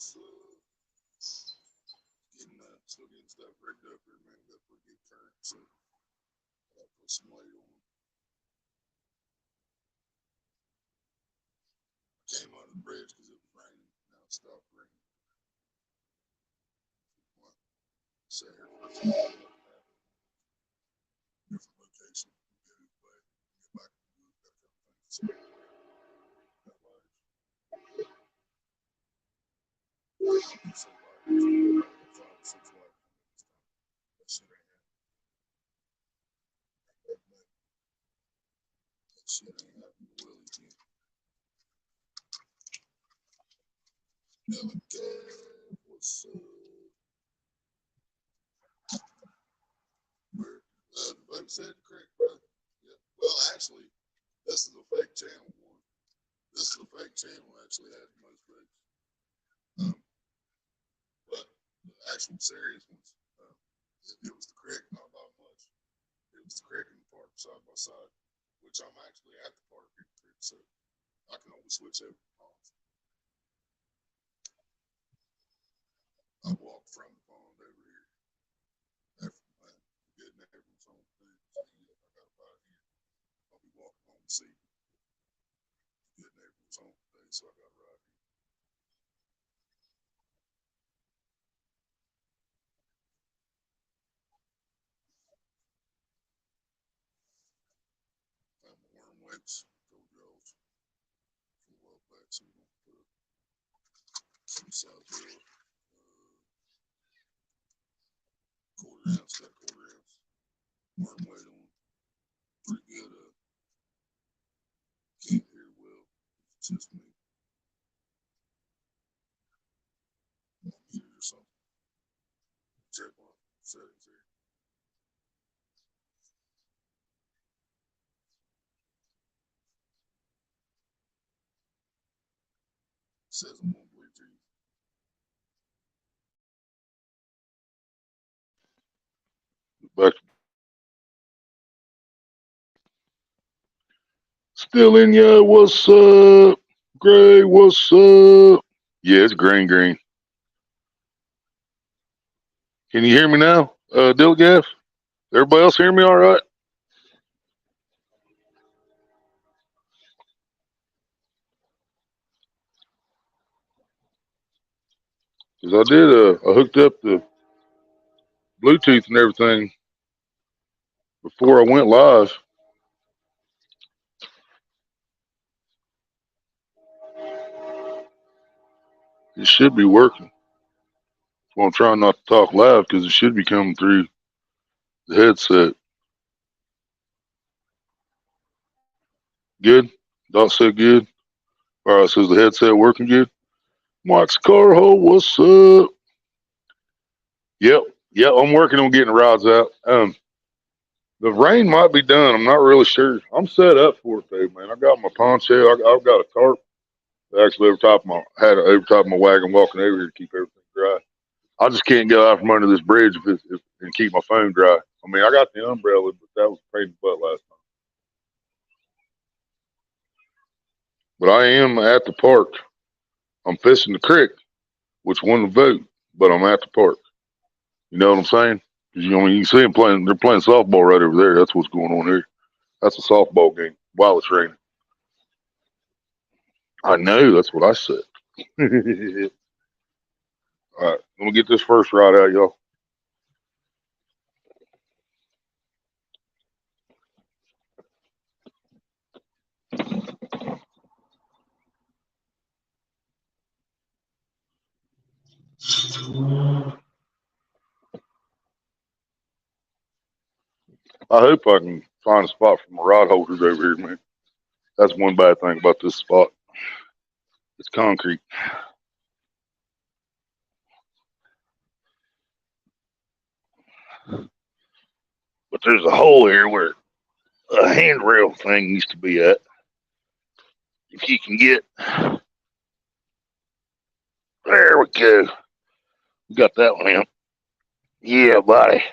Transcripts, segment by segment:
Still getting stuff rigged up here, man. Got pretty good current, so I'll put some light on. Came out of the bridge because it was raining. Now it stopped raining. Say here for a different location. Get it away. Get back to the woods. Got a couple things to say. That light. So light. 5 or 6 light. That shit ain't happening. That shit ain't happening to Willie again. What's like I said, correct, brother. Yeah. Well, actually, this is a fake channel one. This is a fake channel actually has most fakes. But the actual serious ones, it was the creek, not by much. It was the creek and the park side by side, which I'm actually at the park in the creek, so I can always switch over the ponds. I walk from the pond over here. After getting everyone's own thing. I got about here. I'll be walking on the sea. Getting everyone's own thing, so I got right here. I'm a worm weights. Told y'all for a while back, so we don't put some side there. Quarter ounce, got quarter ounce. Worm weight on. Pretty good. Can't hear well. It's just me. Meter or something. Check my settings here. It says I'm on Bluetooth. Back. Still in ya. What's up? Gray, what's up? Yeah, it's green, green. Can you hear me now, Dilgaff? Everybody else hear me all right? Because I hooked up the Bluetooth and everything before I went live. It should be working. So I'm trying not to talk loud because it should be coming through the headset. Good? Doc said good? All right, so is the headset working good? Max Carho, what's up? Yep, I'm working on getting the rods out. The rain might be done. I'm not really sure. I'm set up for it though, man. I got my poncho. I've got a tarp actually had it over top of my wagon walking over here to keep everything dry. I just can't get out from under this bridge and keep my phone dry. I mean, I got the umbrella, but that was a pain in the butt last time. But I am at the park. I'm fishing the creek, which won the vote, but I'm at the park. You know what I'm saying? Because you can see them playing. They're playing softball right over there. That's what's going on here. That's a softball game while it's raining. I know. That's what I said. All right, let me get this first rod out, y'all. I hope I can find a spot for my rod holders over here, man. That's one bad thing about this spot. It's concrete. But there's a hole here where a handrail thing used to be at. If you can get. There we go. We got that one out. Yeah, buddy.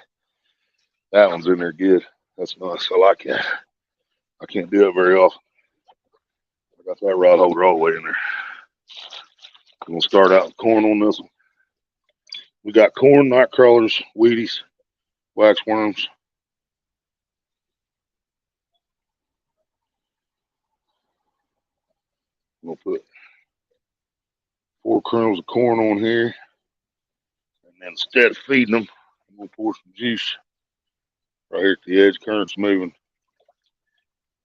That one's in there good. That's nice. I like it. I can't do it very often. I got that rod holder all the way in there. We're gonna start out with corn on this one. We got corn, night crawlers, Wheaties, wax worms. We'll put 4 kernels of corn on here, and then instead of feeding them, I'm gonna pour some juice right here at the edge. Current's moving.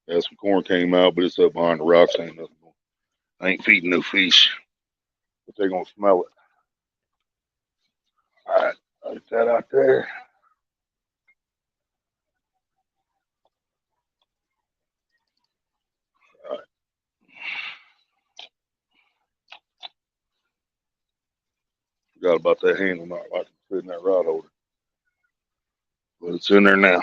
Yeah, some corn came out, but it's up behind the rocks. Ain't nothing. I ain't feeding no fish, but they're gonna smell it. All right, put that out there. All right. Forgot about that handle, not like to fit in that rod holder, but it's in there now.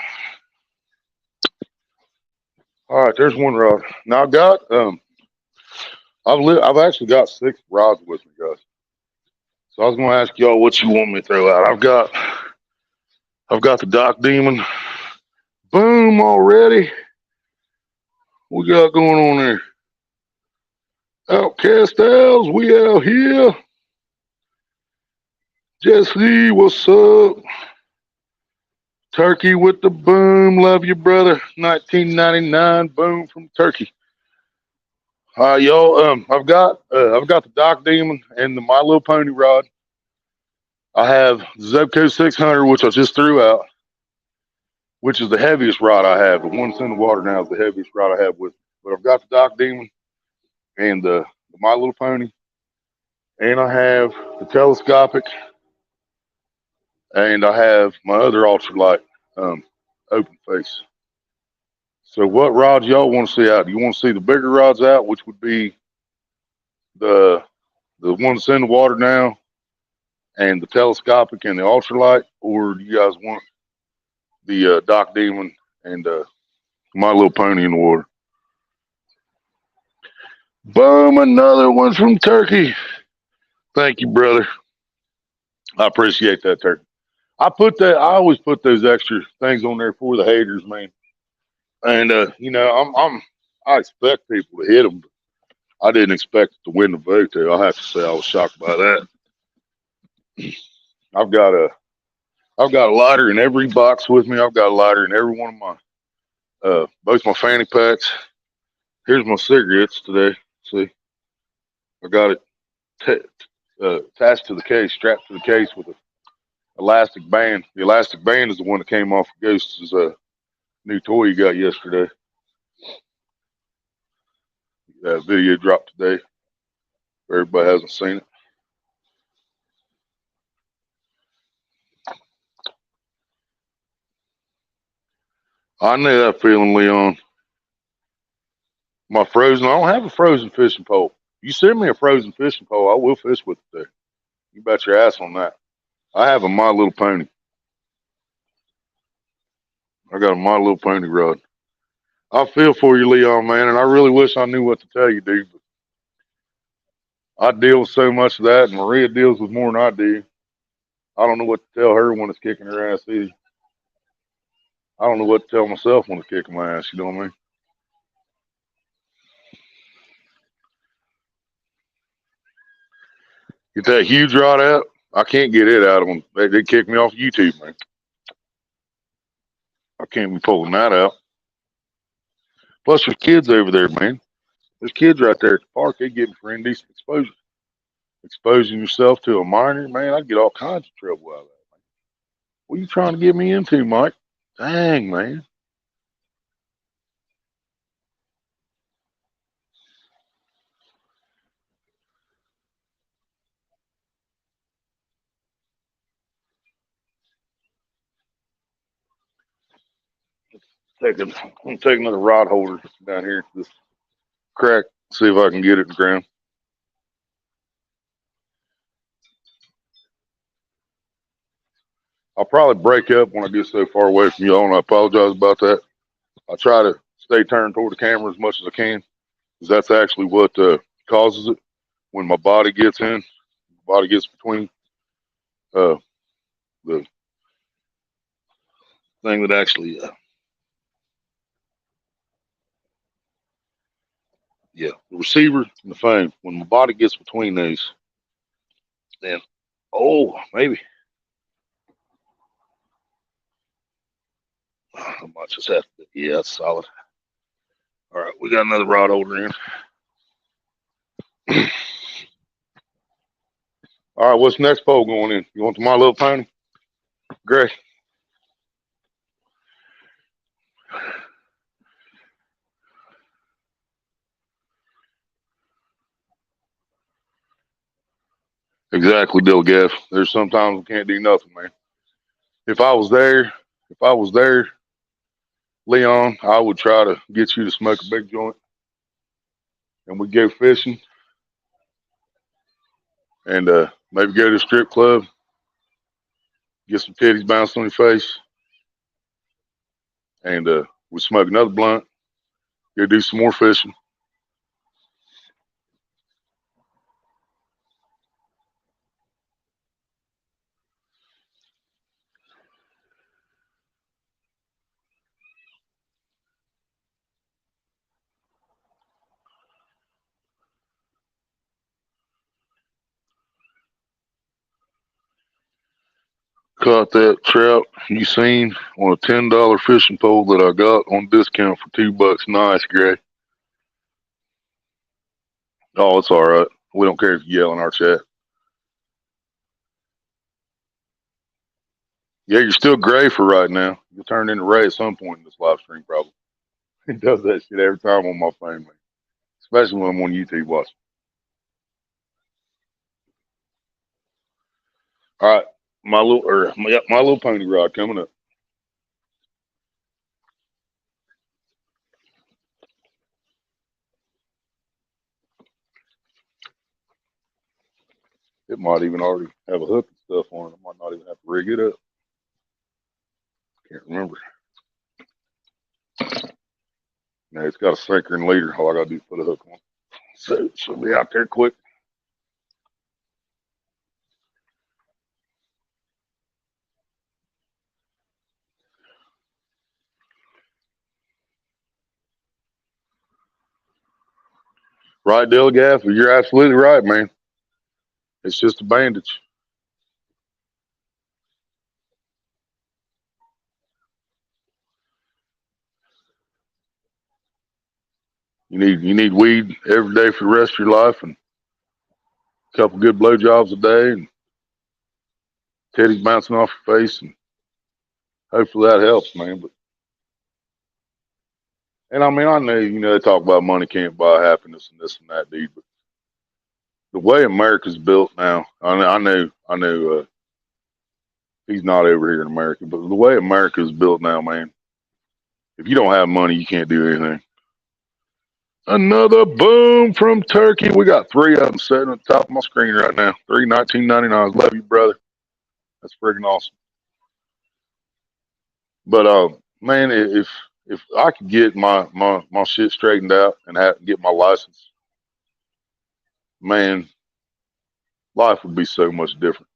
All right, there's one rod. Now I got I've actually got 6 rods with me, guys. So I was gonna ask y'all what you want me to throw out. I've got the Doc Demon. Boom already. What we got going on there? Outcast Owls, we out here. Jesse, what's up? Turkey with the boom, love you, brother. 1999 boom from Turkey. Hi, y'all. I've got the Doc Demon and the My Little Pony rod. I have Zebco 600, which I just threw out, which is the heaviest rod I have. The one that's in the water now is the heaviest rod I have with me. But I've got the Doc Demon and the My Little Pony, and I have the telescopic, and I have my other ultralight open face. So what rods y'all want to see out? Do you want to see the bigger rods out, which would be the one that's in the water now, and the telescopic and the ultralight, or do you guys want the Doc Demon and My Little Pony in the water? Boom, another one from Turkey. Thank you, brother. I appreciate that, Turkey. I always put those extra things on there for the haters, man. And I expect people to hit them. But I didn't expect to win the vote. Too. I have to say I was shocked by that. I've got a lighter in every box with me. I've got a lighter in every one of my both my fanny packs. Here's my cigarettes today. See, I got it attached to the case, strapped to the case with an elastic band. The elastic band is the one that came off of Ghost's new toy you got yesterday. That video dropped today. Everybody hasn't seen it. I knew that feeling, Leon. I don't have a frozen fishing pole. You send me a frozen fishing pole, I will fish with it there. You bet your ass on that. I have a My Little Pony. I got a My Little Pony rod. I feel for you, Leon, man, and I really wish I knew what to tell you, dude. But I deal with so much of that, and Maria deals with more than I do. I don't know what to tell her when it's kicking her ass either. I don't know what to tell myself when it's kicking my ass, you know what I mean? Get that huge rod out. I can't get it out of them. They kick me off YouTube, man. I can't be pulling that out. Plus, there's kids over there, man. There's kids right there at the park. They getting for indecent exposure. Exposing yourself to a minor, man, I'd get all kinds of trouble out of that, man. What are you trying to get me into, Mike? Dang, man. I'm gonna take another rod holder down here to this crack, see if I can get it in the ground. I'll probably break up when I get so far away from y'all, and I apologize about that. I try to stay turned toward the camera as much as I can, because that's actually what causes it. When my body gets between the thing that actually, the receiver and the phone. When my body gets between those, Then, oh, maybe. I might just have to. Yeah, that's solid. All right, we got another rod holder in. All right, what's the next pole going in? You want the My Little Pony? Great. Exactly, Bill Gaff. There's sometimes we can't do nothing, man. If I was there, Leon, I would try to get you to smoke a big joint, and we'd go fishing, and maybe go to a strip club, get some titties bounced on your face, and we'd smoke another blunt, go do some more fishing. Caught that trout you seen on a $10 fishing pole that I got on discount for $2. Nice, Gray. Oh, it's all right. We don't care if you yell in our chat. Yeah, you're still Gray for right now. You'll turn into Ray at some point in this live stream, probably. He does that shit every time on my phone, man. Especially when I'm on YouTube watching. All right, my little pony rod coming up. It might even already have a hook and stuff on it. I might not even have to rig it up. Can't remember. No, it's got a sinker and leader. All I gotta do is put a hook on. So she'll be out there quick. Right, Gaff? You're absolutely right, man. It's just a bandage. You need weed every day for the rest of your life, and a couple good blowjobs a day, and titties bouncing off your face, and hopefully that helps, man. And I mean, I know, they talk about money can't buy happiness and this and that, dude. But the way America's built now, I know, he's not over here in America, but the way America's built now, man, if you don't have money, you can't do anything. Another boom from Turkey. We got 3 of them sitting on the top of my screen right now. 3 $19.99. Love you, brother. That's freaking awesome. But man, if I could get my shit straightened out and get my license, man, life would be so much different.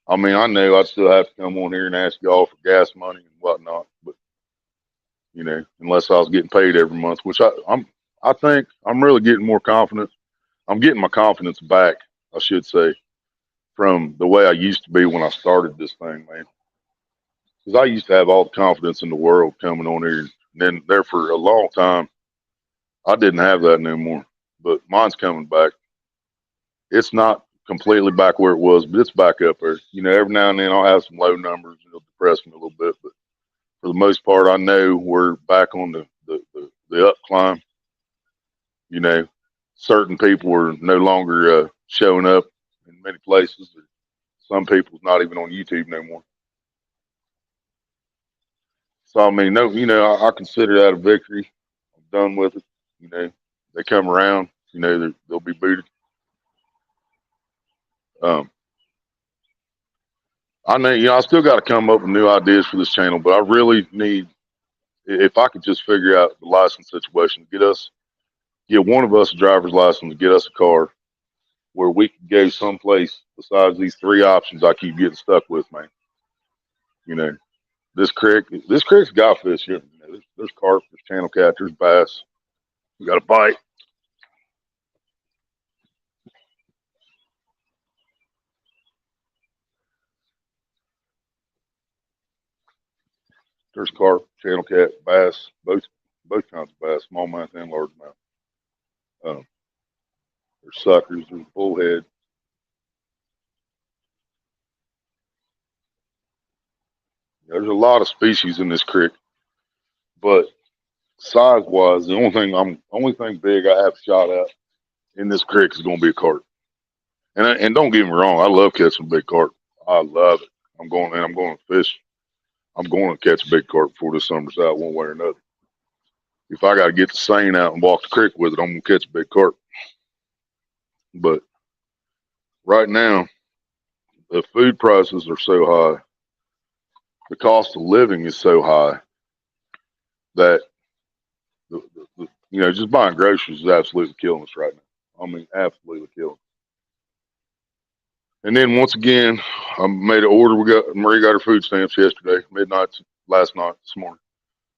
I mean, I know I'd still have to come on here and ask y'all for gas money and whatnot, but unless I was getting paid every month, which I think I'm really getting more confident. I'm getting my confidence back, I should say, from the way I used to be when I started this thing, man. Because I used to have all the confidence in the world coming on here, and then there for a long time, I didn't have that no more. But mine's coming back. It's not completely back where it was, but it's back up there. Every now and then I'll have some low numbers, and it'll depress me a little bit, but for the most part, I know we're back on the up climb. Certain people are no longer showing up in many places. Some people's not even on YouTube no more. So I mean, no, I consider that a victory. I'm done with it. They come around. They'll be booted. I know, I still got to come up with new ideas for this channel, but I really need, if I could just figure out the license situation, get one of us a driver's license, get us a car where we could go someplace besides these 3 options I keep getting stuck with, man. This creek's got fish here. There's carp, there's channel cat, there's bass. We got a bite. There's carp, channel cat, bass, both kinds of bass, smallmouth and largemouth. Um, there's suckers, there's bullhead. There's a lot of species in this creek, but size wise, the only thing big I have shot at in this creek is going to be a carp. And don't get me wrong, I love catching big carp. I love it. I'm going to fish. I'm going to catch a big carp before the summer's out, one way or another. If I got to get the seine out and walk the creek with it, I'm going to catch a big carp. But right now, the food prices are so high, the cost of living is so high that just buying groceries is absolutely killing us right now. I mean, absolutely killing. And then once again, I made an order. Marie got her food stamps yesterday, midnight last night, this morning.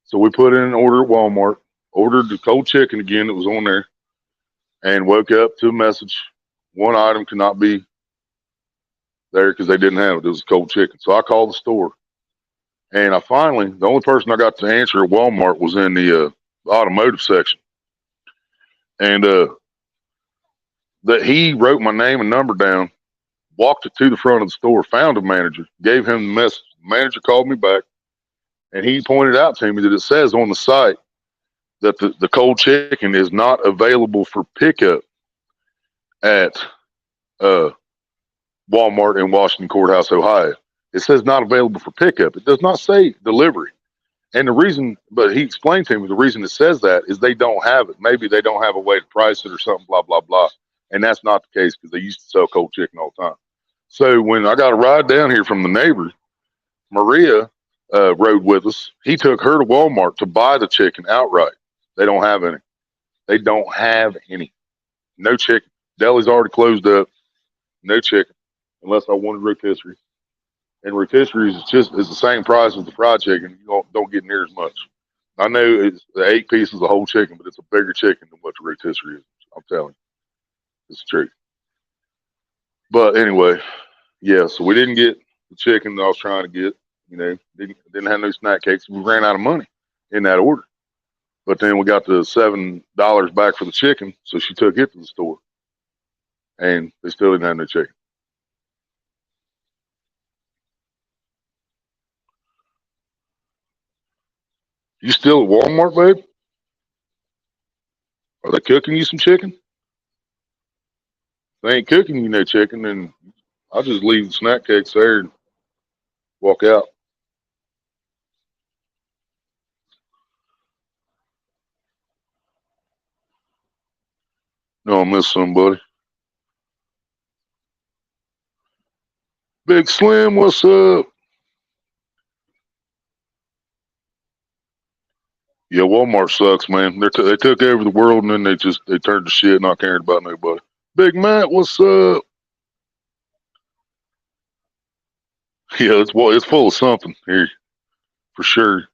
So we put in an order at Walmart, ordered the cold chicken again that was on there, and woke up to a message. One item could not be there because they didn't have it. It was cold chicken. So I called the store, and the only person I got to answer at Walmart was in the automotive section. And that he wrote my name and number down, walked it to the front of the store, found a manager, gave him the message. The manager called me back, and he pointed out to me that it says on the site that the cold chicken is not available for pickup at Walmart in Washington Courthouse, Ohio. It says not available for pickup. It does not say delivery. And the reason, but he explained to me the reason it says that is they don't have it. Maybe they don't have a way to price it or something, blah, blah, blah. And that's not the case because they used to sell cold chicken all the time. So when I got a ride down here from the neighbor, Maria rode with us. He took her to Walmart to buy the chicken outright. They don't have any. They don't have any. No chicken. Deli's already closed up. No chicken, unless I wanted rotisserie. And rotisserie is the same price as the fried chicken. You don't get near as much. I know it's the 8 pieces of whole chicken, but it's a bigger chicken than what the rotisserie is. I'm telling you, it's true. But anyway, yeah. So we didn't get the chicken that I was trying to get. Didn't have no snack cakes. We ran out of money in that order. But then we got the $7 back for the chicken, so she took it to the store, and they still didn't have no chicken. You still at Walmart, babe? Are they cooking you some chicken? If they ain't cooking you no chicken, then I'll just leave the snack cakes there and walk out. No, I miss somebody. Big Slim, what's up? Yeah, Walmart sucks, man. They took over the world and then they turned to shit, not caring about nobody. Big Matt, what's up? Yeah, it's full of something here for sure.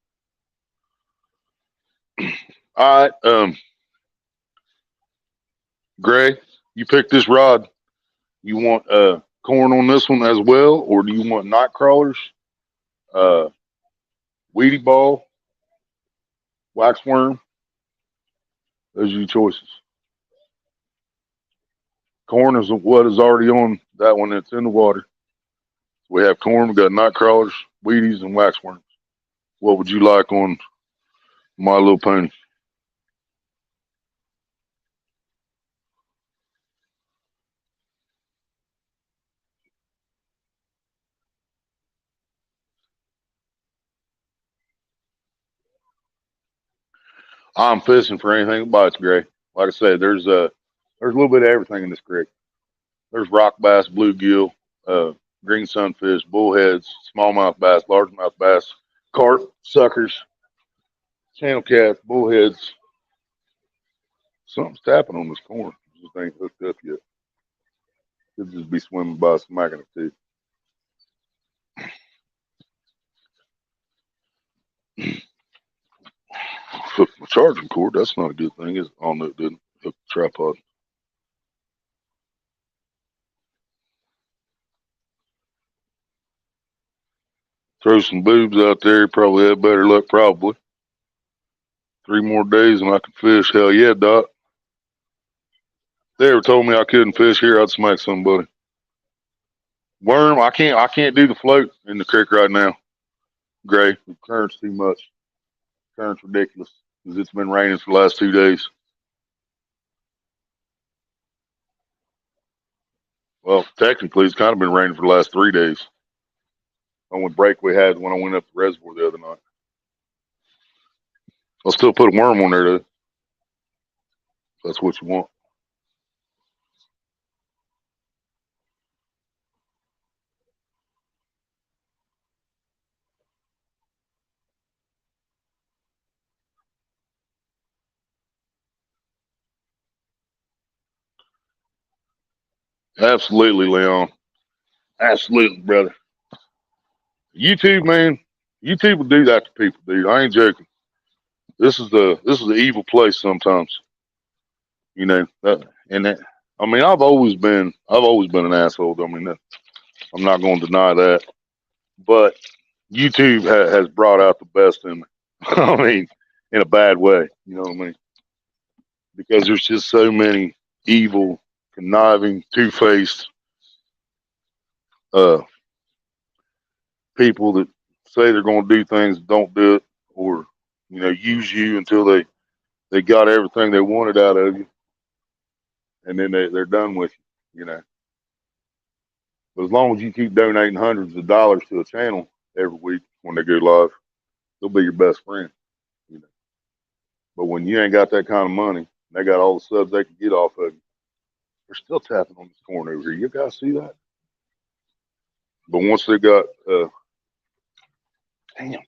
All right, Gray, you pick this rod. You want corn on this one as well, or do you want night crawlers, uh, weedy ball, waxworm? Those are your choices. Corn is what is already on that one that's in the water. We have corn, we got night crawlers, Wheaties, and waxworms. What would you like on My Little Pony? I'm fishing for anything that bites, Gray. Like I said, there's a little bit of everything in this creek. There's rock bass, bluegill, green sunfish, bullheads, smallmouth bass, largemouth bass, carp, suckers, channel cats, bullheads. Something's tapping on this corn. It just ain't hooked up yet. Could just be swimming by, smacking it too. Hooked my charging cord. That's not a good thing. Is oh no, it didn't hook the tripod. Throw some boobs out there, probably have better luck, probably. 3 more days and I can fish. Hell yeah, Doc. They ever told me I couldn't fish here, I'd smack somebody. Worm, I can't do the float in the creek right now. Gray, the current's too much. Current's ridiculous because it's been raining for the last 2 days. Well, technically, it's kind of been raining for the last 3 days. The only break we had when I went up the reservoir the other night. I'll still put a worm on there, though. That's what you want. Absolutely, Leon. Absolutely, brother. YouTube, man. YouTube will do that to people, dude. I ain't joking. This is the evil place sometimes. You know that, and that, I mean, I've always been an asshole. I mean, I'm not going to deny that. But YouTube has brought out the best in me. I mean, in a bad way. You know what I mean? Because there's just so many evil, conniving, two-faced uh, people that say they're going to do things, don't do it, or use you until they got everything they wanted out of you, and then they're done with you. You know. But as long as you keep donating hundreds of dollars to a channel every week when they go live, they'll be your best friend. You know. But when you ain't got that kind of money, they got all the subs they can get off of you, they're still tapping on this corn over here. You guys see that? But once they got, damn.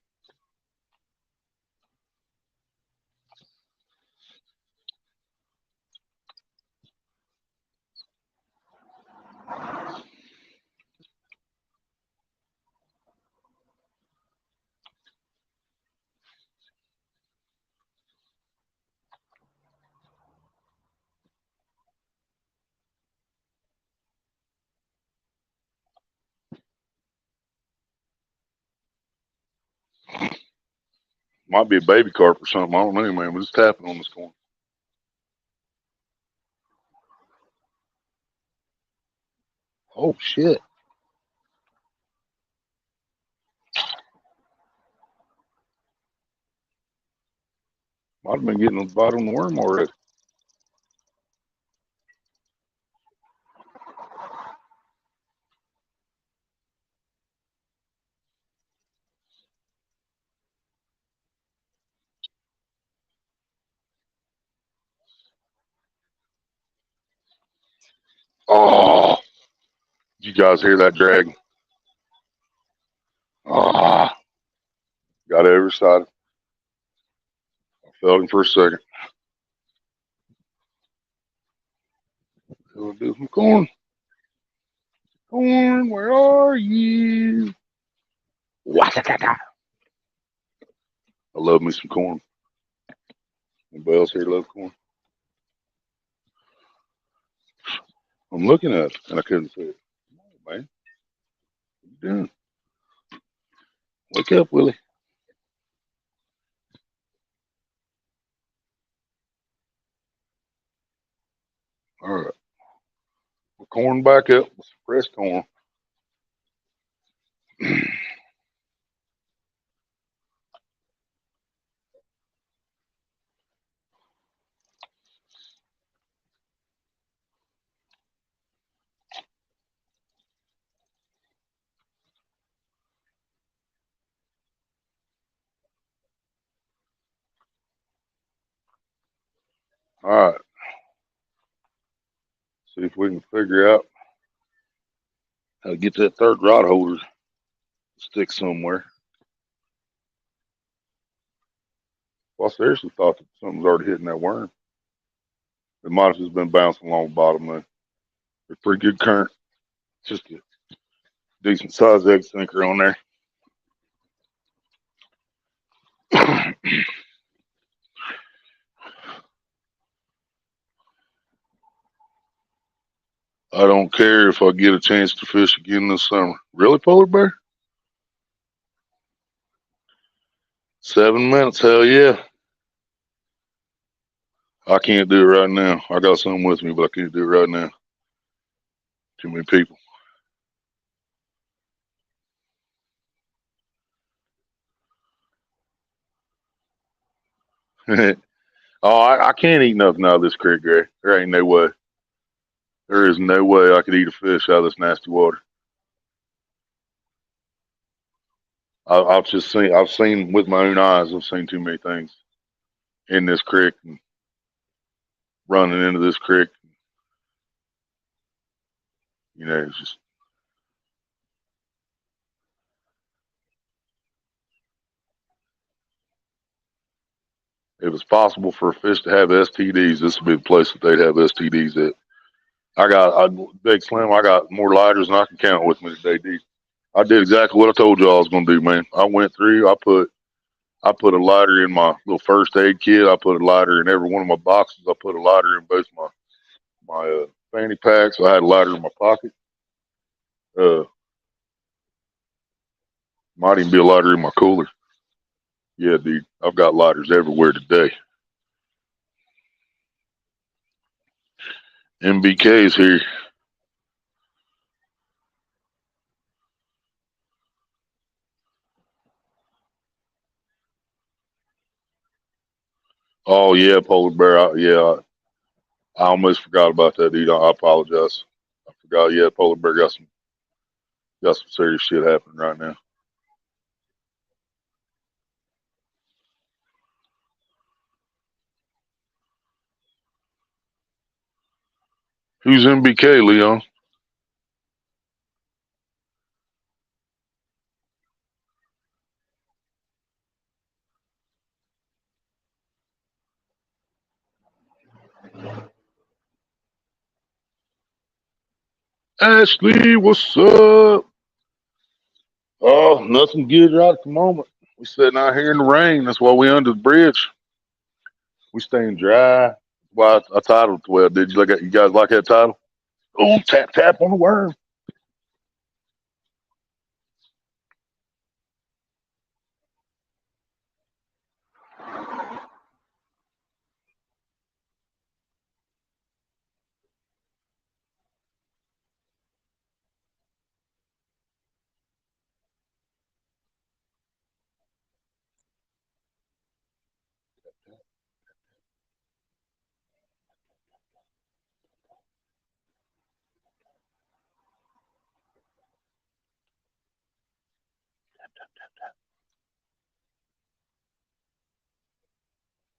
Might be a baby carp or something. I don't know, man. But it's tapping on this corn. Oh, shit. Might have been getting a bite on the worm already. Oh, did you guys hear that drag? Ah, got it excited. I felt him for a second. Gonna do some corn. Corn, where are you? I love me some corn. Anybody else here love corn? I'm looking at it and I couldn't see it. Come on, man. What you doing? Wake up, Willie. All right. We're corn back up with some fresh corn. All right. See if we can figure out how to get that third rod holder to stick somewhere. Well, I seriously thought that something was already hitting that worm. It might have just been bouncing along the bottom there. It's pretty good current. Just a decent sized egg sinker on there. I don't care if I get a chance to fish again this summer. Really, polar bear? 7 minutes, hell yeah. I can't do it right now. I got something with me, but I can't do it right now. Too many people. Oh, I can't eat nothing out of this creek, Gary. There ain't no way. There is no way I could eat a fish out of this nasty water. I've seen with my own eyes. I've seen too many things in this creek and running into this creek. You know, it's just if it's possible for a fish to have STDs, this would be the place that they'd have STDs at. Big Slim. I got more lighters than I can count with me today, D. I did exactly what I told you I was going to do, man. I went through. I put a lighter in my little first aid kit. I put a lighter in every one of my boxes. I put a lighter in both my fanny packs. I had a lighter in my pocket. Uh, might even be a lighter in my cooler. Yeah, dude. I've got lighters everywhere today. MBK's here. Oh yeah, polar bear. I almost forgot about that, dude. I apologize. I forgot. Yeah, polar bear got some serious shit happening right now. Who's MBK, Leon? Ashley, what's up? Oh, nothing good right at the moment. We sitting out here in the rain. That's why we under the bridge. We staying dry. Why I titled it well. Did you look at you guys like that title? Oh, tap tap on the worm.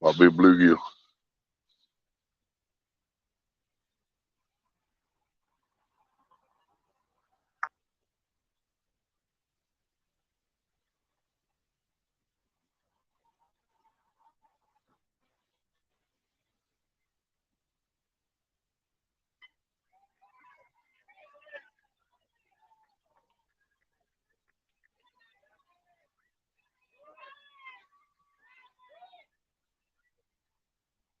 My big bluegill.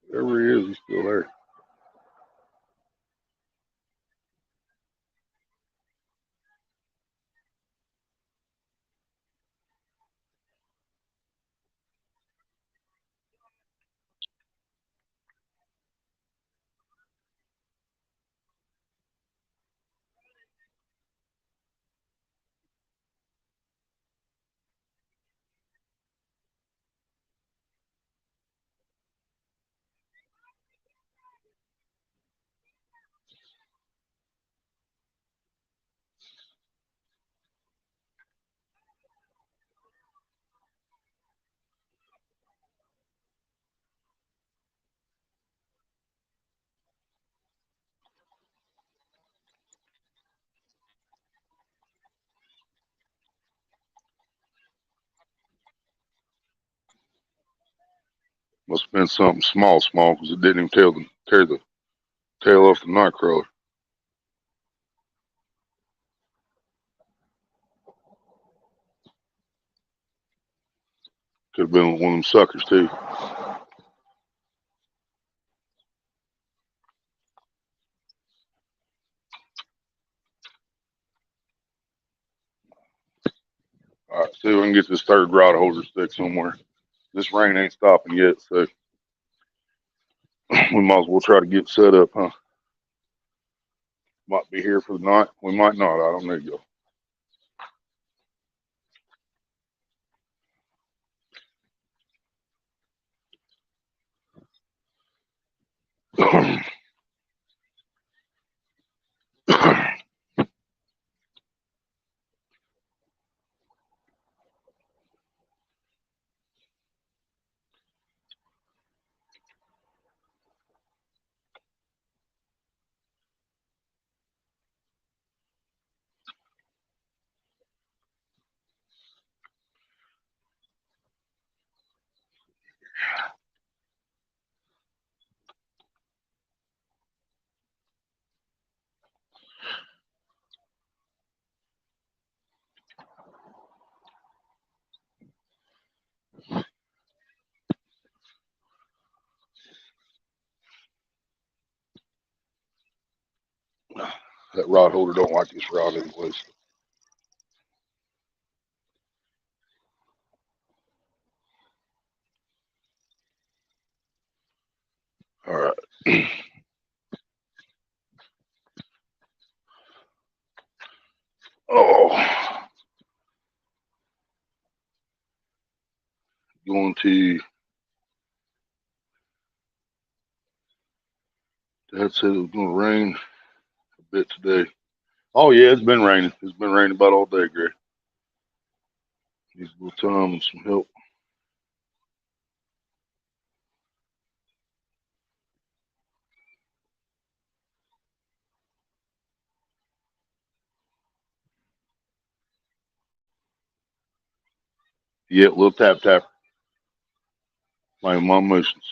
Wherever he is, he's still there. Must have been something small, because it didn't even tear the tail off the nightcrawler. Could have been one of them suckers too. All right, see if I can get this third rod holder stick somewhere. This rain ain't stopping yet, so we might as well try to get set up, huh? Might be here for the night. We might not. I don't know, y'all. That rod holder don't like this rod anyways. All right. Oh, going to. Dad said it was going to rain a bit today. Oh yeah, it's been raining. It's been raining about all day, Gary. Needs a little time and some help. Yeah, little tap tap, like my motions.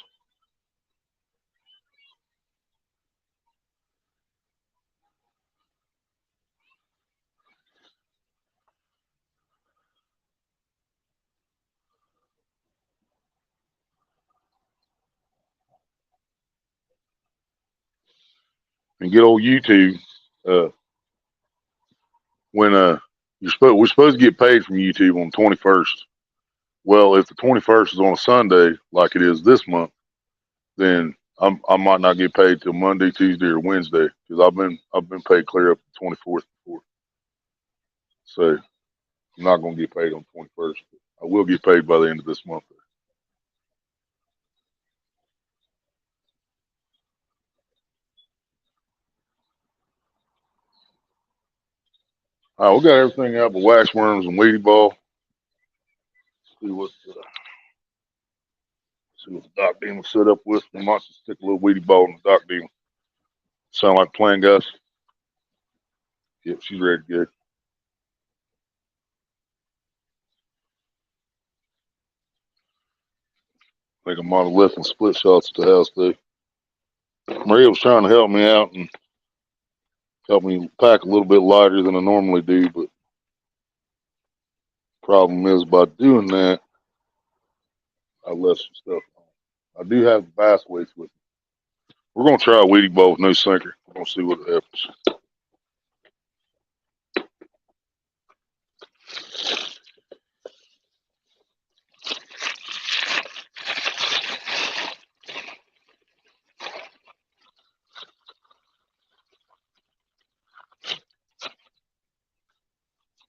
And get old YouTube. Uh, when we're supposed to get paid from YouTube on the 21st. Well, if the 21st is on a Sunday, like it is this month, then I might not get paid till Monday, Tuesday, or Wednesday because I've been paid clear up to 24th before. So I'm not gonna get paid on 21st. I will get paid by the end of this month. All right, we got everything out but wax worms and weedy ball. See what the dock demon set up with. We might just stick a little weedy ball in the dock demon. Sound like playing guys? Yep, she's ready to go. I think I might have left some split shots at the house though. Maria was trying to help me out and help me pack a little bit lighter than I normally do, but problem is by doing that, I left some stuff on. I do have the bass weights with me. We're gonna try a weedy bowl with no sinker. We're gonna see what happens.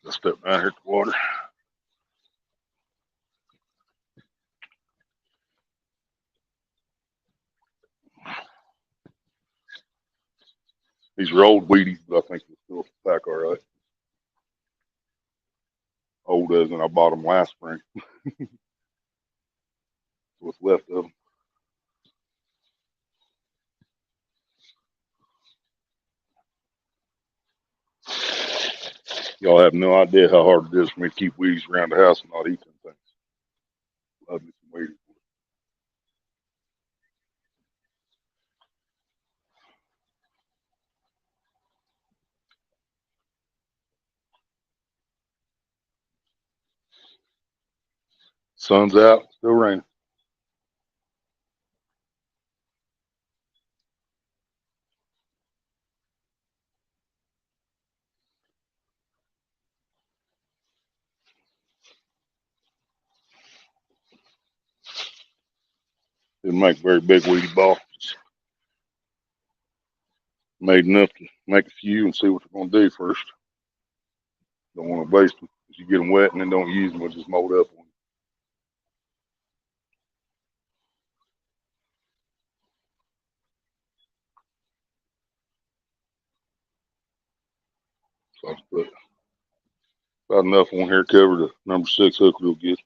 Let's step down here to the water. These are old weedies, but I think they'll still pack all right. Old as in I bought them last spring. What's left of them. Y'all have no idea how hard it is for me to keep weeds around the house and not eat them things. Love me some weeds. Sun's out, still raining. Didn't make a very big weedy ball. Just made enough to make a few and see what they're going to do first. Don't want to waste them. If you get them wet and then don't use them, they'll just mold up on you. So I put about enough on here to cover the number 6 hook real good.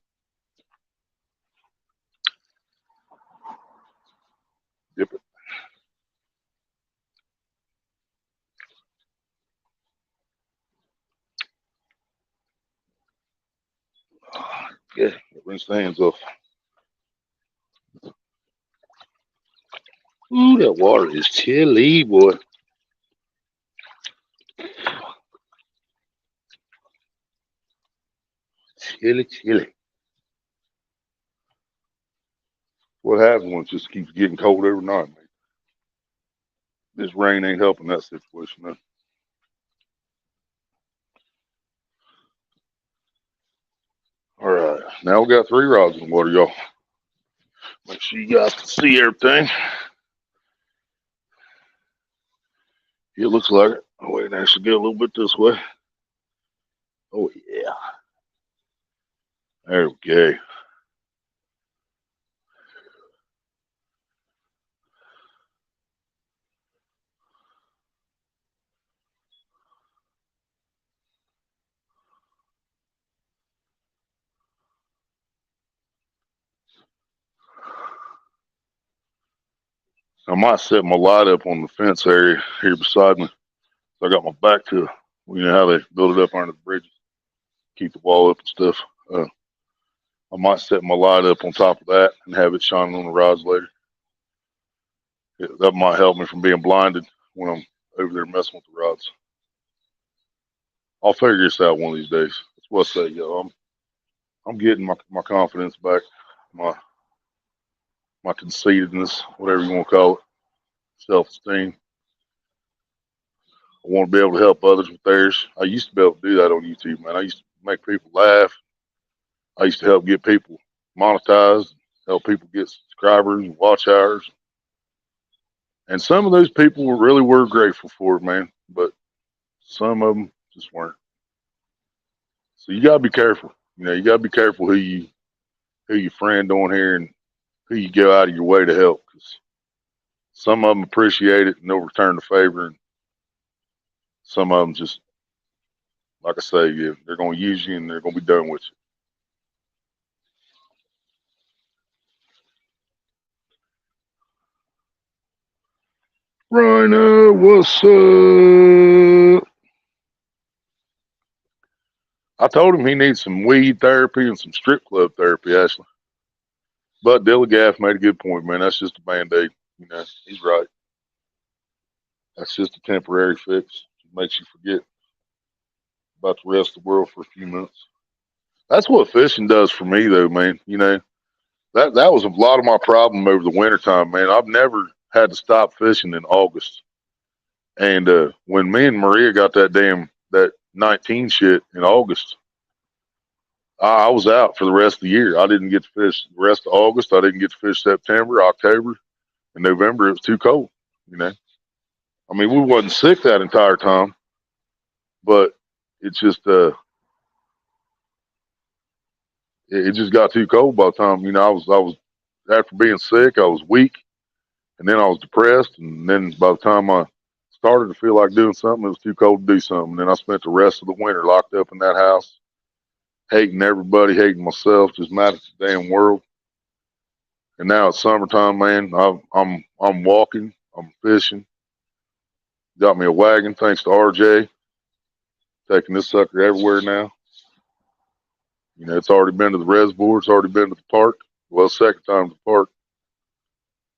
Dip it. Yeah, rinse the hands off. Ooh, that water is chilly, boy. Chilly, chilly. What happens when it just keeps getting cold every night, man? This rain ain't helping that situation, man. All right, now we got 3 rods in the water, y'all. Make sure you guys can see everything. It looks like it. Oh, wait, I should get a little bit this way. Oh, yeah. There we go. I might set my light up on the fence area here beside me. So I got my back to, you know how they build it up under the bridges, keep the wall up and stuff. I might set my light up on top of that and have it shining on the rods later. That might help me from being blinded when I'm over there messing with the rods. I'll figure this out one of these days. That's what I say, yo. I'm getting my confidence back, my conceitedness, whatever you want to call it, self-esteem. I want to be able to help others with theirs. I used to be able to do that on YouTube, man. I used to make people laugh. I used to help get people monetized, help people get subscribers and watch hours. And some of those people were grateful for it, man. But some of them just weren't. So you gotta be careful. You know, you gotta be careful who you friend on here and who you go out of your way to help. Because some of them appreciate it and they'll return the favor, and some of them just, like I say, yeah, they're gonna use you and they're gonna be done with you. Rhino, what's up? I told him he needs some weed therapy and some strip club therapy, Ashley. But Dilligaff made a good point, man. That's just a band-aid. You know, he's right. That's just a temporary fix. It makes you forget about the rest of the world for a few minutes. That's what fishing does for me, though, man. You know, that was a lot of my problem over the wintertime, man. I've never had to stop fishing in August. And when me and Maria got that 19 shit in August, I was out for the rest of the year. I didn't get to fish the rest of August. I didn't get to fish September, October, and November. It was too cold. You know, I mean, we wasn't sick that entire time, but it just it just got too cold by the time, you know, I was after being sick, I was weak, and then I was depressed, and then by the time I started to feel like doing something, it was too cold to do something. And then I spent the rest of the winter locked up in that house, hating everybody, hating myself, just mad at the damn world. And now it's summertime, man. I'm walking, I'm fishing. Got me a wagon, thanks to RJ, taking this sucker everywhere now. You know, it's already been to the reservoir, it's already been to the park. Well, second time to the park.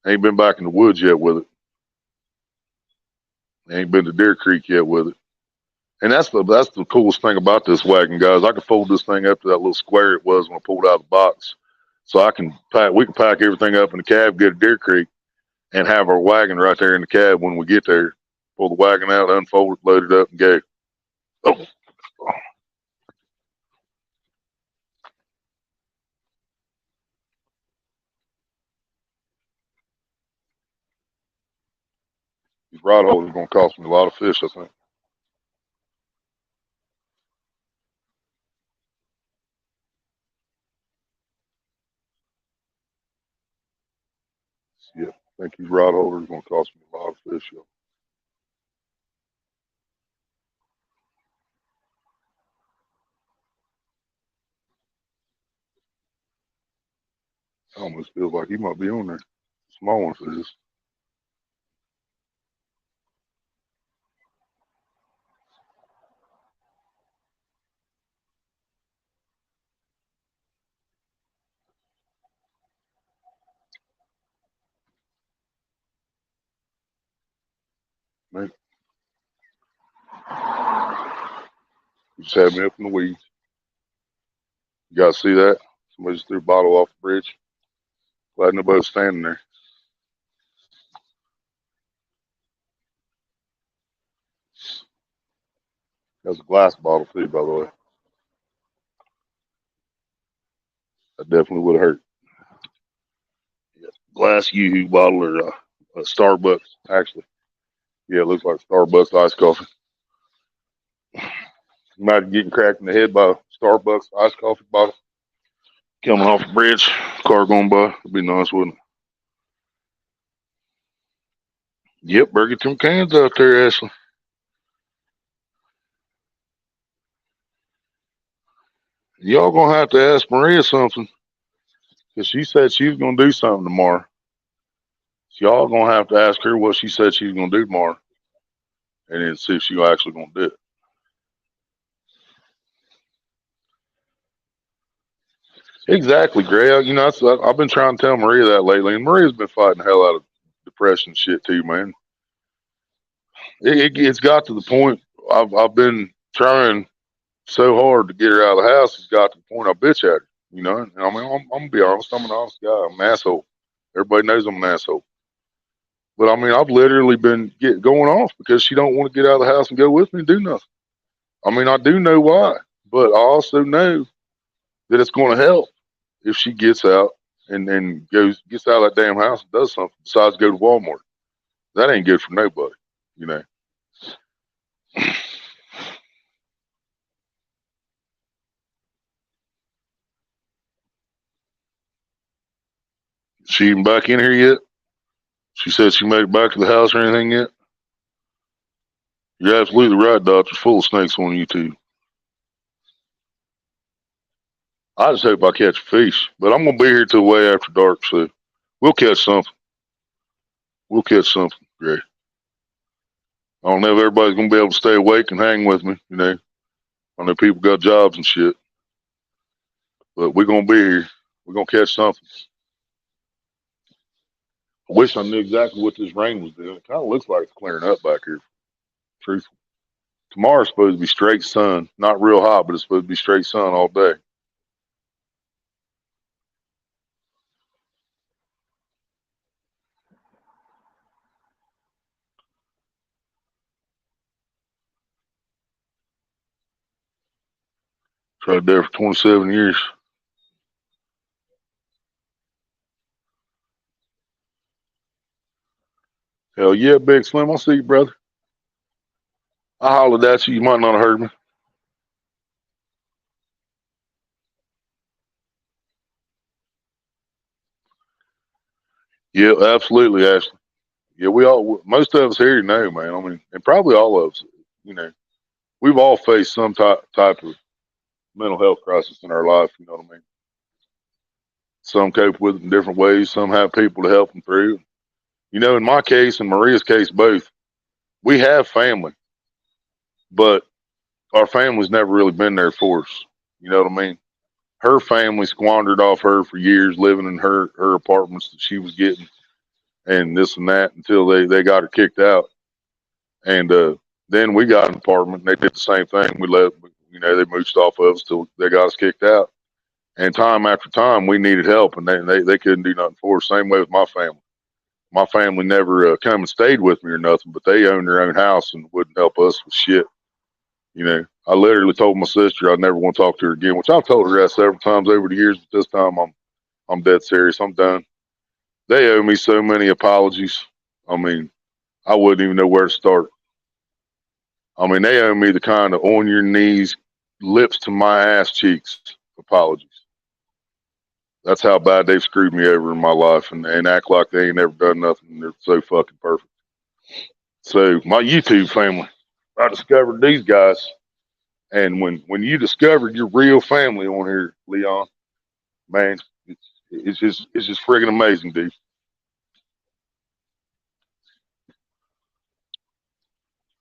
Ain't been back in the woods yet with it. Ain't been to Deer Creek yet with it. And that's the coolest thing about this wagon, guys. I can fold this thing up to that little square it was when I pulled out of the box. So we can pack everything up in the cab, get to Deer Creek, and have our wagon right there in the cab when we get there. Pull the wagon out, unfold it, load it up, and go. Oh, These rod holders are going to cost me a lot of fish, I think. Yeah, I think these rod holders are going to cost me a lot of fish. Yeah. I almost feel like he might be on there. Small one for this. Man, he just had me up in the weeds. You guys see that? Somebody just threw a bottle off the bridge. Glad nobody's standing there. That was a glass bottle too, by the way. That definitely would have hurt. Yeah. Glass Yoo-hoo bottle or a Starbucks, actually. Yeah, it looks like Starbucks iced coffee. Imagine getting cracked in the head by a Starbucks iced coffee bottle. Coming off the bridge, car going by. It'd be nice, wouldn't it? Yep, better get them cans out there, Ashley. Y'all gonna have to ask Maria something, because she said she was gonna do something tomorrow. So y'all gonna have to ask her what she said she was gonna do tomorrow, and then see if she actually gonna do it. Exactly, Greg. You know, I've been trying to tell Maria that lately, and Maria's been fighting the hell out of depression shit too, man. It's got to the point. I've been trying so hard to get her out of the house. It's got to the point I bitch at her. You know, and I mean, I'm gonna be honest. I'm an honest guy. I'm an asshole. Everybody knows I'm an asshole. But I mean, I've literally been going off because she don't want to get out of the house and go with me and do nothing. I mean, I do know why, but I also know that it's going to help if she gets out and then gets out of that damn house and does something besides go to Walmart. That ain't good for nobody, you know. She even back in here yet? She said she made it back to the house or anything yet? You're absolutely right, Doc. There's full of snakes on YouTube. I just hope I catch a fish, but I'm gonna be here till way after dark, so we'll catch something. We'll catch something, Gray. I don't know if everybody's gonna be able to stay awake and hang with me, you know. I know people got jobs and shit, but we're gonna be here. We're gonna catch something. I wish I knew exactly what this rain was doing. It kind of looks like it's clearing up back here. Truthfully, tomorrow's supposed to be straight sun, not real hot, but it's supposed to be straight sun all day. Tried there for 27 years. Hell yeah, Big Slim. I see you, brother. I hollered at you. You might not have heard me. Yeah, absolutely, Ashley. Yeah, most of us here know, man. I mean, and probably all of us, you know, we've all faced some type of mental health crisis in our life. You know what I mean? Some cope with it in different ways. Some have people to help them through. You know, in my case and Maria's case, both, we have family, but our family's never really been there for us. You know what I mean? Her family squandered off her for years, living in her apartments that she was getting, and this and that until they got her kicked out. And then we got an apartment, and they did the same thing. We let, you know, they mooched off of us till they got us kicked out. And time after time, we needed help, and they couldn't do nothing for us. Same way with my family. My family never come and stayed with me or nothing, but they owned their own house and wouldn't help us with shit. You know, I literally told my sister I'd never want to talk to her again, which I've told her that several times over the years. But this time, I'm dead serious. I'm done. They owe me so many apologies. I mean, I wouldn't even know where to start. I mean, they owe me the kind of on your knees, lips to my ass cheeks apologies. That's how bad they've screwed me over in my life and act like they ain't never done nothing. They're so fucking perfect. So my YouTube family, I discovered these guys. And when you discovered your real family on here, Leon, man, it's just friggin' amazing, dude.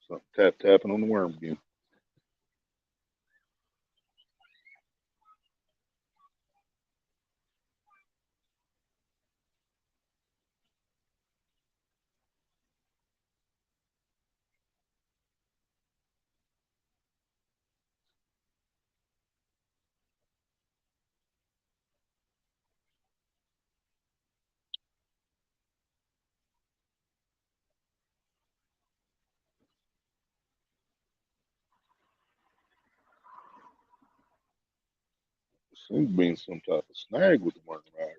So, tapping on the worm again. Seems to be in some type of snag with the worm right here.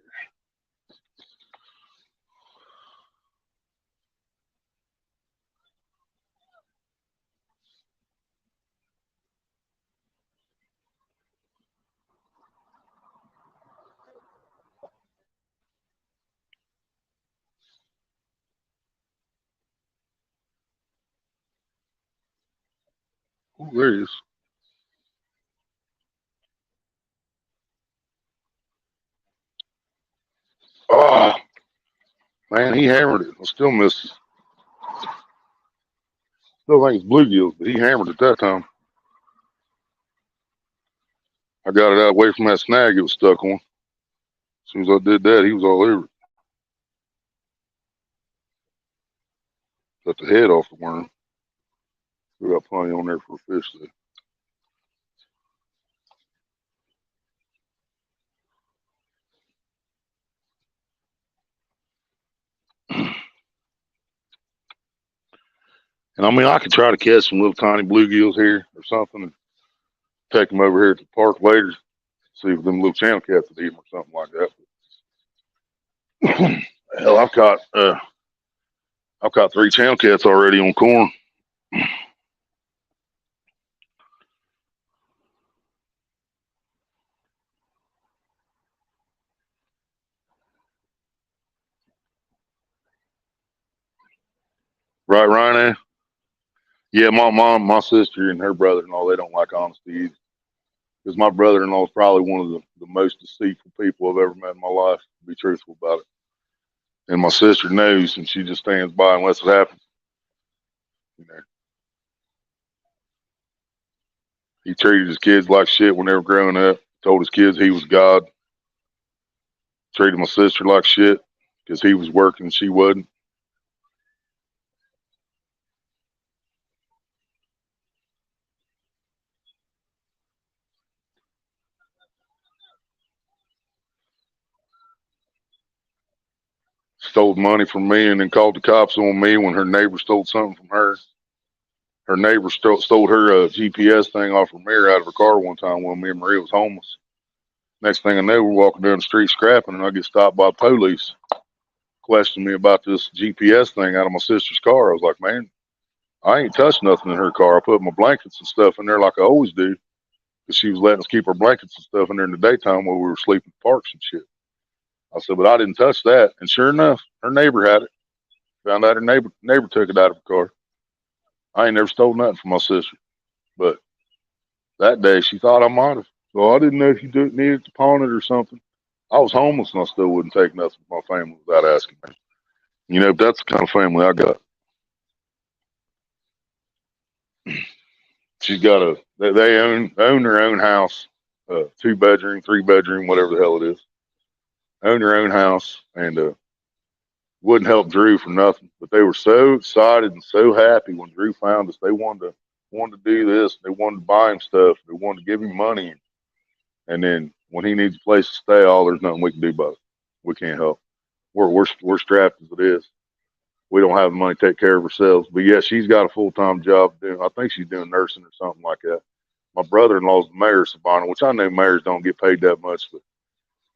Oh, there he is. Oh, man, he hammered it. I still miss it. Still think it's bluegills, but he hammered it that time. I got it out away from that snag it was stuck on. As soon as I did that, he was all over it. Got the head off the worm. We got plenty on there for a fish though. And I mean, I could try to catch some little tiny bluegills here or something and take them over here at the park later. See if them little channel cats would eat them or something like that. Hell, I've caught 3 channel cats already on corn. Right, Ryan? Yeah, my mom, my sister, and her brother-in-law, they don't like honesty either. Because my brother-in-law is probably one of the most deceitful people I've ever met in my life, to be truthful about it. And my sister knows, and she just stands by unless it happens. You know, he treated his kids like shit when they were growing up. Told his kids he was God. Treated my sister like shit because he was working and she wasn't. Stole money from me and then called the cops on me when her neighbor stole something from her. Her neighbor stole her GPS thing off her mirror out of her car one time when me and Maria was homeless. Next thing I know, we're walking down the street scrapping, and I get stopped by the police, questioning me about this GPS thing out of my sister's car. I was like, man, I ain't touched nothing in her car. I put my blankets and stuff in there like I always do, because she was letting us keep our blankets and stuff in there in the daytime while we were sleeping in parks and shit. I said, but I didn't touch that. And sure enough, her neighbor had it. Found out her neighbor took it out of her car. I ain't never stole nothing from my sister, but that day she thought I might have. So I didn't know if you needed to pawn it or something. I was homeless and I still wouldn't take nothing from my family without asking me. You know, that's the kind of family I got. She's got they own their own house, 2 bedroom, 3 bedroom, whatever the hell it is. Own their own house and wouldn't help Drew for nothing. But they were so excited and so happy when Drew found us. They wanted to do this. They wanted to buy him stuff. They wanted to give him money. And then when he needs a place to stay, there's nothing we can do about it. We can't help. We're strapped as it is. We don't have the money to take care of ourselves. But yeah, she's got a full-time job doing. I think she's doing nursing or something like that. My brother-in-law's the mayor of Savannah, which I know mayors don't get paid that much, but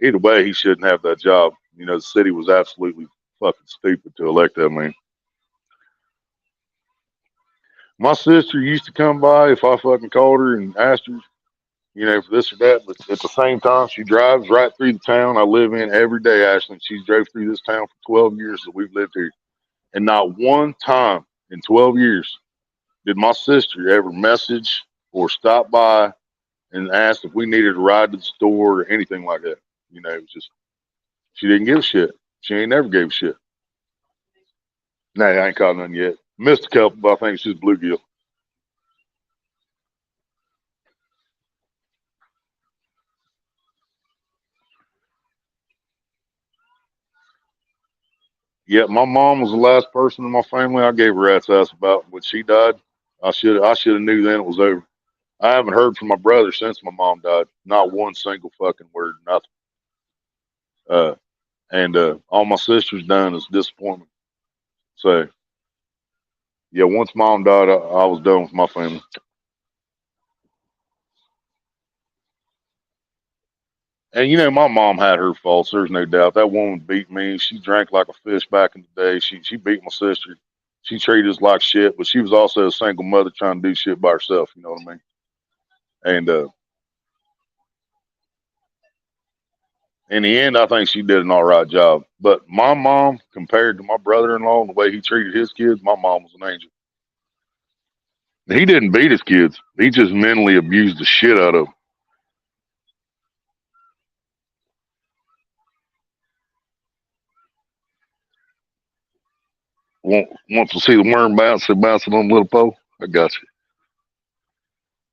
either way, he shouldn't have that job. You know, the city was absolutely fucking stupid to elect that man. My sister used to come by if I fucking called her and asked her, for this or that. But at the same time, she drives right through the town I live in every day, Ashley. She's drove through this town for 12 years that we've lived here. And not one time in 12 years did my sister ever message or stop by and ask if we needed a ride to the store or anything like that. It was just, she didn't give a shit. She ain't never gave a shit. Nah, I ain't caught none yet. Missed a couple, but I think it's just bluegill. Yeah, my mom was the last person in my family I gave a rat's ass about when she died. I should have knew then it was over. I haven't heard from my brother since my mom died. Not one single fucking word, nothing. Uh, and all my sister's done is disappointment. So yeah, once mom died, I was done with my family. And my mom had her faults. There's no doubt. That woman beat me. She drank like a fish back in the day. She beat my sister. She treated us like shit, but she was also a single mother trying to do shit by herself. You know what I mean? And in the end, I think she did an all right job. But my mom, compared to my brother-in-law and the way he treated his kids, my mom was an angel. He didn't beat his kids. He just mentally abused the shit out of them. Want to see the worm bounce? It bouncing on the little pole. I got you.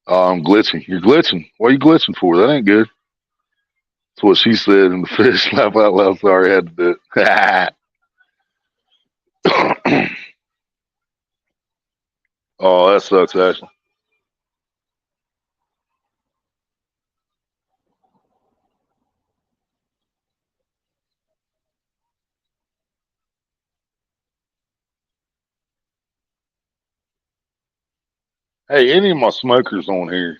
I'm glitching. You're glitching. What are you glitching for? That ain't good. That's what she said in the fish. Laugh out loud. Sorry, I had to do it. Oh, that sucks, Ashley. Hey, any of my smokers on here,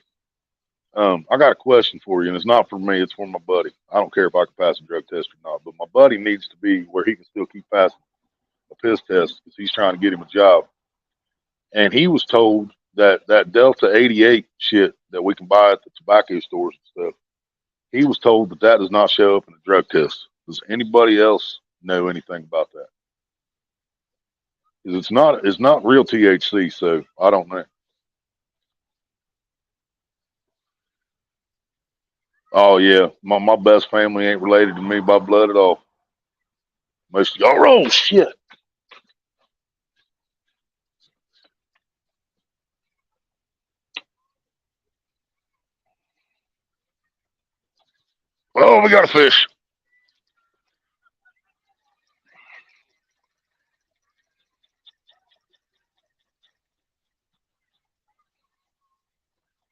I got a question for you, and it's not for me. It's for my buddy. I don't care if I can pass a drug test or not, but my buddy needs to be where he can still keep passing a piss test because he's trying to get him a job. And he was told that that Delta 88 shit that we can buy at the tobacco stores and stuff, he was told that that does not show up in a drug test. Does anybody else know anything about that? Because it's not real THC, so I don't know. Oh yeah, my best family ain't related to me by blood at all. Most of y'all, oh shit. Oh, we got a fish.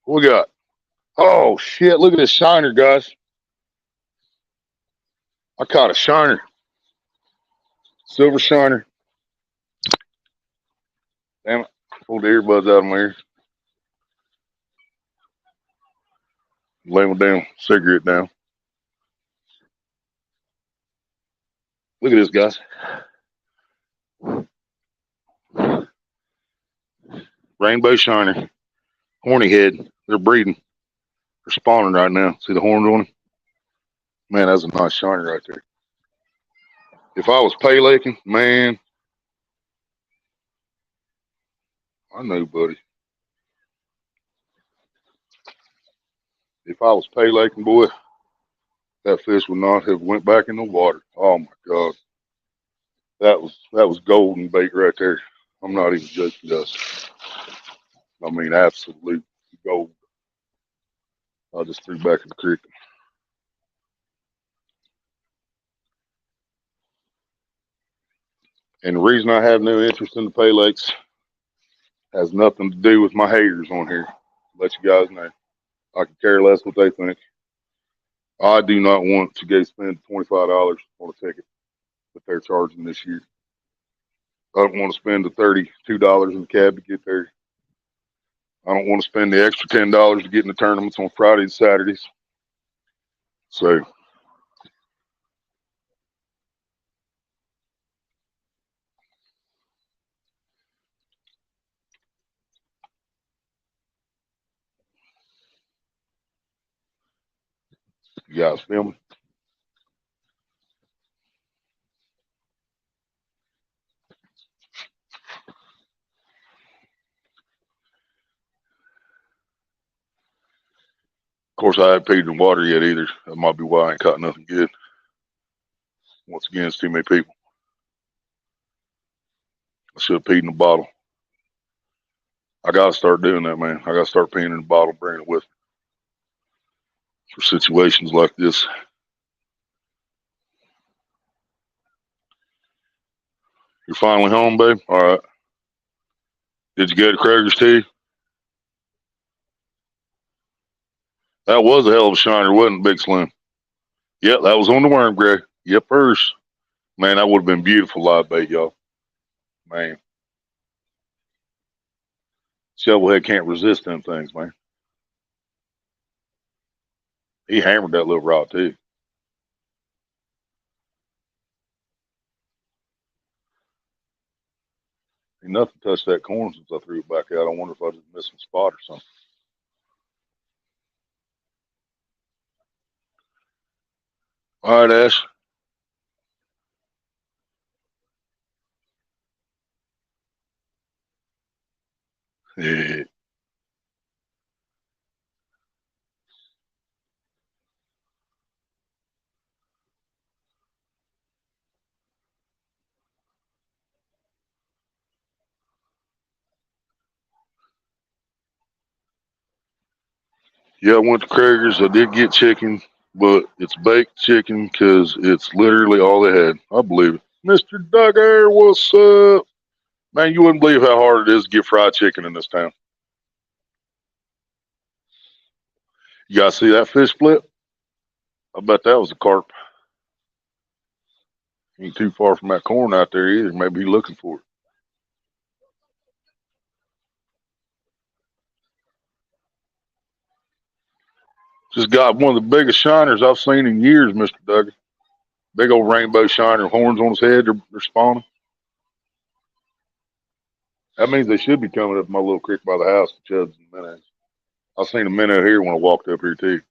What we got? Oh shit! Look at this shiner, guys. I caught a shiner, silver shiner. Damn it! Pulled the earbuds out of my ear. Lay my damn cigarette down. Look at this, guys. Rainbow shiner, horny head. They're breeding. They're spawning right now. See the horns on them? Man, that's a nice shiner right there. If I was pay laking, man, I know, buddy. If I was pay laking, boy, that fish would not have went back in the water. Oh my god, that was golden bait right there. I'm not even joking, guys. I mean, absolute gold. I just threw back in the creek. And the reason I have no interest in the pay lakes has nothing to do with my haters on here. Let you guys know. I can care less what they think. I do not want to go spend $25 on a ticket that they're charging this year. I don't want to spend the $32 in the cab to get there. I don't want to spend the extra $10 to get in the tournaments on Fridays and Saturdays. So You guys filming? Of course, I haven't peed in water yet either. That might be why I ain't caught nothing good. Once again, it's too many people. I should have peed in the bottle. I gotta start doing that, man. I gotta start peeing in the bottle, bringing it with me for situations like this. You're finally home, babe? All right. Did you go to Kroger's too? That was a hell of a shiner, wasn't it, Big Slim? Yep, that was on the worm, Greg. Yep, first. Man, that would have been beautiful live bait, y'all. Man. Shovelhead can't resist them things, man. He hammered that little rod too. Ain't nothing touched that corn since I threw it back out. I wonder if I just missed some spot or something. All right, Ash. Yeah. Yeah, I went to Kroger's. I did get chicken, but it's baked chicken because it's literally all they had. I believe it. Mr. Duggar, what's up? Man, you wouldn't believe how hard it is to get fried chicken in this town. You guys see that fish flip? I bet that was a carp. He ain't too far from that corn out there either. Maybe he's looking for it. Just got one of the biggest shiners I've seen in years, Mr. Duggar. Big old rainbow shiner, horns on his head. They're spawning. That means they should be coming up my little creek by the house, the chubs and minnows. I seen a minnow here when I walked up here too.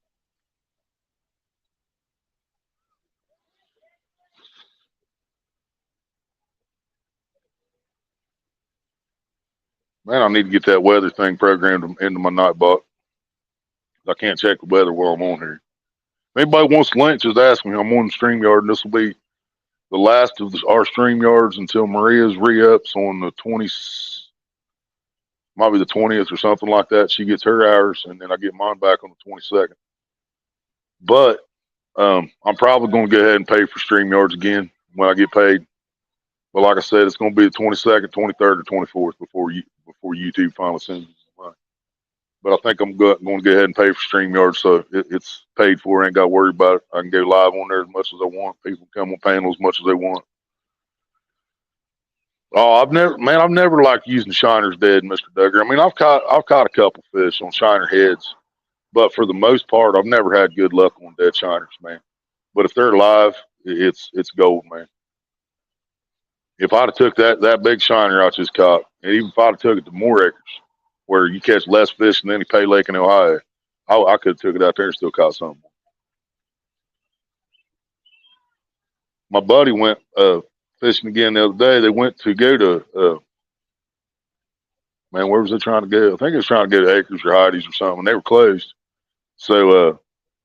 Man, I need to get that weather thing programmed into my Nightbot. I can't check the weather while I'm on here. If anybody wants to link, just ask me. I'm on the StreamYard, and this will be the last of our StreamYards until Maria's re-ups on the 20th, might be the 20th or something like that. She gets her hours, and then I get mine back on the 22nd. But I'm probably going to go ahead and pay for StreamYards again when I get paid. But like I said, it's going to be the 22nd, 23rd, or 24th before YouTube finally sends me some money. But I think I'm going to go ahead and pay for StreamYard, so it's paid for. I ain't got to worry about it. I can go live on there as much as I want. People come on panel as much as they want. Oh, I've never liked using shiners dead, Mr. Duggar. I mean, I've caught a couple fish on shiner heads, but for the most part, I've never had good luck on dead shiners, man. But if they're alive, it's gold, man. If I'd have took that big shiner I just caught, and even if I'd have took it to more acres, where you catch less fish than any pay lake in Ohio, I could have took it out there and still caught something. My buddy went fishing again the other day. They went to go to man, where was they trying to go? I think he was trying to go to Acres or Heidi's or something. And they were closed. So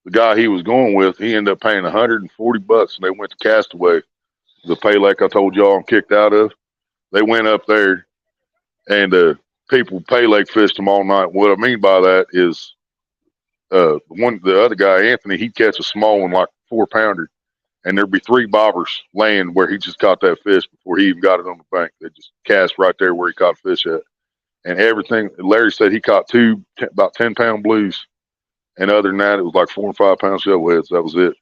the guy he was going with, he ended up paying $140, and they went to Castaway, the pay lake I told y'all I'm kicked out of. They went up there, and people pay lake fished them all night. What I mean by that is the other guy, Anthony, he'd catch a small one, like 4-pounder, and there'd be 3 bobbers laying where he just caught that fish before he even got it on the bank. They just cast right there where he caught fish at. And everything, Larry said he caught about 10-pound blues. And other than that, it was like 4 and 5 pound shovelheads. That was it.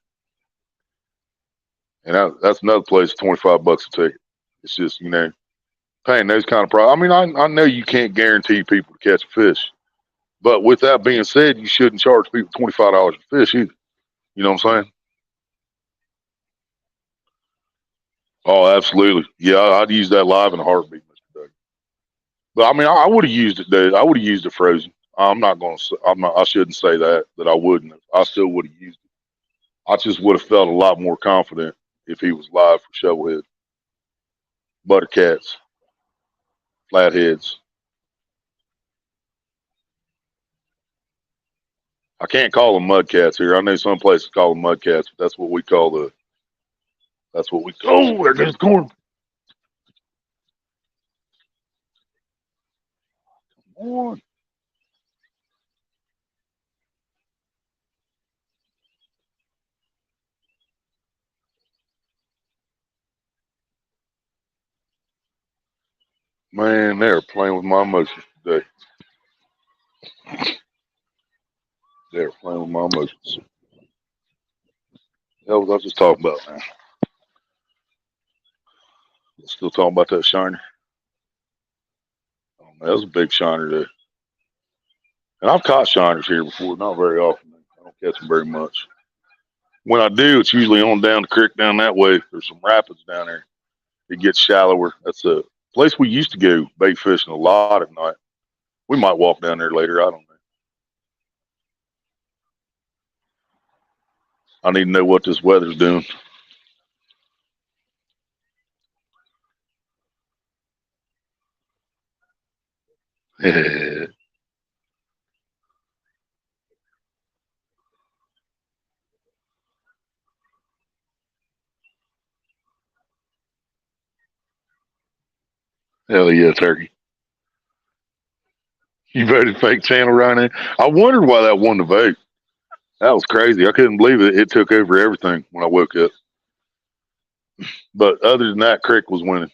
And that's another place, $25 a ticket. It's just, paying those kind of prices. I mean, I know you can't guarantee people to catch a fish. But with that being said, you shouldn't charge people $25 a fish either. You know what I'm saying? Oh, absolutely. Yeah, I'd use that live in a heartbeat, Mr. Doug. But I mean, I would have used it, dude. I would have used it frozen. I'm not going to. I shouldn't say that I wouldn't have. I still would have used it. I just would have felt a lot more confident if he was live for shovelhead, buttercats, flatheads. I can't call them mudcats here. I know some places call them mudcats, but that's what we call the. That's what we. Oh, there goes corn. Come Man, they're playing with my emotions today. They're playing with my emotions. Hell was I just talking about, man? Still talking about that shiner. Oh, man, that was a big shiner there. And I've caught shiners here before, not very often. I don't catch them very much. When I do, it's usually on down the creek down that way. There's some rapids down there. It gets shallower. That's a place we used to go bait fishing a lot at night. We might walk down there later. I don't know. I need to know what this weather's doing. Hell yeah, turkey. You voted fake channel right now. I wondered why that won the vote. That was crazy. I couldn't believe it. It took over everything when I woke up. But other than that, Crick was winning.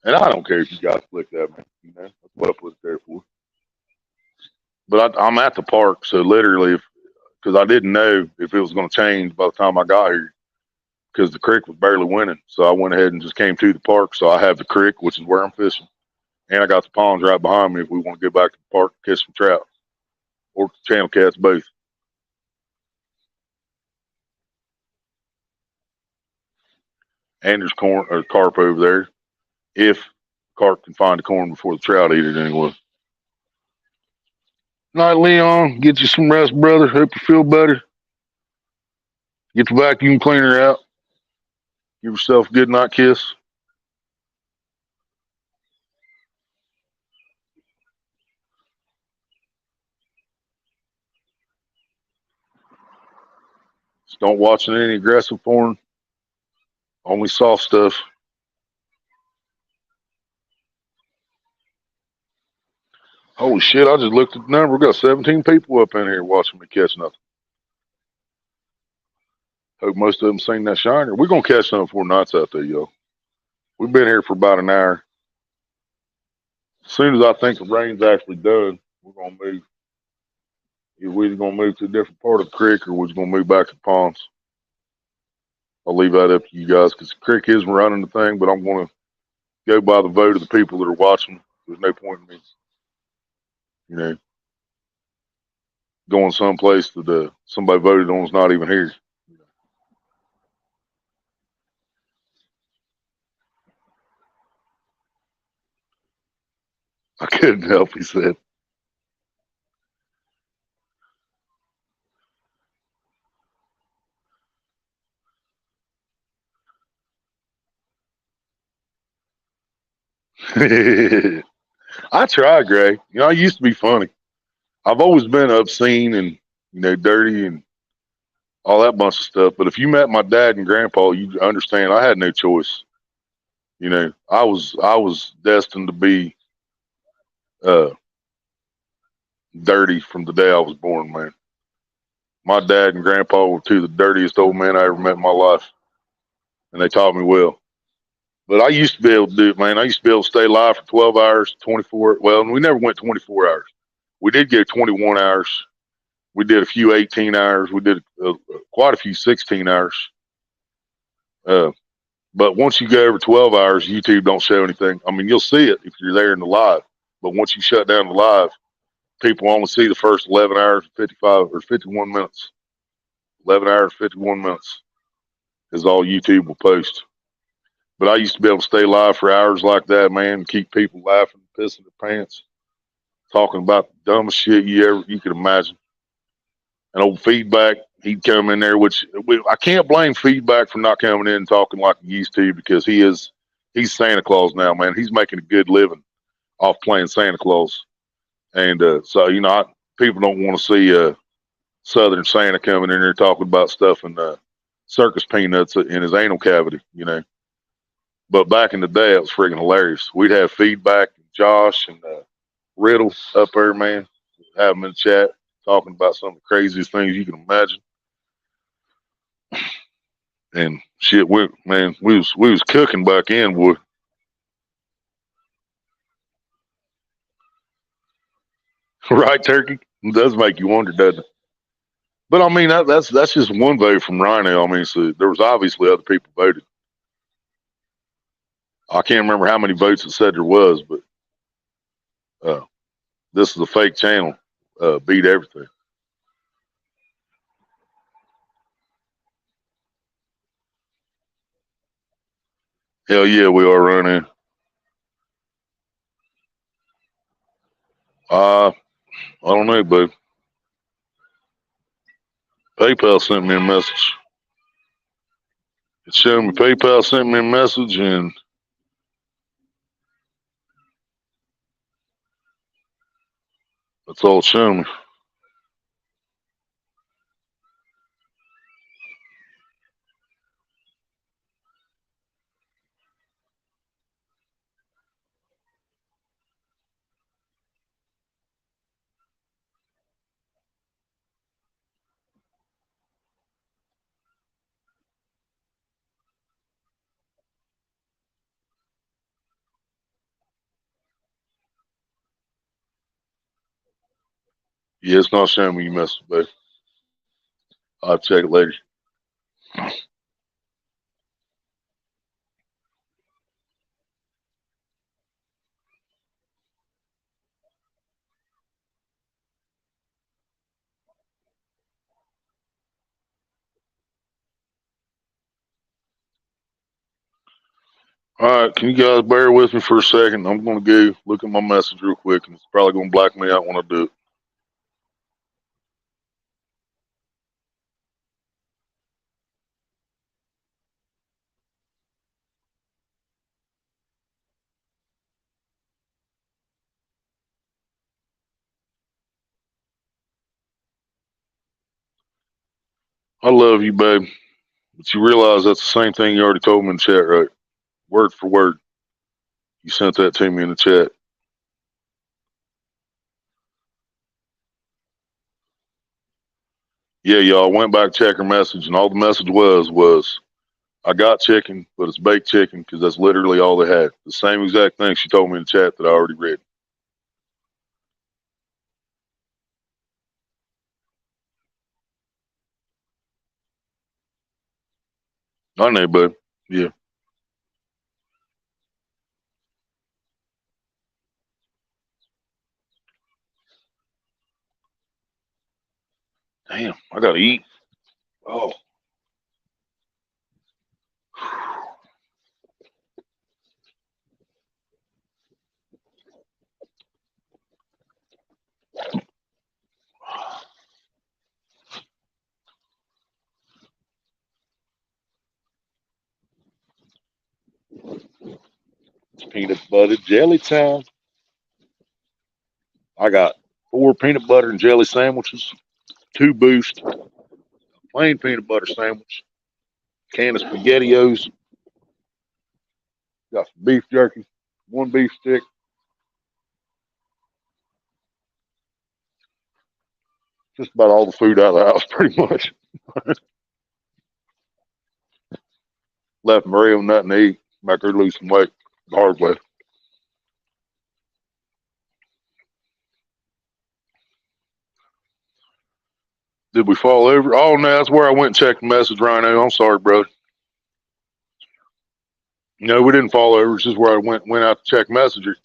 And I don't care if you guys flick that, man. You know, that's what I put it there for. But I'm at the park, so literally, because I didn't know if it was going to change by the time I got here, because the creek was barely winning. So I went ahead and just came to the park. So I have the creek, which is where I'm fishing, and I got the ponds right behind me if we want to go back to the park and catch some trout or channel cats, both. And there's corn or carp over there. If carp can find the corn before the trout eat it anyway. Night, Leon. Get you some rest, brother. Hope you feel better. Get the vacuum cleaner out. Give yourself a good night kiss. Just don't watch any aggressive porn. Only soft stuff. Holy shit, I just looked at the number. We got 17 people up in here watching me catch nothing. Hope most of them seen that shiner. We're going to catch something before night's out there, yo. We've been here for about an hour. As soon as I think the rain's actually done, we're going to move. We're either going to move to a different part of the creek or we're just going to move back to the ponds. I'll leave that up to you guys because the creek isn't running the thing, but I'm going to go by the vote of the people that are watching. There's no point in me, you know, going someplace that somebody voted on is not even here. I couldn't help, he said. I try, Greg. You know, I used to be funny. I've always been obscene and, dirty and all that bunch of stuff. But if you met my dad and grandpa, you understand I had no choice. I was destined to be uh, dirty from the day I was born, man. My dad and grandpa were two of the dirtiest old men I ever met in my life, and they taught me well. But I used to be able to do it, man. I used to be able to stay alive for 12 hours, 24. Well, we never went 24 hours. We did go 21 hours. We did a few 18 hours. We did quite a few 16 hours. Uh, but once you go over 12 hours, YouTube don't show anything. I mean, you'll see it if you're there in the live. But once you shut down the live, people only see the first 11 hours, 55 or 51 minutes. 11 hours, 51 minutes is all YouTube will post. But I used to be able to stay live for hours like that, man, and keep people laughing, pissing their pants, talking about the dumbest shit you could imagine. And old feedback, he'd come in there, which I can't blame feedback for not coming in and talking like he used to, because he's Santa Claus now, man. He's making a good living off playing Santa Claus, and so people don't want to see Southern Santa coming in there talking about stuff and circus peanuts in his anal cavity. But back in the day, it was freaking hilarious. We'd have feedback, Josh and Riddle up there, man, have them in the chat talking about some of the craziest things you can imagine. And shit, we was cooking back in, boy. Right, Turkey? It does make you wonder, doesn't it? But I mean, that's just one vote from Rhino. I mean, so there was obviously other people voted. I can't remember how many votes it said there was, but this is a fake channel. Beat everything. Hell yeah, we are running. I don't know, but PayPal sent me a message. It showed me PayPal sent me a message, and that's all it showed me. Yeah, it's not showing me your message, but I'll check it later. All right, can you guys bear with me for a second? I'm going to go look at my message real quick, and it's probably going to black me out when I do it. I love you, babe, but you realize that's the same thing you already told me in the chat, right? Word for word. You sent that to me in the chat. Yeah, y'all went back, check her message, and all the message was I got chicken, but it's baked chicken, because that's literally all they had. The same exact thing she told me in the chat that I already read. I know, bud. Yeah. Damn, I gotta eat. Oh. It's peanut butter jelly time. I got 4 peanut butter and jelly sandwiches, 2 Boost, plain peanut butter sandwich, can of SpaghettiOs, got some beef jerky, 1 beef stick. Just about all the food out of the house, pretty much. Left Maria with nothing to eat. Back there losing weight the hard way. Did we fall over? Oh, no, that's where I went and checked the message, Rhino. I'm sorry, brother. No, we didn't fall over. It's just where I went out to check Messenger,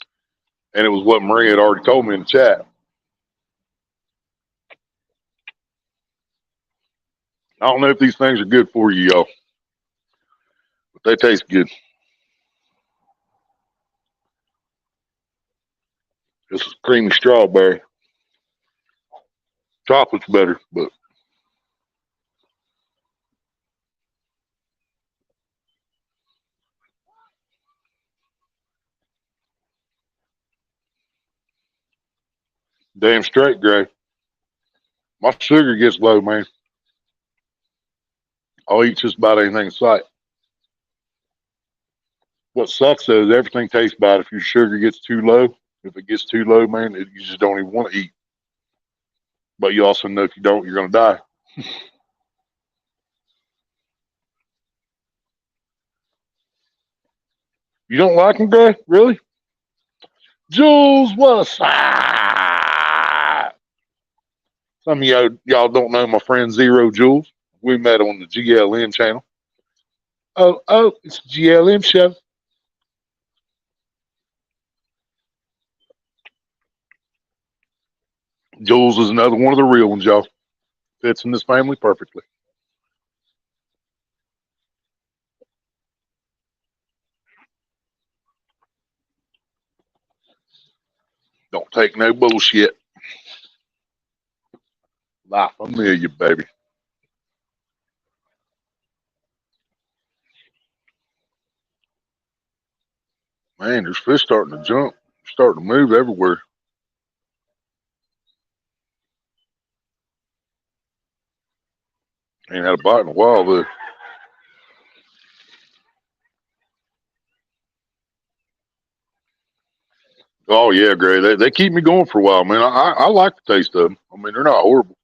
and it was what Maria had already told me in the chat. I don't know if these things are good for you, y'all, but they taste good. This is creamy strawberry. Chocolate's better, but Damn straight, Gray. My sugar gets low, man. I'll eat just about anything in sight. What sucks though is everything tastes bad if your sugar gets too low. If it gets too low, man, you just don't even want to eat. But you also know if you don't, you're gonna die. You don't like them, Gray? Really? Jules, what's up? Some of y'all don't know my friend Zero Jules. We met on the GLM channel. Oh, it's a GLM show. Jules is another one of the real ones, y'all. Fits in this family perfectly. Don't take no bullshit. Life a million, baby. Man, there's fish starting to jump, starting to move everywhere. Ain't had a bite in a while, though. Oh yeah, Gray. They keep me going for a while, man. I like the taste of them. I mean, they're not horrible.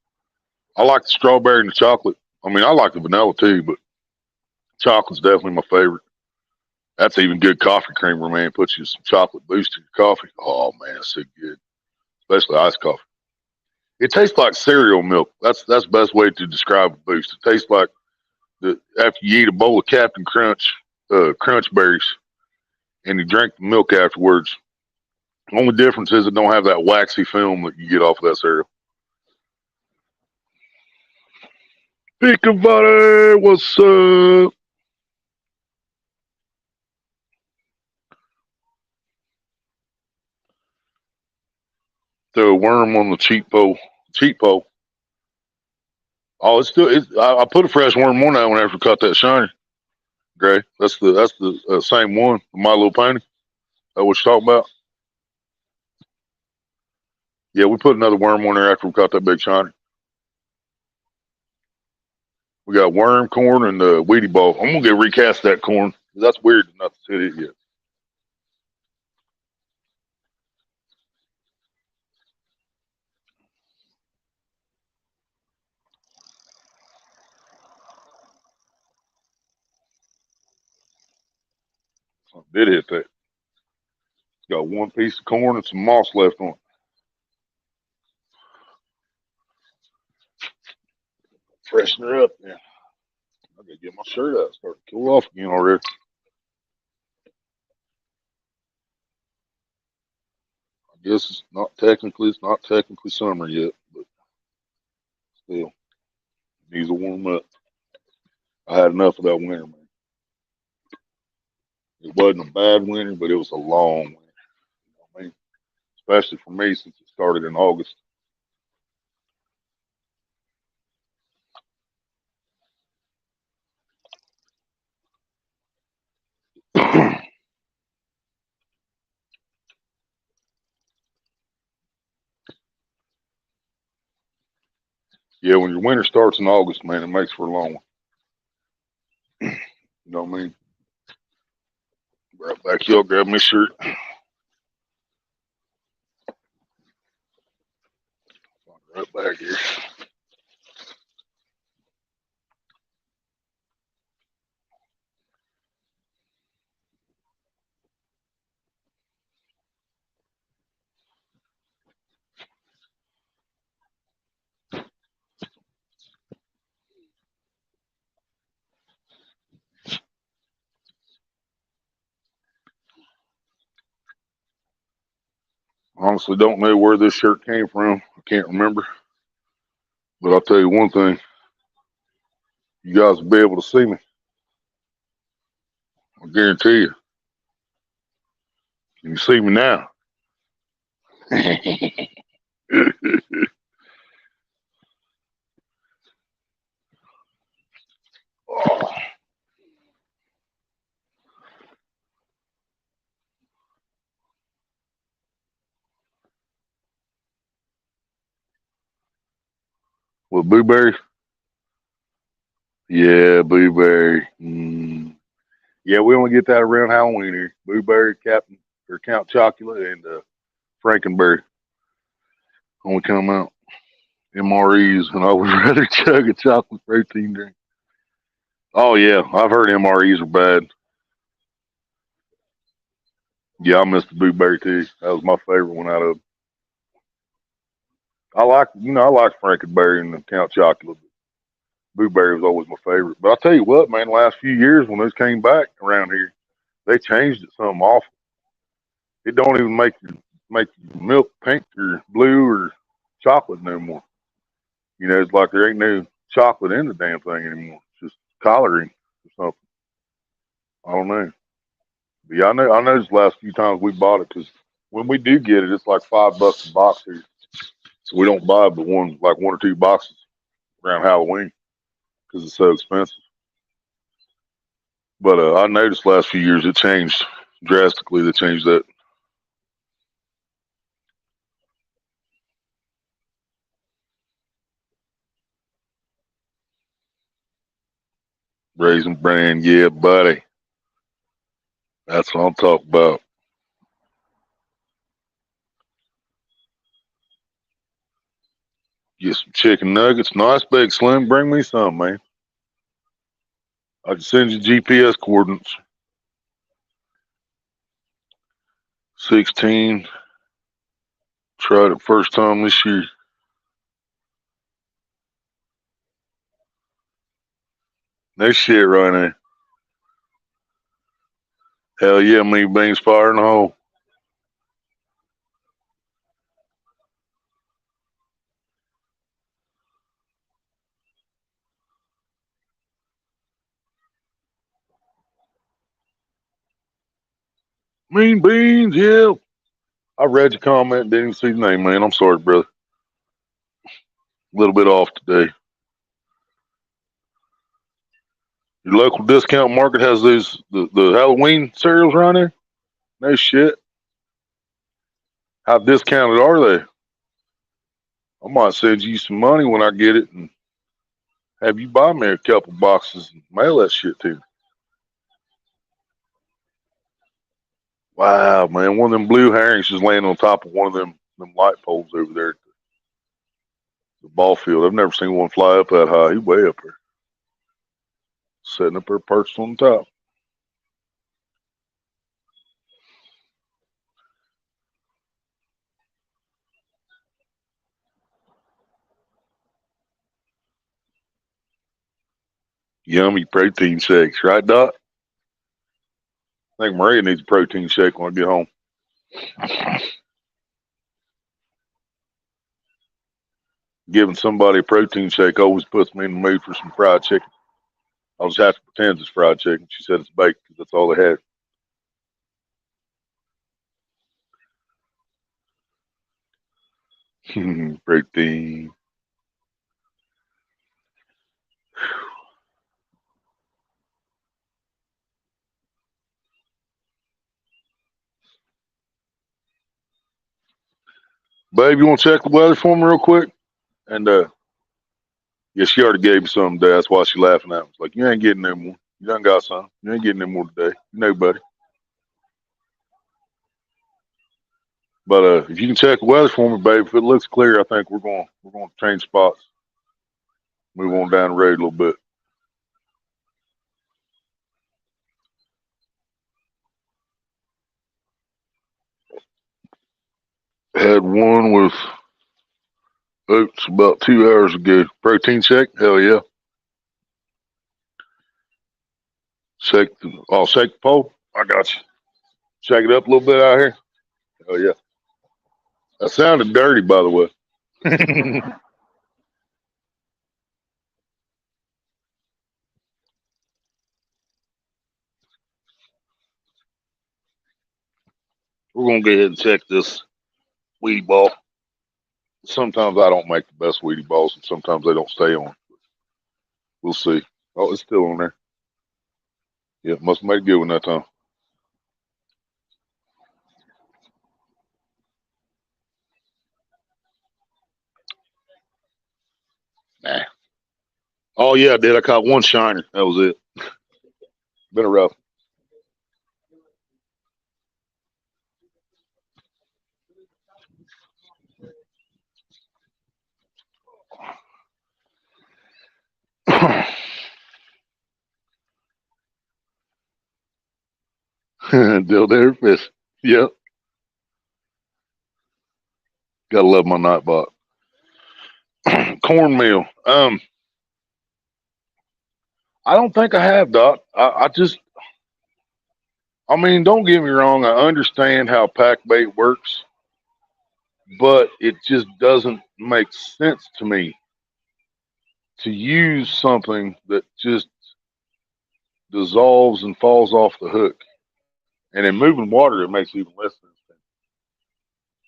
I like the strawberry and the chocolate. I mean, I like the vanilla too, but chocolate's definitely my favorite. That's even good coffee creamer, man. Puts you some chocolate boost in your coffee. Oh man, it's so good, especially iced coffee. It tastes like cereal milk. That's the best way to describe a boost. It tastes like after you eat a bowl of Captain Crunch, Crunch berries, and you drink the milk afterwards. The only difference is it don't have that waxy film that you get off of that cereal. Picavare, what's up? Throw a worm on the cheap pole. Cheap pole. Oh, it's still. I put a fresh worm on that one after I cut that shiny. Gray. That's the same one. My Little Pony. That what you talking about? Yeah, we put another worm on there after we caught that big shiny. We got worm, corn, and the Wheatie ball. I'm gonna get recast that corn. That's weird not to see it yet. I did hit that. It's got one piece of corn and some moss left on it. Freshen her up. Yeah, I gotta get my shirt out. Start to cool off again already. I guess it's not technically summer yet, but still needs to warm up. I had enough of that winter, man. It wasn't a bad winter, but it was a long winter. You know what I mean? Especially for me since it started in August. Yeah, when your winter starts in August, man, it makes for a long one. You know what I mean? Right back here, grab my shirt. Right back here. Honestly, don't know where this shirt came from. I can't remember. But I'll tell you one thing. You guys will be able to see me. I guarantee you. You can see me now. Oh, With Blueberry? Yeah, Blueberry. Yeah, we only get that around Halloween here. Blueberry, Captain, or Count Chocula, and Frankenberry when we come out. MREs, and I would rather chug a chocolate protein drink. Oh, yeah, I've heard MREs are bad. Yeah, I miss the Blueberry too. That was my favorite one out of. I like Frankenberry and the Count Chocula. Blueberry was always my favorite. But I'll tell you what, man, the last few years when those came back around here, they changed it something awful. It don't even make your milk pink or blue or chocolate no more. It's like there ain't no chocolate in the damn thing anymore. It's just coloring or something. I don't know. But yeah, I know this last few times we bought it because when we do get it, it's like $5 a box here. So we don't buy but one or two boxes around Halloween because it's so expensive. But I noticed last few years it changed drastically. They changed that. Raisin Bran, yeah, buddy. That's what I'm talking about. Get some chicken nuggets. Nice big slim. Bring me some, man. I can send you GPS coordinates. 16. Tried it first time this year. No shit right now. Hell yeah, me beans fire in the hole. Mean beans, yeah. I read your comment, didn't even see the name, man. I'm sorry, brother. A little bit off today. Your local discount market has the Halloween cereals around there? No shit. How discounted are they? I might send you some money when I get it and have you buy me a couple boxes and mail that shit to me. Wow, man. One of them blue herrings just laying on top of one of them light poles over there at the ball field. I've never seen one fly up that high. He's way up there. Sitting up there perched on the top. Yummy protein shakes, right, Doc? I think Maria needs a protein shake when I get home. Giving somebody a protein shake always puts me in the mood for some fried chicken. I'll just have to pretend it's fried chicken. She said it's baked because that's all they had. Protein. Babe, you want to check the weather for me real quick? And yeah, she already gave me some today. That's why she laughing at me. It's like, you ain't getting no more. You done got some. You ain't getting no more today. Nobody. But if you can check the weather for me, babe, if it looks clear, I think we're going to change spots. Move on down the road a little bit. Had one with oats about 2 hours ago. Protein shake? Hell yeah. Shake the pole. I got you. Shake it up a little bit out here. Hell yeah. That sounded dirty, by the way. We're gonna go ahead and check this weedy ball. Sometimes I don't make the best weedy balls, and sometimes they don't stay on. We'll see. Oh, it's still on there. Yeah, must have made a good one that time. Oh yeah, I did. I caught one shiner. That was it. Been a rough. Dill there fish. Yep. Gotta love my nightbot. Cornmeal. I don't think I have, Doc. I mean, don't get me wrong. I understand how pack bait works, but it just doesn't make sense to me to use something that just dissolves and falls off the hook. And in moving water, it makes even less sense.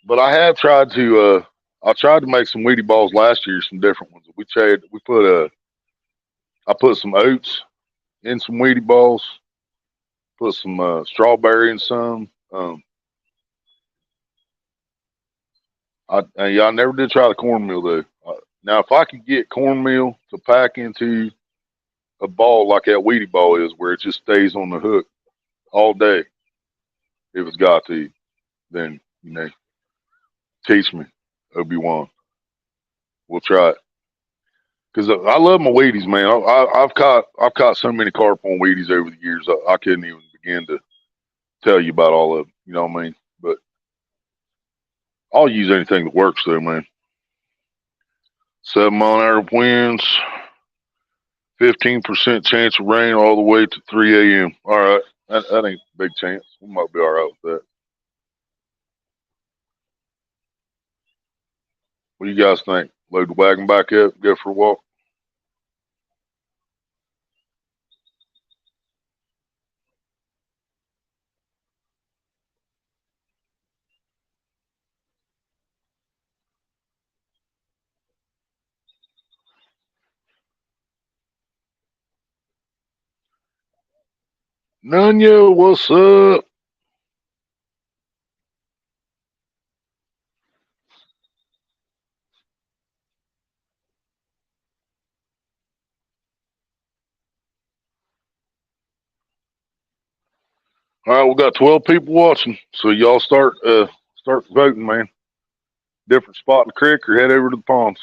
But I tried to make some Wheatie balls last year, some different ones. I put some oats in some Wheatie balls, put some strawberry in some. Yeah, I never did try the cornmeal though. Now, if I could get cornmeal to pack into a ball like that Wheatie ball is, where it just stays on the hook all day, if it's got to, then teach me, Obi-Wan. We'll try it. Because I love my Wheaties, man. I've caught so many carp on Wheaties over the years. I couldn't even begin to tell you about all of them. You know what I mean? But I'll use anything that works, though, man. 7-mile-an-hour winds, 15% chance of rain all the way to 3 a.m. All right, that ain't a big chance. We might be all right with that. What do you guys think? Load the wagon back up, go for a walk. Nunya, what's up? All right, we got 12 people watching, so y'all start voting, man. Different spot in the creek or head over to the ponds.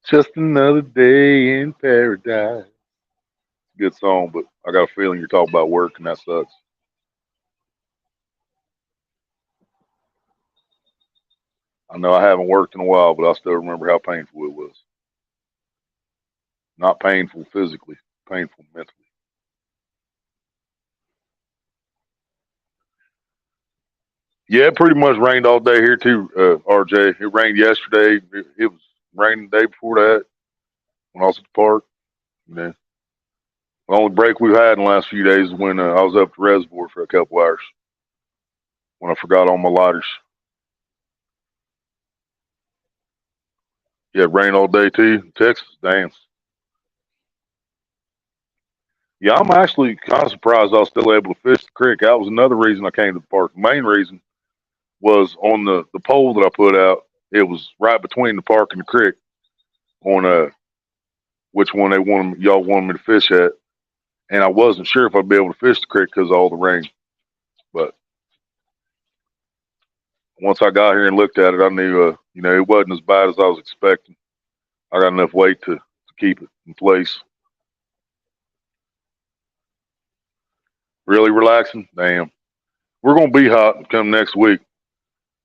Just another day in paradise. Good song, but I got a feeling you're talking about work, and that sucks. I know I haven't worked in a while, but I still remember how painful it was. Not painful physically, painful mentally. Yeah, it pretty much rained all day here too, RJ. It rained yesterday. It was raining the day before that when I was at the park. You know, the only break we've had in the last few days is when I was up at the reservoir for a couple hours when I forgot all my lighters. Yeah, it rained all day too. Texas, damn. Yeah, I'm actually kind of surprised I was still able to fish the creek. That was another reason I came to the park. The main reason was on the pole that I put out. It was right between the park and the creek on which one y'all wanted me to fish at, and I wasn't sure if I'd be able to fish the creek because of all the rain. But once I got here and looked at it, I knew it wasn't as bad as I was expecting. I got enough weight to keep it in place. Really relaxing. Damn, we're gonna be hot come next week.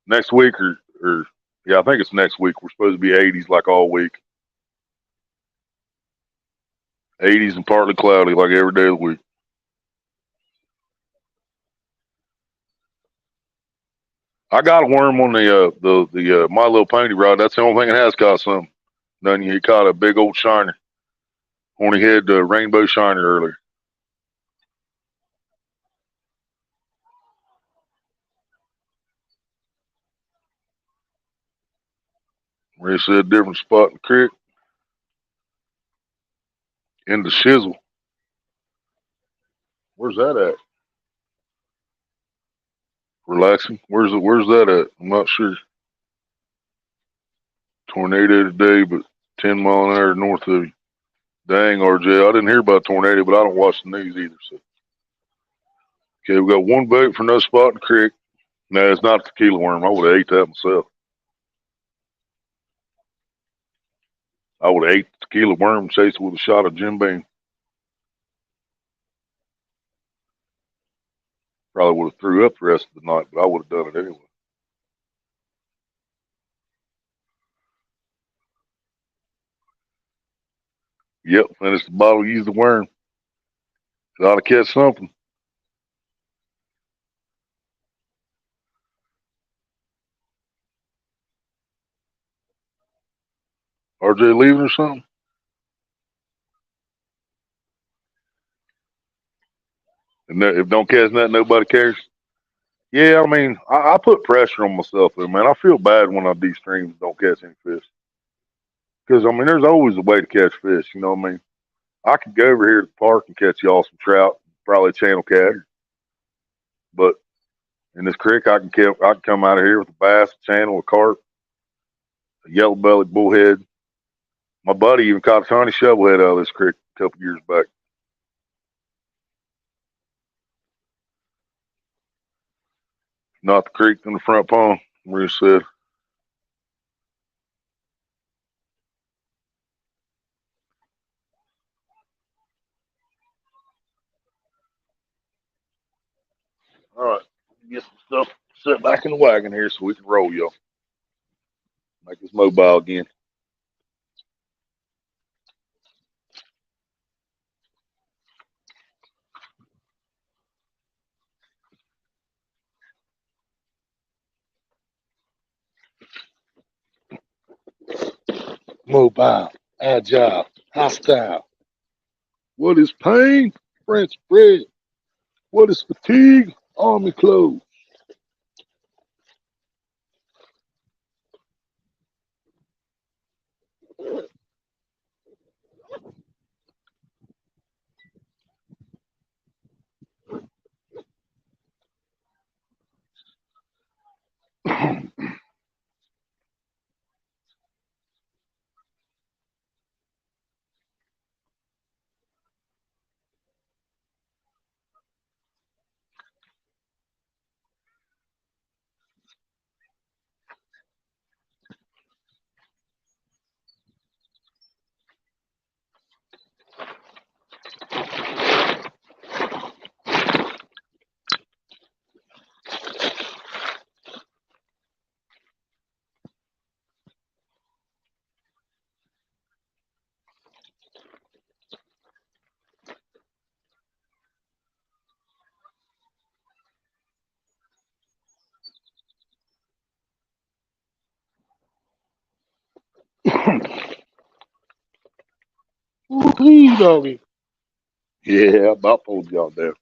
Next week or yeah, I think it's next week. We're supposed to be 80s like all week. 80s and partly cloudy like every day of the week. I got a worm on the My Little Pony rod. That's the only thing that has caught something. None. He caught a big old shiner. Horny head rainbow shiner earlier. Where he said different spot in the creek in the shizzle. Where's that at? Relaxing. Where's that at? I'm not sure. Tornado today, but 10 mile an hour north of you. Dang, RJ, I didn't hear about tornado, but I don't watch the news either. So, okay, we got one boat for no spot in the creek. No, it's not a tequila worm. I would have ate that myself. I would have ate the tequila worm and chased it with a shot of Jim Beam. Probably would have threw up the rest of the night, but I would have done it anyway. Yep, finished the bottle, used the worm. Got to catch something. RJ leaving or something? And if don't catch nothing, nobody cares. Yeah, I mean, I put pressure on myself there, man. I feel bad when I de-stream and don't catch any fish. Because, I mean, there's always a way to catch fish, you know what I mean? I could go over here to the park and catch y'all some trout, probably a channel cat. But in this creek, I can come out of here with a bass, a channel, a carp, a yellow belly bullhead. My buddy even caught a tiny shovelhead out of this creek a couple years back. Not the creek in the front pond, Maurice said. All right, get some stuff set back in the wagon here so we can roll, y'all. Make this mobile again. Mobile, agile, hostile. What is pain? French bread. What is fatigue? Army clothes. Woohoo, doggy. Yeah, I about pulled y'all down.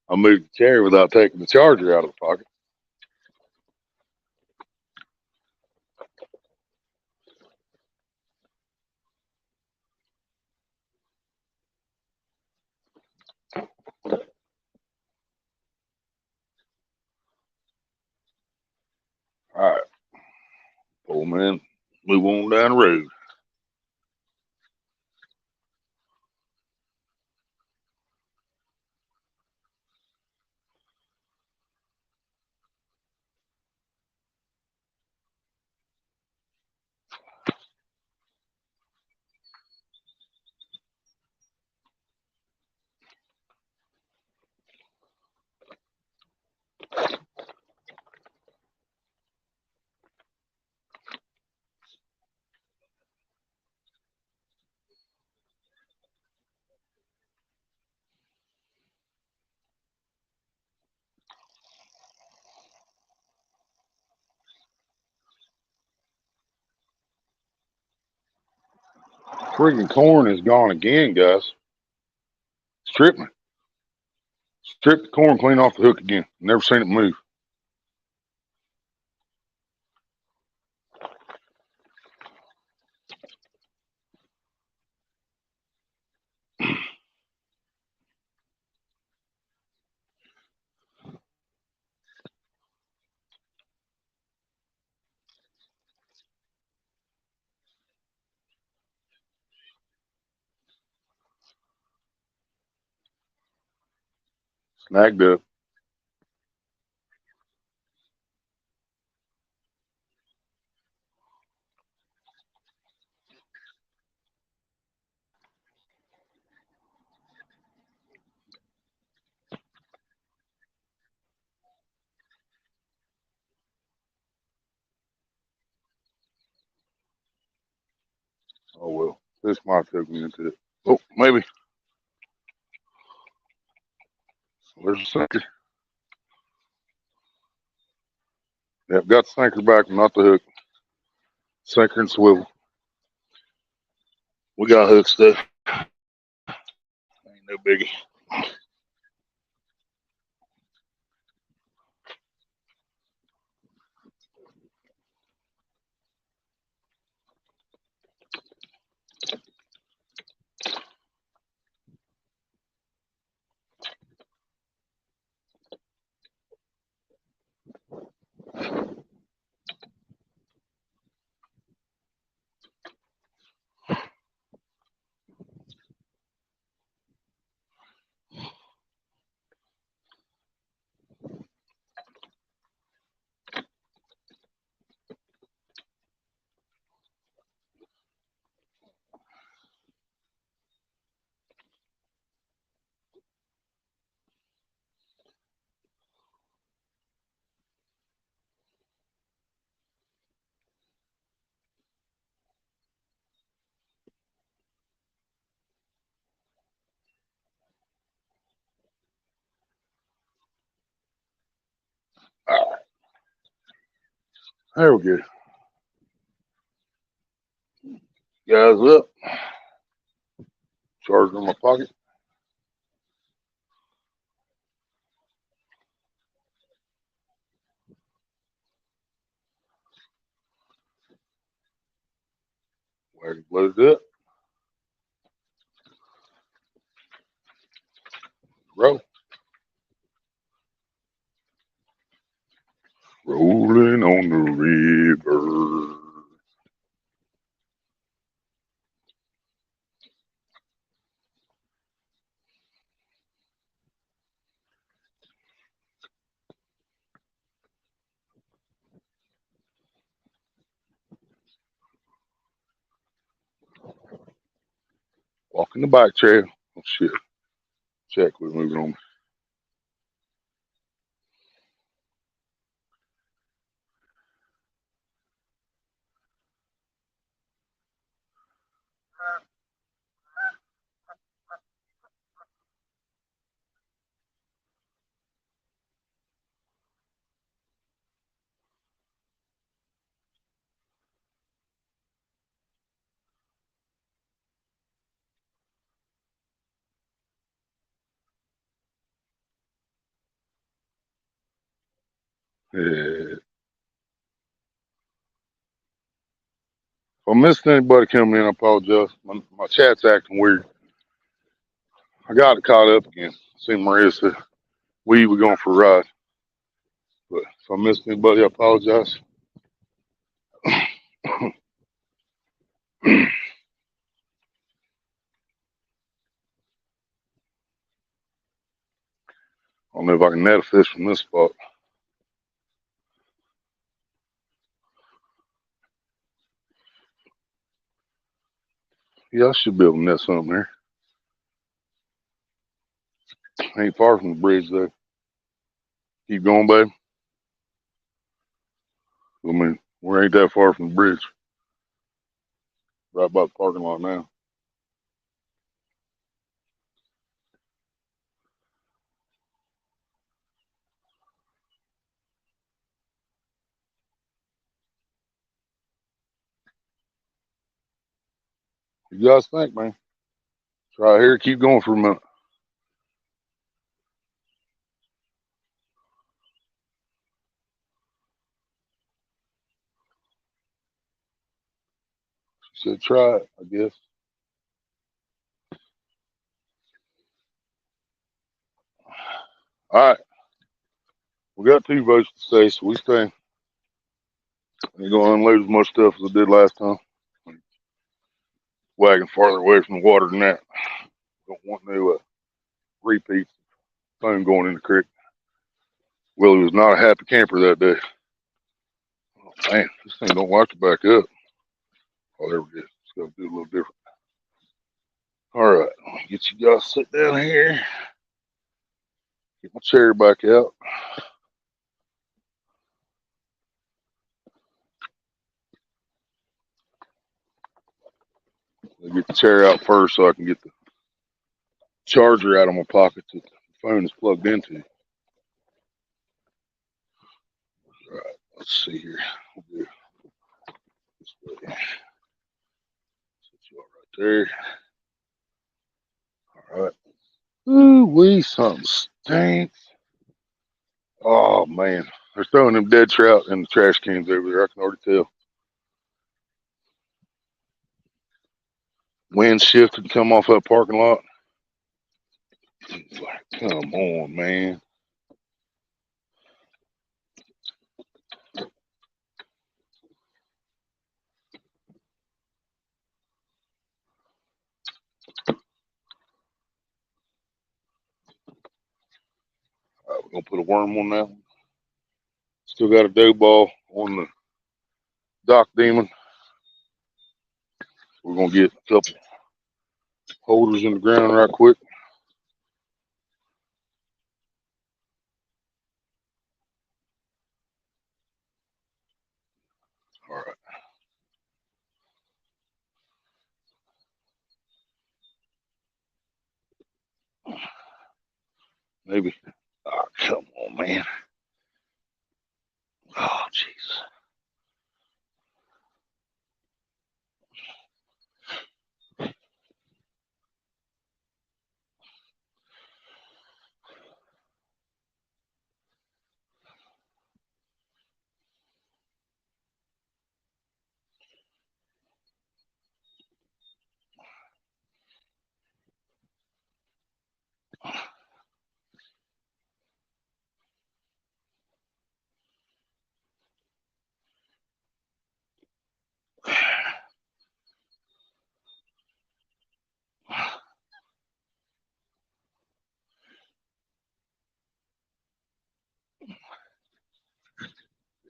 I moved the chair without taking the charger out of the pocket. All right, pull man. Move on down the road. Freaking corn is gone again, guys. Strip me. Strip the corn clean off the hook again. Never seen it move. Snagged up. Oh well. This might take me into it. Oh, maybe. There's a sinker. Yep, got the sinker back, not the hook. Sinker and swivel. We got hook stuff. Ain't no biggie. All right. There we go. Guys up. Charger in my pocket. Wagon loaded up. Roll. Rolling on the river. Walking the bike trail. Oh shit. Check, we're moving on. Yeah. If I missed anybody coming in, I apologize. My chat's acting weird. I got it caught up again. See Maria said, we're going for a ride. But if I missed anybody, I apologize. I don't know if I can net a fish from this spot. Yeah, I should be able to net something here. Ain't far from the bridge though. Keep going, babe. I mean, we ain't that far from the bridge. Right by the parking lot now. You guys think, man? Try here, keep going for a minute. She said try it, I guess. All right. We got 2 votes to stay, so we stay. Ain't gonna unload as much stuff as I did last time. Wagon farther away from the water than that. Don't want no repeats. phone going in the creek. Willie was not a happy camper that day. Oh, man, this thing don't like to back up. Oh, there we go. It's got to do a little different. All right, get you guys sit down here. Get my chair back out. I'll get the chair out first so I can get the charger out of my pocket that the phone is plugged into. All right, let's see here. We'll do this way. Set you all right there. All right. Ooh, wee, something stinks. Oh man, they're throwing them dead trout in the trash cans over there. I can already tell. Wind shifted and come off that parking lot. It's like, come on, man. All right, we're gonna put a worm on that one. Still got a dough ball on the Doc Demon. We're gonna get a couple holders in the ground right quick. All right. Maybe. Oh, come on, man. Oh, jeez.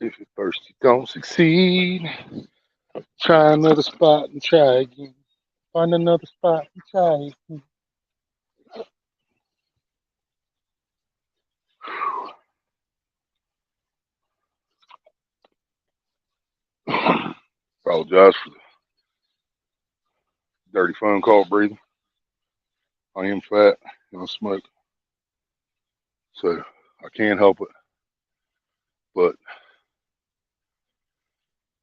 If at first you don't succeed, try another spot and try again. Find another spot and try again. Apologize for the dirty phone call breathing. I am fat and I smoke, so I can't help it. But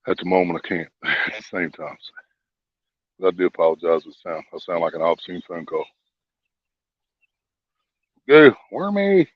at the moment, I can't. At the same time, but I do apologize for the sound. I sound like an obscene phone call. Go, wormy.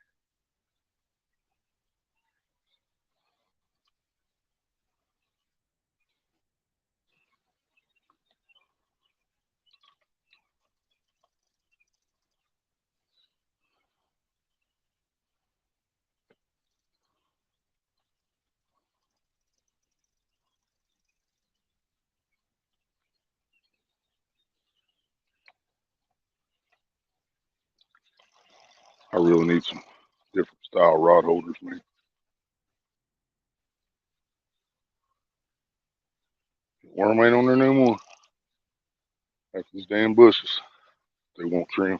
I really need some different style rod holders, man. Worm ain't on there no more. After these damn bushes, they won't trim.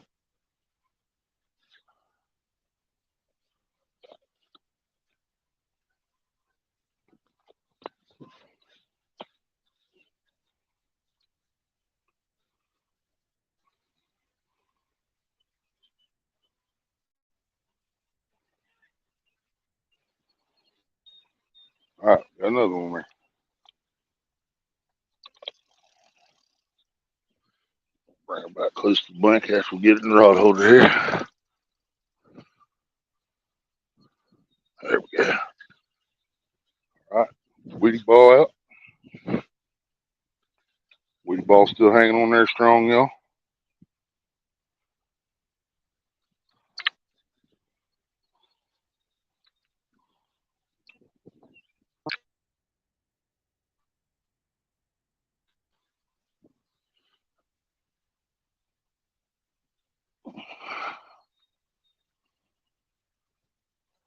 All right, got another one there. Bring it back close to the bank after we get it in the rod holder here. There we go. All right, Weedy ball out. Weedy ball still hanging on there strong, y'all.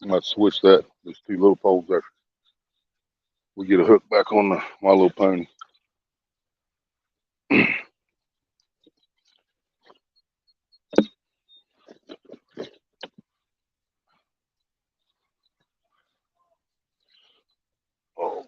Let's switch that. Those two little poles there. We get a hook back on My Little Pony. Oh,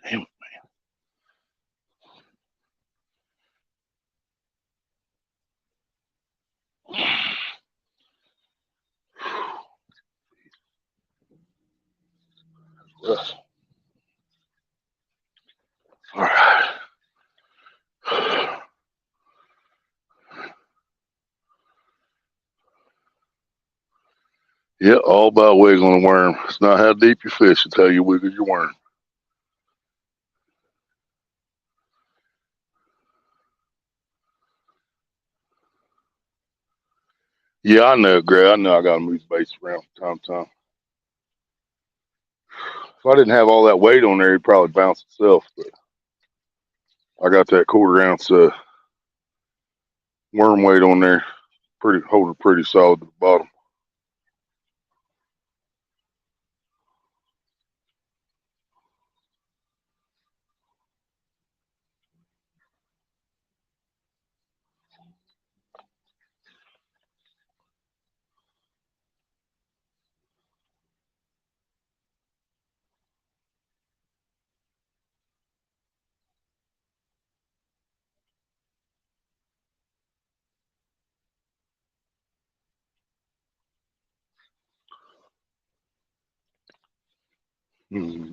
damn. Rough. All right. Yeah, all about wiggling a worm. It's not how deep you fish, it's how you wiggle your worm. Yeah, I know, Greg. I know I got to move baits around from time to time. If I didn't have all that weight on there, it'd probably bounce itself. But I got that quarter-ounce worm weight on there, holding pretty solid at the bottom. Hmm.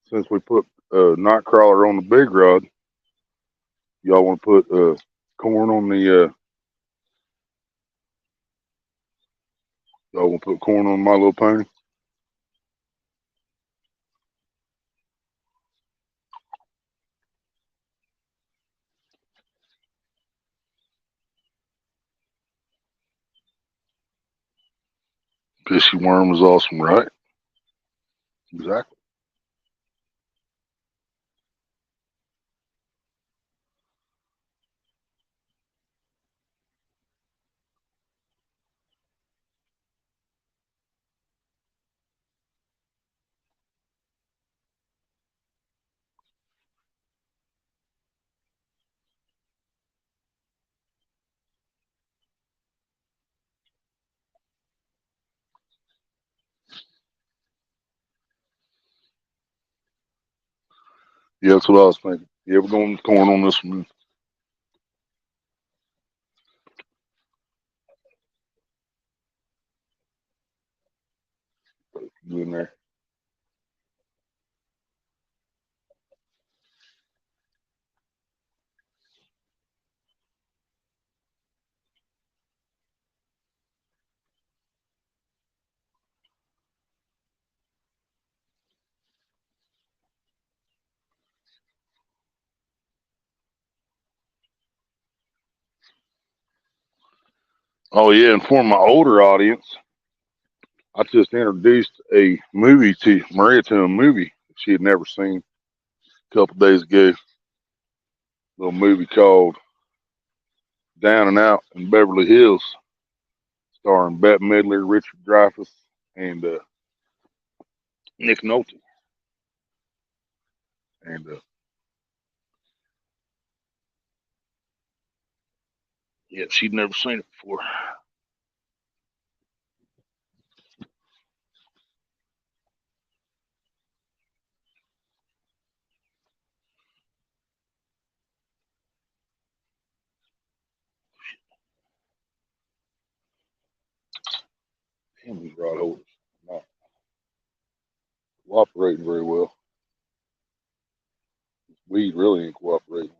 Since we put night crawler on the big rod, y'all want to put corn on the? Y'all want to put corn on My Little Pony? Fishy worm is awesome, right? Exactly. Yeah, that's what I was thinking. Yeah, we're going with corn on this one. In there. Oh yeah, and for my older audience, I just introduced a movie to Maria to a movie she had never seen a couple days ago. A little movie called Down and Out in Beverly Hills, starring Bette Midler, Richard Dreyfuss, and Nick Nolte. And yeah, she'd never seen it before. Damn, these rod holders not cooperating very well. Weed really ain't cooperating.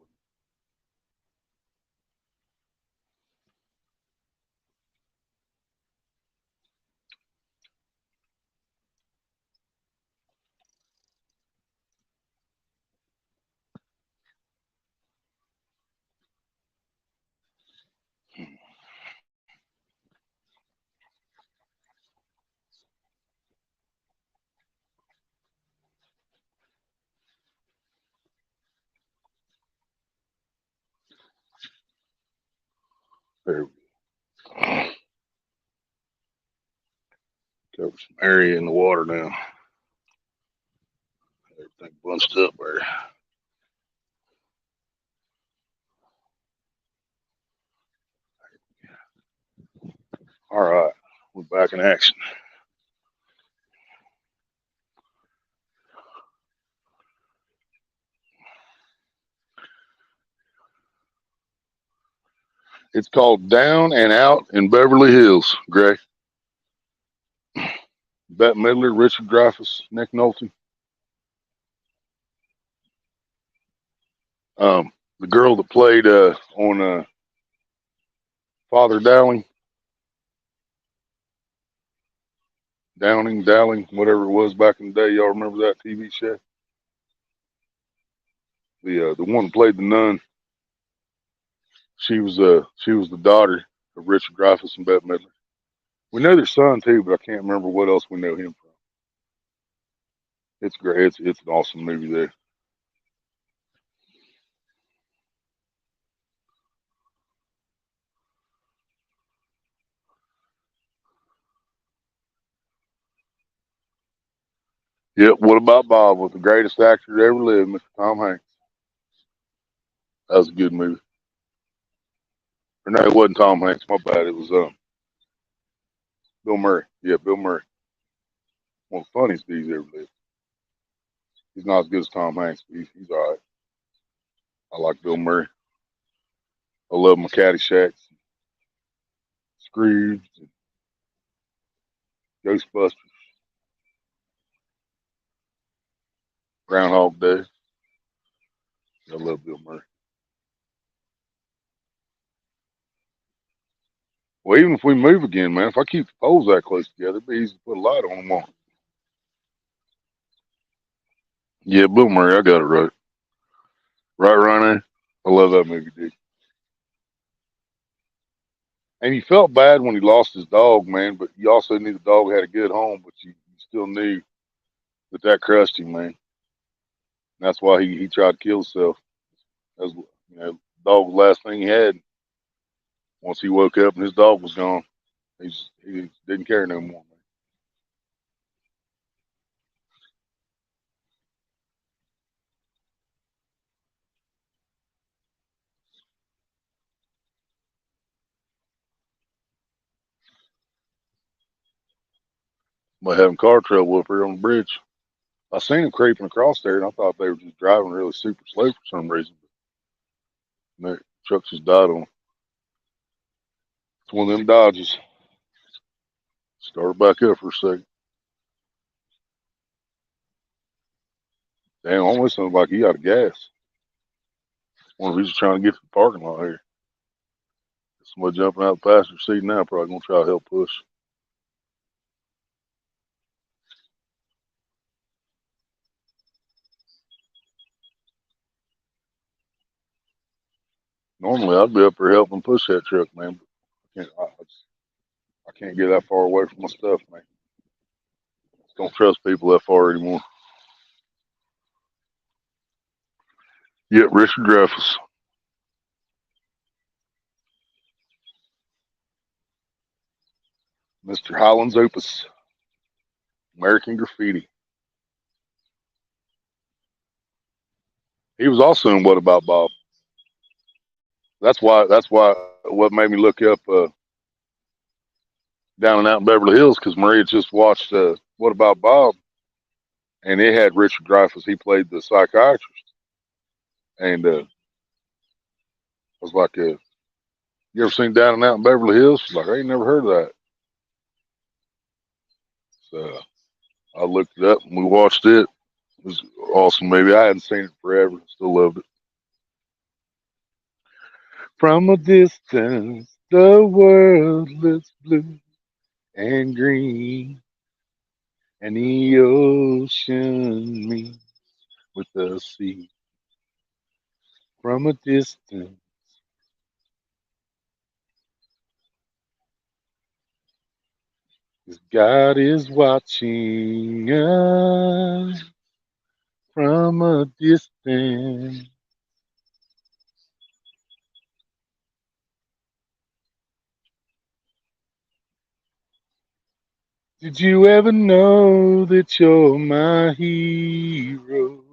There we go. Cover some area in the water now. Everything bunched up there. All right, we're back in action. It's called Down and Out in Beverly Hills, Greg. Bette Midler, Richard Dreyfuss, Nick Nolte. The girl that played on Father Dowling, Dowling, whatever it was back in the day. Y'all remember that TV show? The one that played the nun. She was the daughter of Richard Dreyfuss and Bette Midler. We know their son too, but I can't remember what else we know him from. It's great. It's an awesome movie there. Yep. What about Bob? Was the greatest actor that ever lived, Mr. Tom Hanks. That was a good movie. Or no, it wasn't Tom Hanks. My bad. It was Bill Murray. Yeah, Bill Murray. One of the funniest dudes ever lived. He's not as good as Tom Hanks, but he's all right. I like Bill Murray. I love my Caddyshack, Scrooge, and Ghostbusters, Groundhog Day. I love Bill Murray. Well, even if we move again, man, if I keep the poles that close together, it'd be easy to put a light on them all. Yeah, Bill Murray, I got it right. Right, Ryan? I love that movie, dude. And you felt bad when he lost his dog, man, but you also knew the dog had a good home, but you still knew that crushed him, man. And that's why he tried to kill himself. That's, the dog was the last thing he had. Once he woke up and his dog was gone, he didn't care no more, man. But having car trouble up here on the bridge. I seen him creeping across there, and I thought they were just driving really super slow for some reason. But the truck just died on him. It's one of them Dodges. Started back up for a second. Damn, almost sounded like he out of gas. One of these trying to get to the parking lot here. Somebody jumping out the passenger seat now, probably gonna try to help push. Normally, I'd be up there helping push that truck, man. But I can't get that far away from my stuff, man. Just don't trust people that far anymore. Yep, Richard Dreyfuss. Mr. Highlands Opus. American Graffiti. He was also in What About Bob? That's why what made me look up Down and Out in Beverly Hills, because Maria just watched What About Bob, and it had Richard Dreyfuss. He played the psychiatrist, and I was like, "You ever seen Down and Out in Beverly Hills?" She's like, "I ain't never heard of that." So I looked it up and we watched it. It was an awesome movie. I hadn't seen it forever. Still loved it. From a distance, the world looks blue and green, and the ocean meets with the sea. From a distance, 'cause God is watching us from a distance. Did you ever know that you're my hero?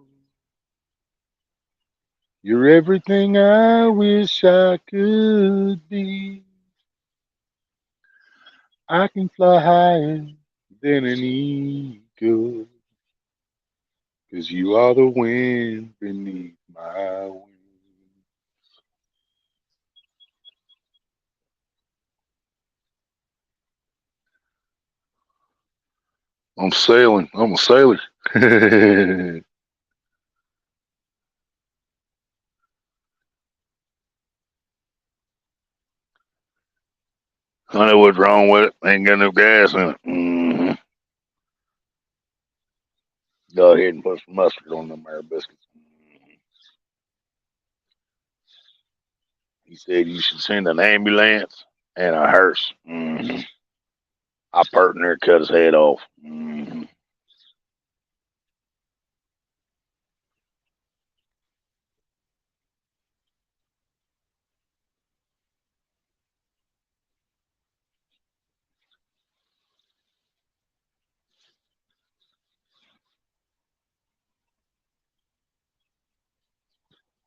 You're everything I wish I could be. I can fly higher than an eagle, 'cause you are the wind beneath my wings. I'm sailing. I'm a sailor. I know what's wrong with it. Ain't got no gas in it. Go ahead and put some mustard on them there biscuits. He said you should send an ambulance and a hearse. I partner and cut his head off.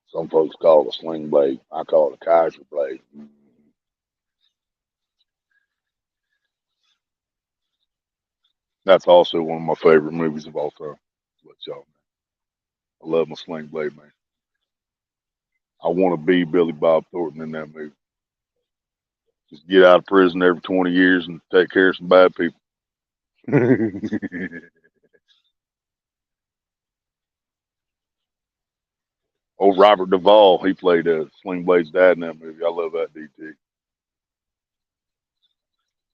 Some folks call it a sling blade. I call it a Kaiser blade. That's also one of my favorite movies of all time. Let y'all know. I love my sling blade, man. I want to be Billy Bob Thornton in that movie. Just get out of prison every 20 years and take care of some bad people. Old Robert Duvall, he played Sling Blade's dad in that movie. I love that DT.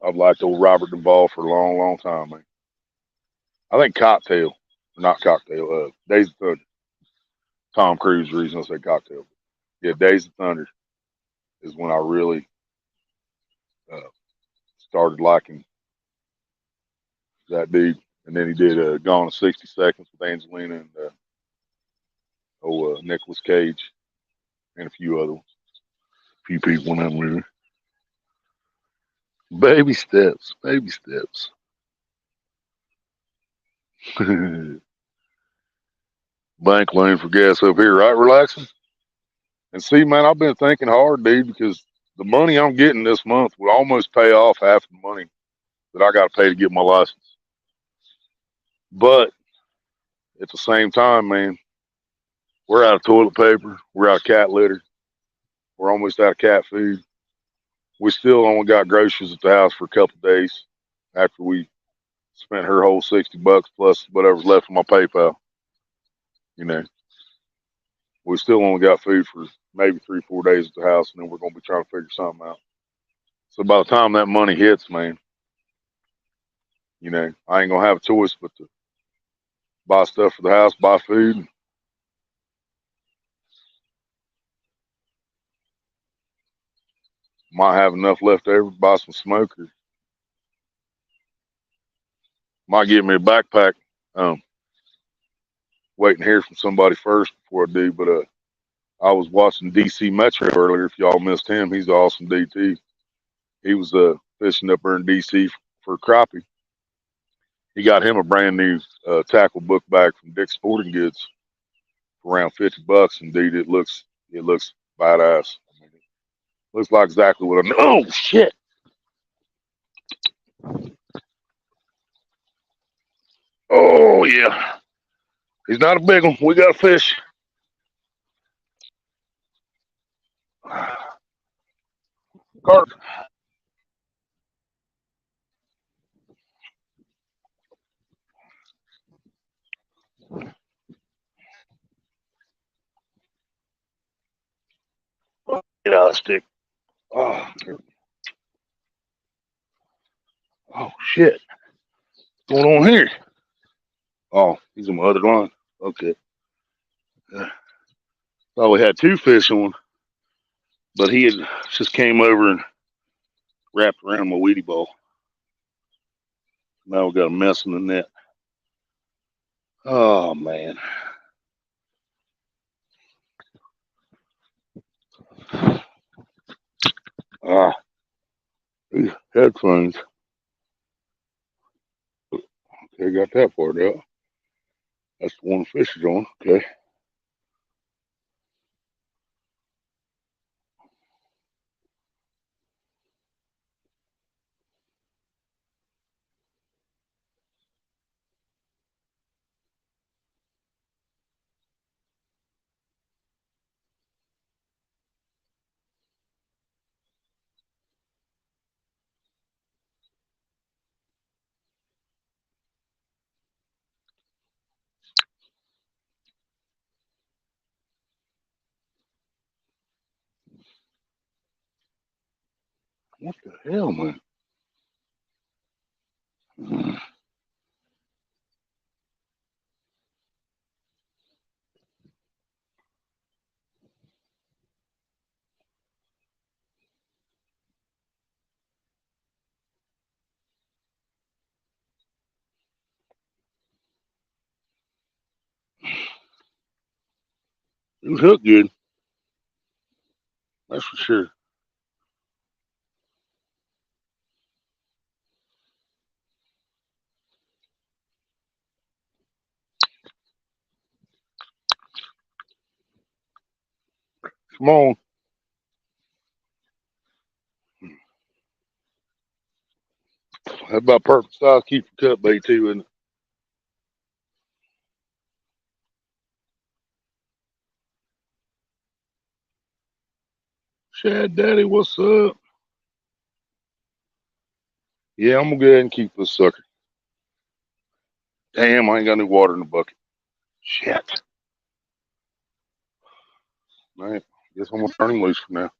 I've liked old Robert Duvall for a long, long time, man. I think Cocktail, not Cocktail, Days of Thunder. Tom Cruise, the reason I say Cocktail. Yeah, Days of Thunder is when I really uh, started liking that dude. And then he did Gone in 60 Seconds with Angelina and Nicolas Cage and a few other ones. A few people in that movie. Baby steps, baby steps. Bank lane for gas up here, right? Relaxing. And see, man, I've been thinking hard, dude, because the money I'm getting this month will almost pay off half the money that I got to pay to get my license. But at the same time, man, we're out of toilet paper. We're out of cat litter. We're almost out of cat food. We still only got groceries at the house for a couple of days after we spent her whole $60 plus whatever's left of my PayPal. You know, we still only got food for maybe 3, 4 days at the house, and then we're gonna be trying to figure something out. So by the time that money hits, man, you know, I ain't gonna have a choice but to buy stuff for the house, buy food. Might have enough left over to buy some smoke, or might get me a backpack. Um, Waiting to hear from somebody first before I do. But I was watching DC Metro earlier. If y'all missed him, he's an awesome DT. He was fishing up there in DC for crappie. He got him a brand new tackle book bag from Dick's Sporting Goods for around $50, and dude, it looks badass. I mean, it looks like exactly what I am. Oh shit! Oh yeah, he's not a big one. We got a fish. Carp. stick. Oh, oh shit. What's going on here? Oh, he's on my other line. Okay. Thought we had two fish on, but he had just came over and wrapped around my weedy ball. Now we got a mess in the net. Oh man. Ah, these headphones. Okay, got that part out. That's the one fish is on. Okay. What the hell, man? It was hooked good. That's for sure. Come on. That's about perfect size. Keep your cut bait too, and Shad Daddy, what's up? Yeah, I'm gonna go ahead and keep this sucker. Damn, I ain't got any water in the bucket. Shit. Man, guess I'm gonna turn him loose for now.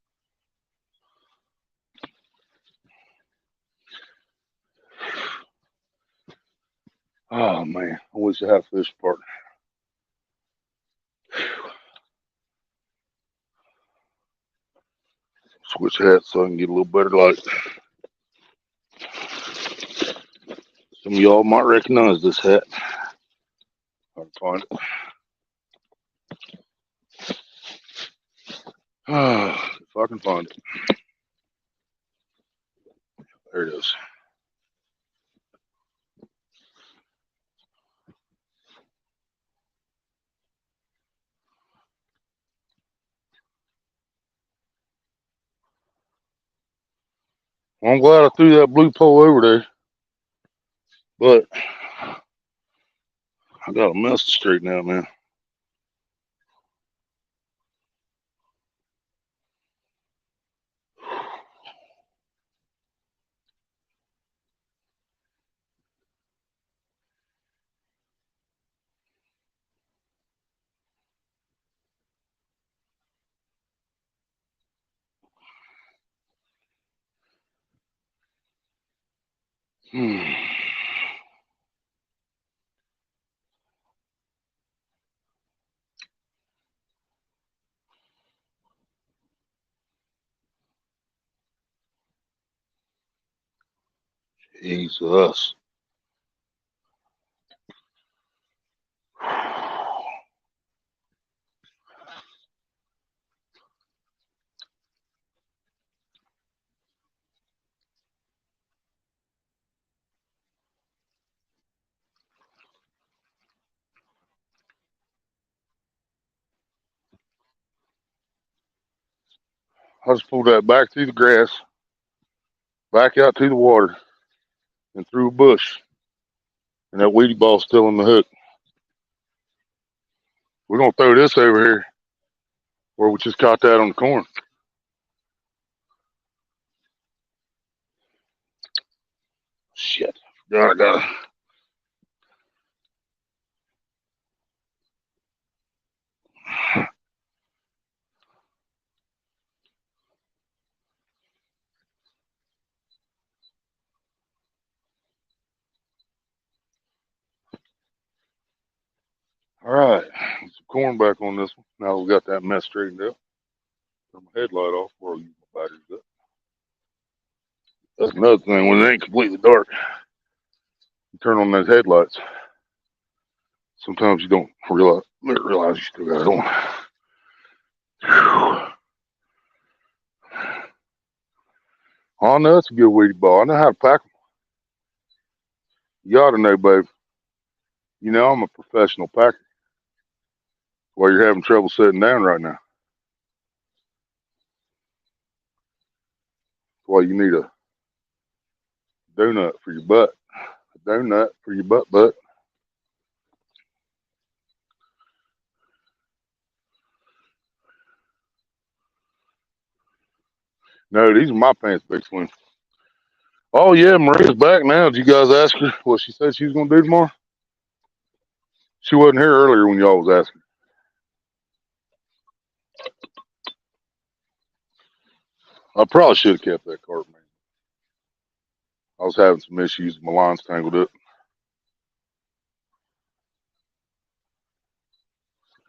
Oh man, I wish I had a fish partner. Switch hats so I can get a little better light. Some of y'all might recognize this hat. I can find it. If I can find it. There it is. Well, I'm glad I threw that blue pole over there, but I got a mess to straighten out, man. Jesus. I just pulled that back through the grass, back out to the water, and through a bush. And that weedy ball's still on the hook. We're gonna throw this over here where we just caught that on the corn. Shit. Got it. All right, some corn back on this one. Now we got that mess straightened out. Turn my headlight off before I use my batteries up. That's another thing when it ain't completely dark. You turn on those headlights. Sometimes you don't realize you still got it on. Whew. Oh, no, that's a good weedy ball. I know how to pack them. You ought to know, babe. You know, I'm a professional packer. Why you're having trouble sitting down right now. That's why you need a donut for your butt. A donut for your butt. No, these are my pants, Big Slim. Oh, yeah, Maria's back now. Did you guys ask her what she said she was going to do tomorrow? She wasn't here earlier when y'all was asking. I probably should have kept that cart, man. I was having some issues. My lines tangled up.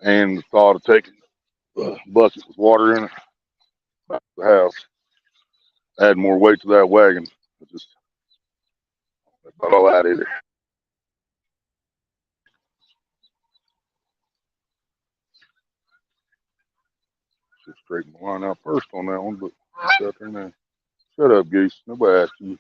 And the thought of taking a bucket with water in it back to the house, add more weight to that wagon. I just thought all that either. Should straighten the line out first on that one, but it's out there now. Shut up, Goose. Nobody asked you.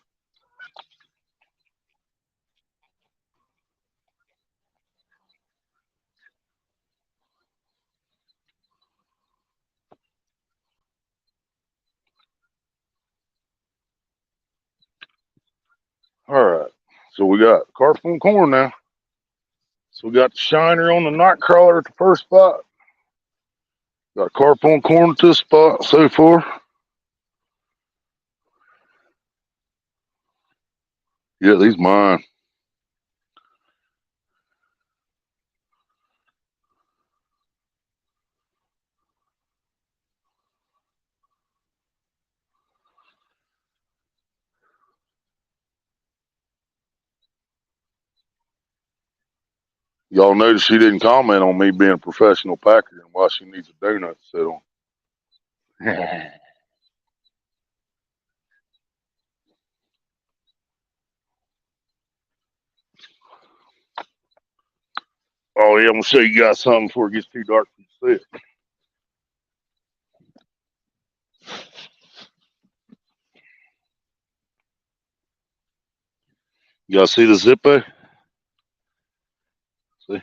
All right. So we got cart full of corn now. So we got the shiner on the night crawler at the first spot. Got cart full of corn at this spot so far. Yeah, these mine. Y'all notice she didn't comment on me being a professional packer and why she needs a donut to sit on. Oh, yeah, I'm going to show you guys something before it gets too dark for you to see it. You guys see the Zippo? See?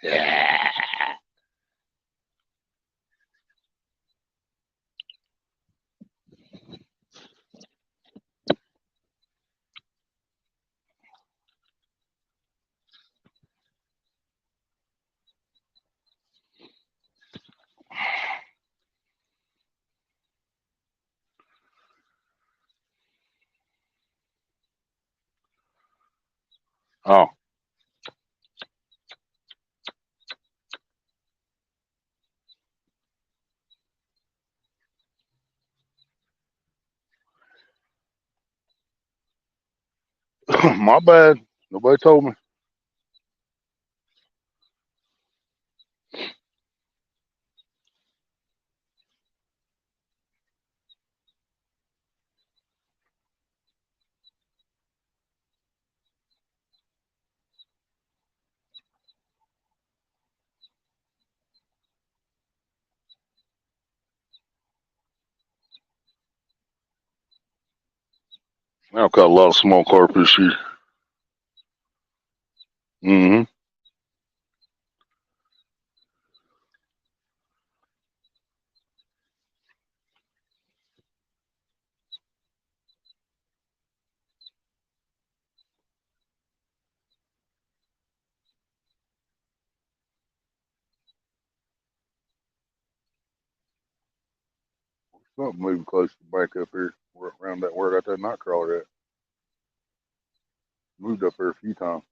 Yeah. Oh, my bad. Nobody told me. I've got a lot of small carp this year. Mm-hmm. Something moving close to the bank up here, around that where I got that night crawler at. Moved up there a few times.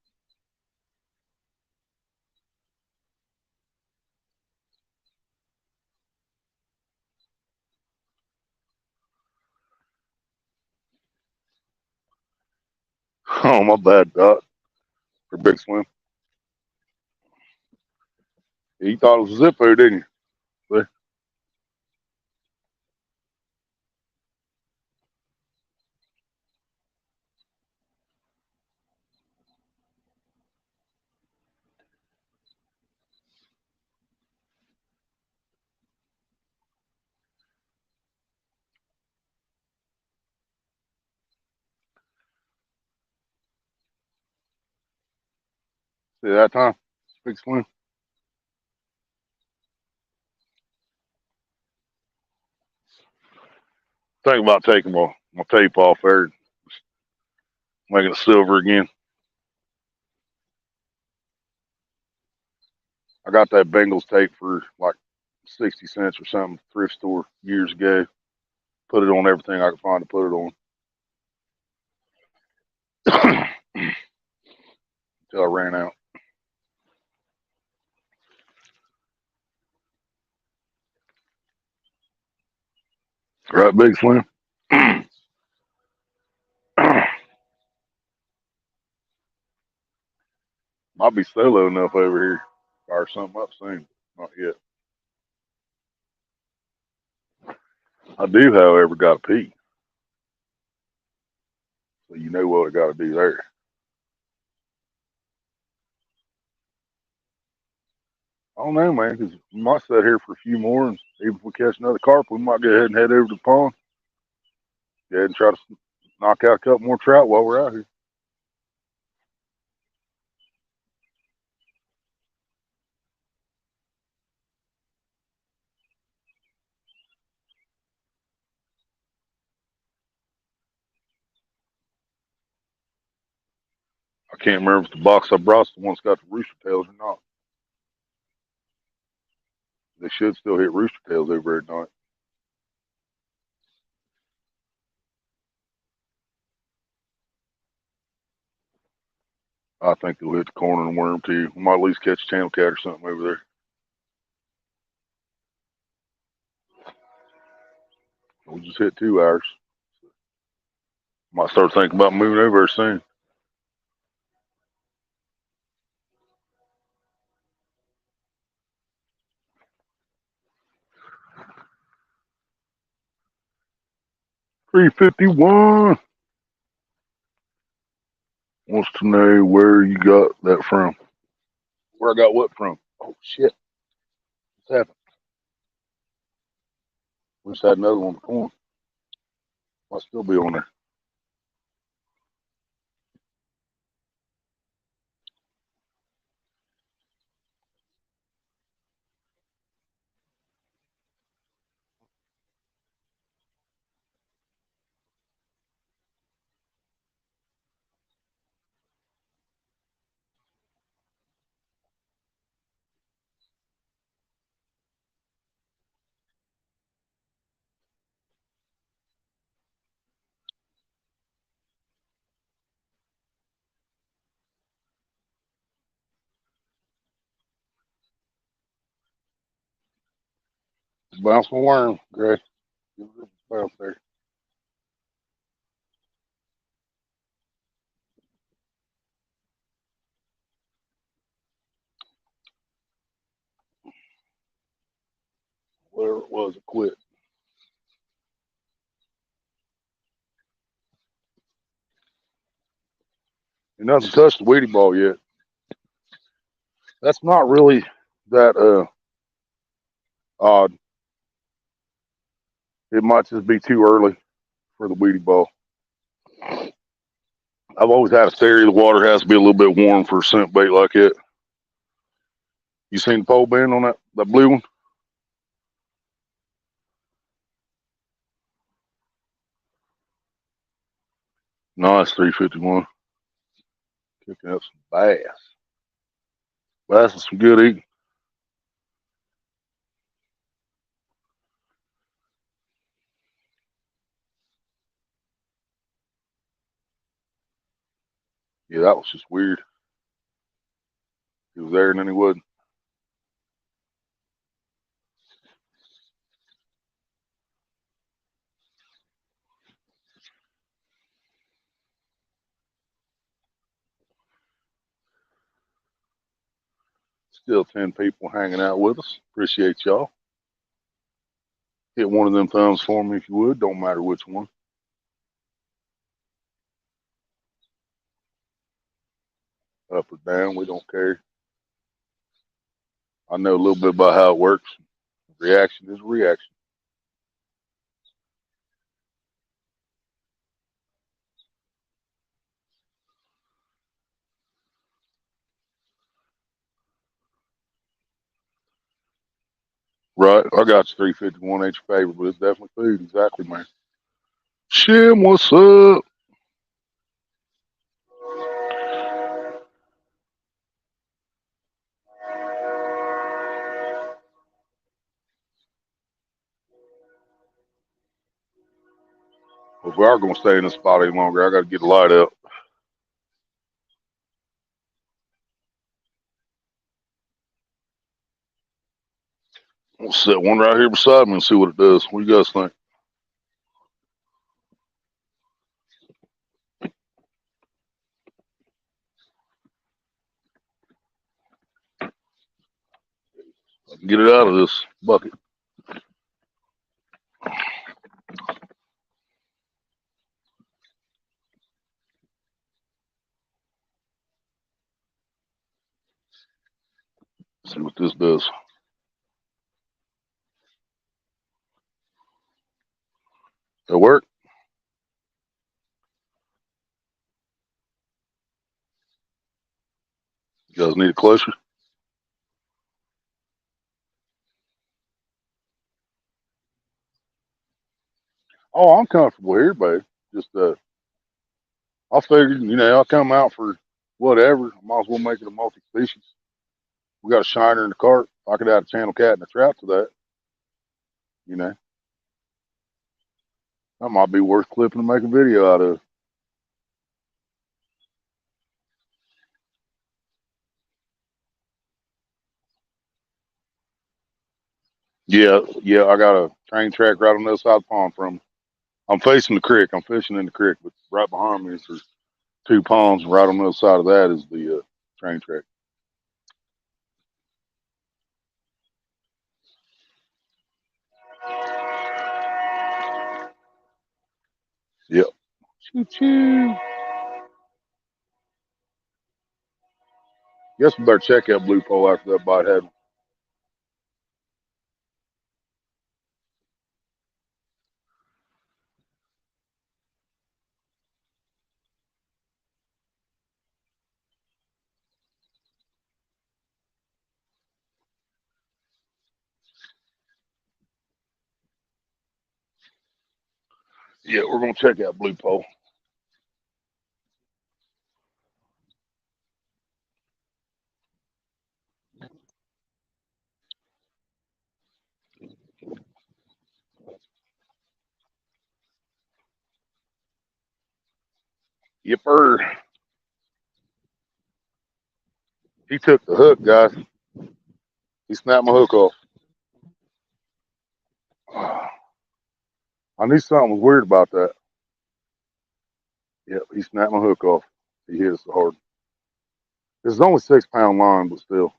Oh, my bad, Doc. For Big Slim. You thought it was a Zippo, didn't you? See that time? Big Slim. Think about taking my tape off there, making it silver again. I got that Bengals tape for like 60 cents or something, thrift store years ago. Put it on everything I could find to put it on. Until I ran out. Right, Big Slim? Might be solo enough over here. Fire something up soon. Not yet. I do, however, got to pee. So you know what I got to do there. I don't know, man, because we might sit here for a few more, and even if we catch another carp, we might go ahead and head over to the pond. Go ahead and try to knock out a couple more trout while we're out here. I can't remember if the box I brought's the one's got the rooster tails or not. They should still hit rooster tails over at night. I think they'll hit the corner and worm too. We might at least catch a channel cat or something over there. We just hit 2 hours. Might start thinking about moving over soon. $3.51. Wants to know where you got that from. Where I got what from? Oh shit! What's happened? We just had another one before. Might still be on there. Bounce my worm, Gray. Give it a bounce there. Whatever it was, it quit. It hasn't touched the weedy ball yet. That's not really that odd. It might just be too early for the weedy ball. I've always had a theory the water has to be a little bit warm for a scent bait like it. You seen the pole bend on that blue one? Nice, 351. Kicking up some bass. Bass is some good eating. Yeah, that was just weird. He was there and then he wasn't. Still 10 people hanging out with us. Appreciate y'all. Hit one of them thumbs for me if you would. Don't matter which one. Up or down, we don't care. I know a little bit about how it works. Reaction is a reaction. Right. I got you 351 H favor, but it's definitely food. Exactly, man. Shim, what's up? Well, if we are going to stay in this spot any longer, I got to get the light up. We'll set one right here beside me and see what it does. What do you guys think? Get it out of this bucket. See what this does. That work? You guys need it closer? Oh, I'm comfortable here, babe. Just I figured, I'll come out for whatever. I might as well make it a multi-species. We got a shiner in the cart. I could add a channel cat and a trap to that. You know, that might be worth clipping and make a video out of. Yeah, yeah. I got a train track right on the other side of the pond from me. I'm facing the creek. I'm fishing in the creek, but right behind me is there's two ponds. Right on the other side of that is the train track. Yep. Choo choo. Guess we better check that blue pole after that bite had. Yeah, we're gonna check that blue pole. Yipper. He took the hook, guys. He snapped my hook off. I knew something was weird about that. Yep, he snapped my hook off. He hit us so hard. This is only 6 pound line, but still.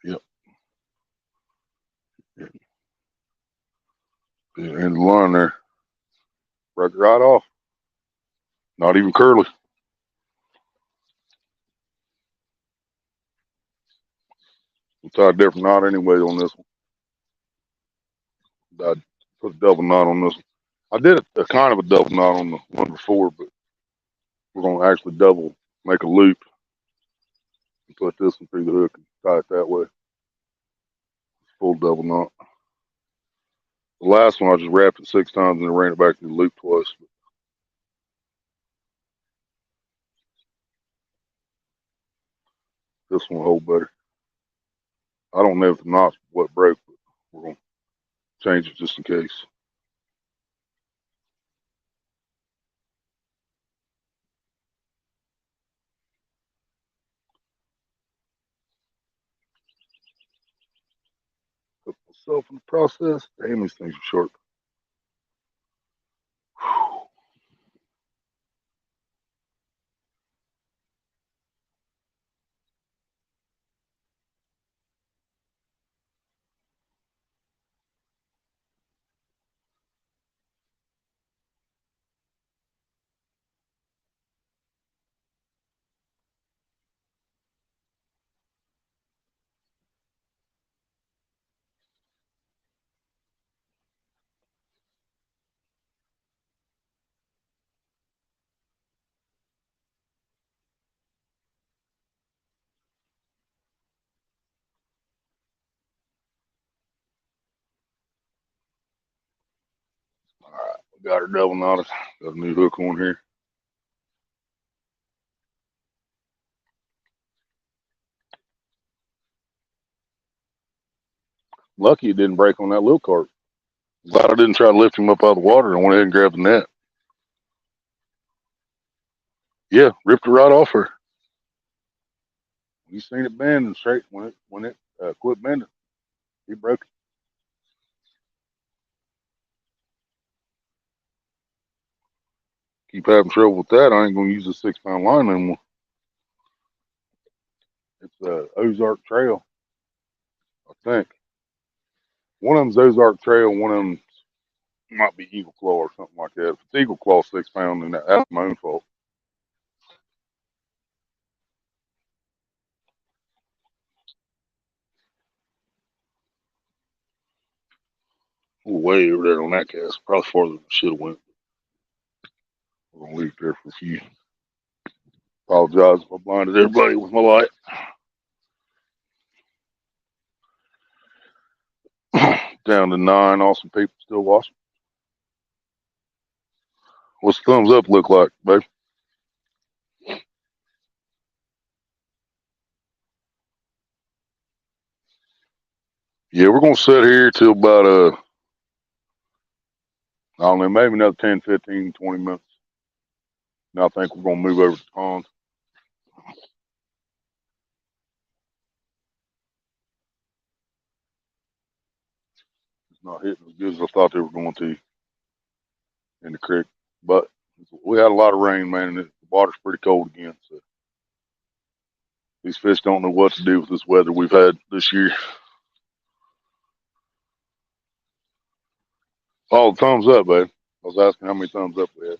Yep. And the line there. Right off. Not even curly. We'll tie a different knot anyway on this one. I put a double knot on this one. I did a kind of a double knot on the one before, but we're gonna actually make a loop and put this one through the hook and tie it that way. Full double knot. The last one I just wrapped it 6 times and then ran it back through the loop twice. But this one will hold better. I don't know if the knot's what broke, but we're gonna change it just in case. myself in the process. Damn, these things are short. All right, we got her double knotted. Got a new hook on here. Lucky it didn't break on that little cart. Glad I didn't try to lift him up out of the water and went ahead and grabbed the net. Yeah, ripped it right off her. You seen it bend and straight when it quit bending. He broke it. Keep having trouble with that. I ain't gonna use a 6 pound line anymore. It's Ozark Trail, I think. One of them's Ozark Trail. One of them might be Eagle Claw or something like that. If it's Eagle Claw 6 pound, then that's my own fault. We're way over there on that cast. Probably farther than I should have went. We're gonna leave it there for a few. Apologize if I blinded everybody with my light. Down to 9. Awesome people still watching. What's the thumbs up look like, babe? Yeah, we're gonna sit here till about I don't know, maybe another 10, 15, 20 minutes. Now I think we're gonna move over to the pond. It's not hitting as good as I thought they were going to in the creek. But we had a lot of rain, man, and the water's pretty cold again. So these fish don't know what to do with this weather we've had this year. Oh, thumbs up, babe. I was asking how many thumbs up we had.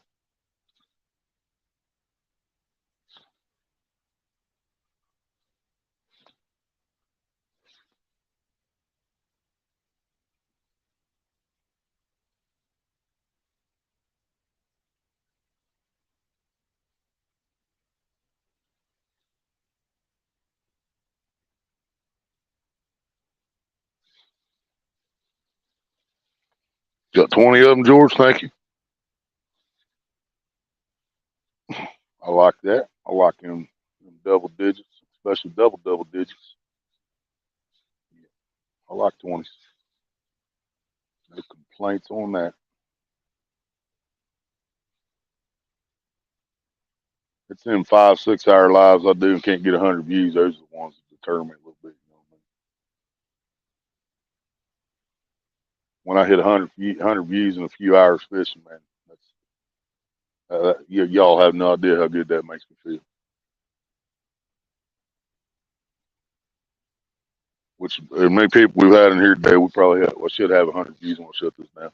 Got 20 of them, George. Thank you. I like that. I like them double digits, especially double digits. I like 20s. No complaints on that. It's them 5, 6 hour lives I do and can't get 100 views. Those are the ones that deter me a little bit. You know what I mean? When I hit 100 views in a few hours fishing, man, that's y'all have no idea how good that makes me feel. Which many people we've had in here today, we probably should have 100 views when I shut this down.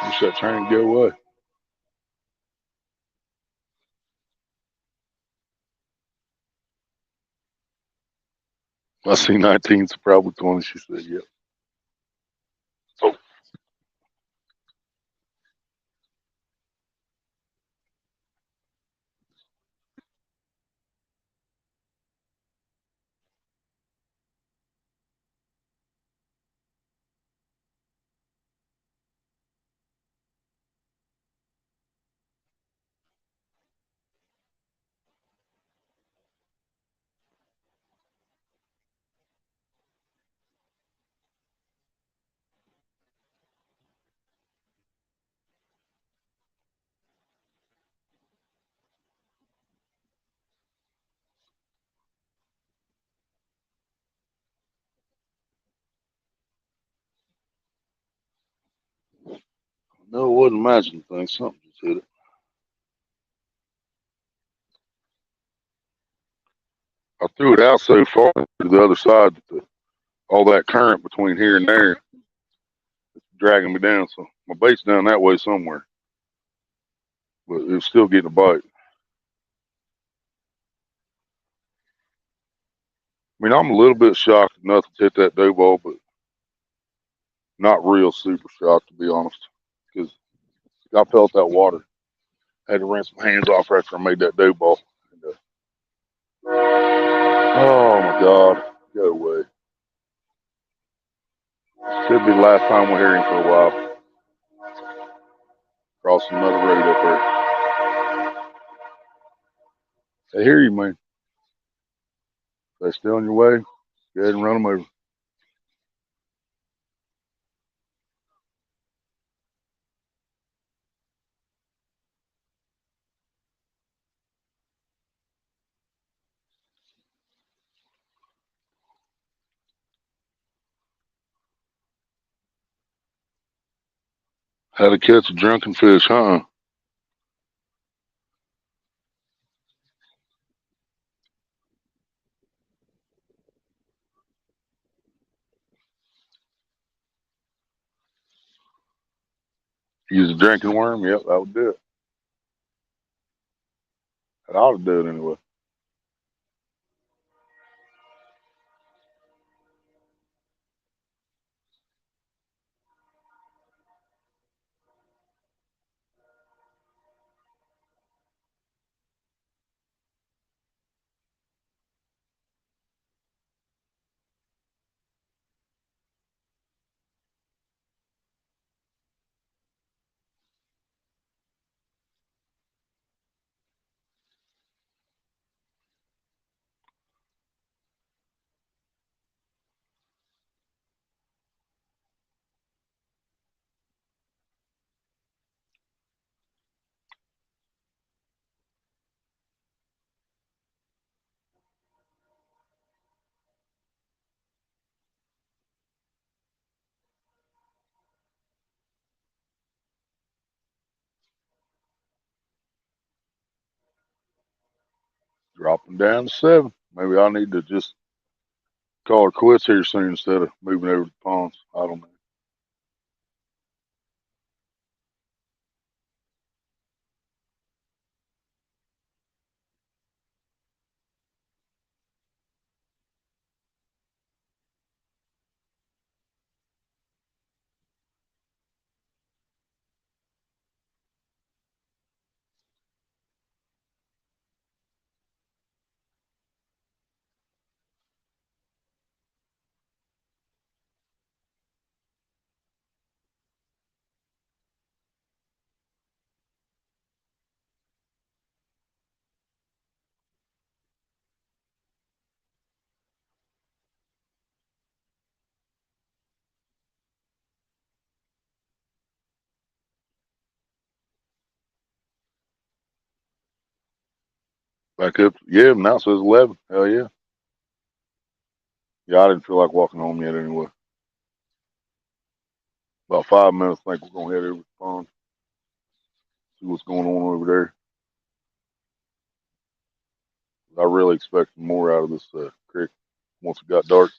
Wish that train go away. I see 19, so probably 20. She said, "Yep." So wasn't imagining things. Something just hit it. I threw it out so far to the other side that all that current between here and there is dragging me down. So my bait's down that way somewhere, but it's still getting a bite. I mean, I'm a little bit shocked that nothing's hit that dough ball, but not real super shocked to be honest, because I felt that water. Had to rinse my hands off after I made that dough ball. And, oh my God, go away. Could be the last time we'll hear him for a while. Crossing another road up there. They hear you, man. If they're still on your way, go ahead and run them over. How to catch a drunken fish, huh? Use a drinking worm? Yep, that would do it. That ought to do it anyway. Drop them down to 7. Maybe I need to just call her quits here soon instead of moving over to the ponds. I don't know. Back up. Yeah, now it says 11. Hell yeah. Yeah, I didn't feel like walking home yet anyway. About 5 minutes, I think we're going to head over to the pond, see what's going on over there. I really expected more out of this creek once it got dark.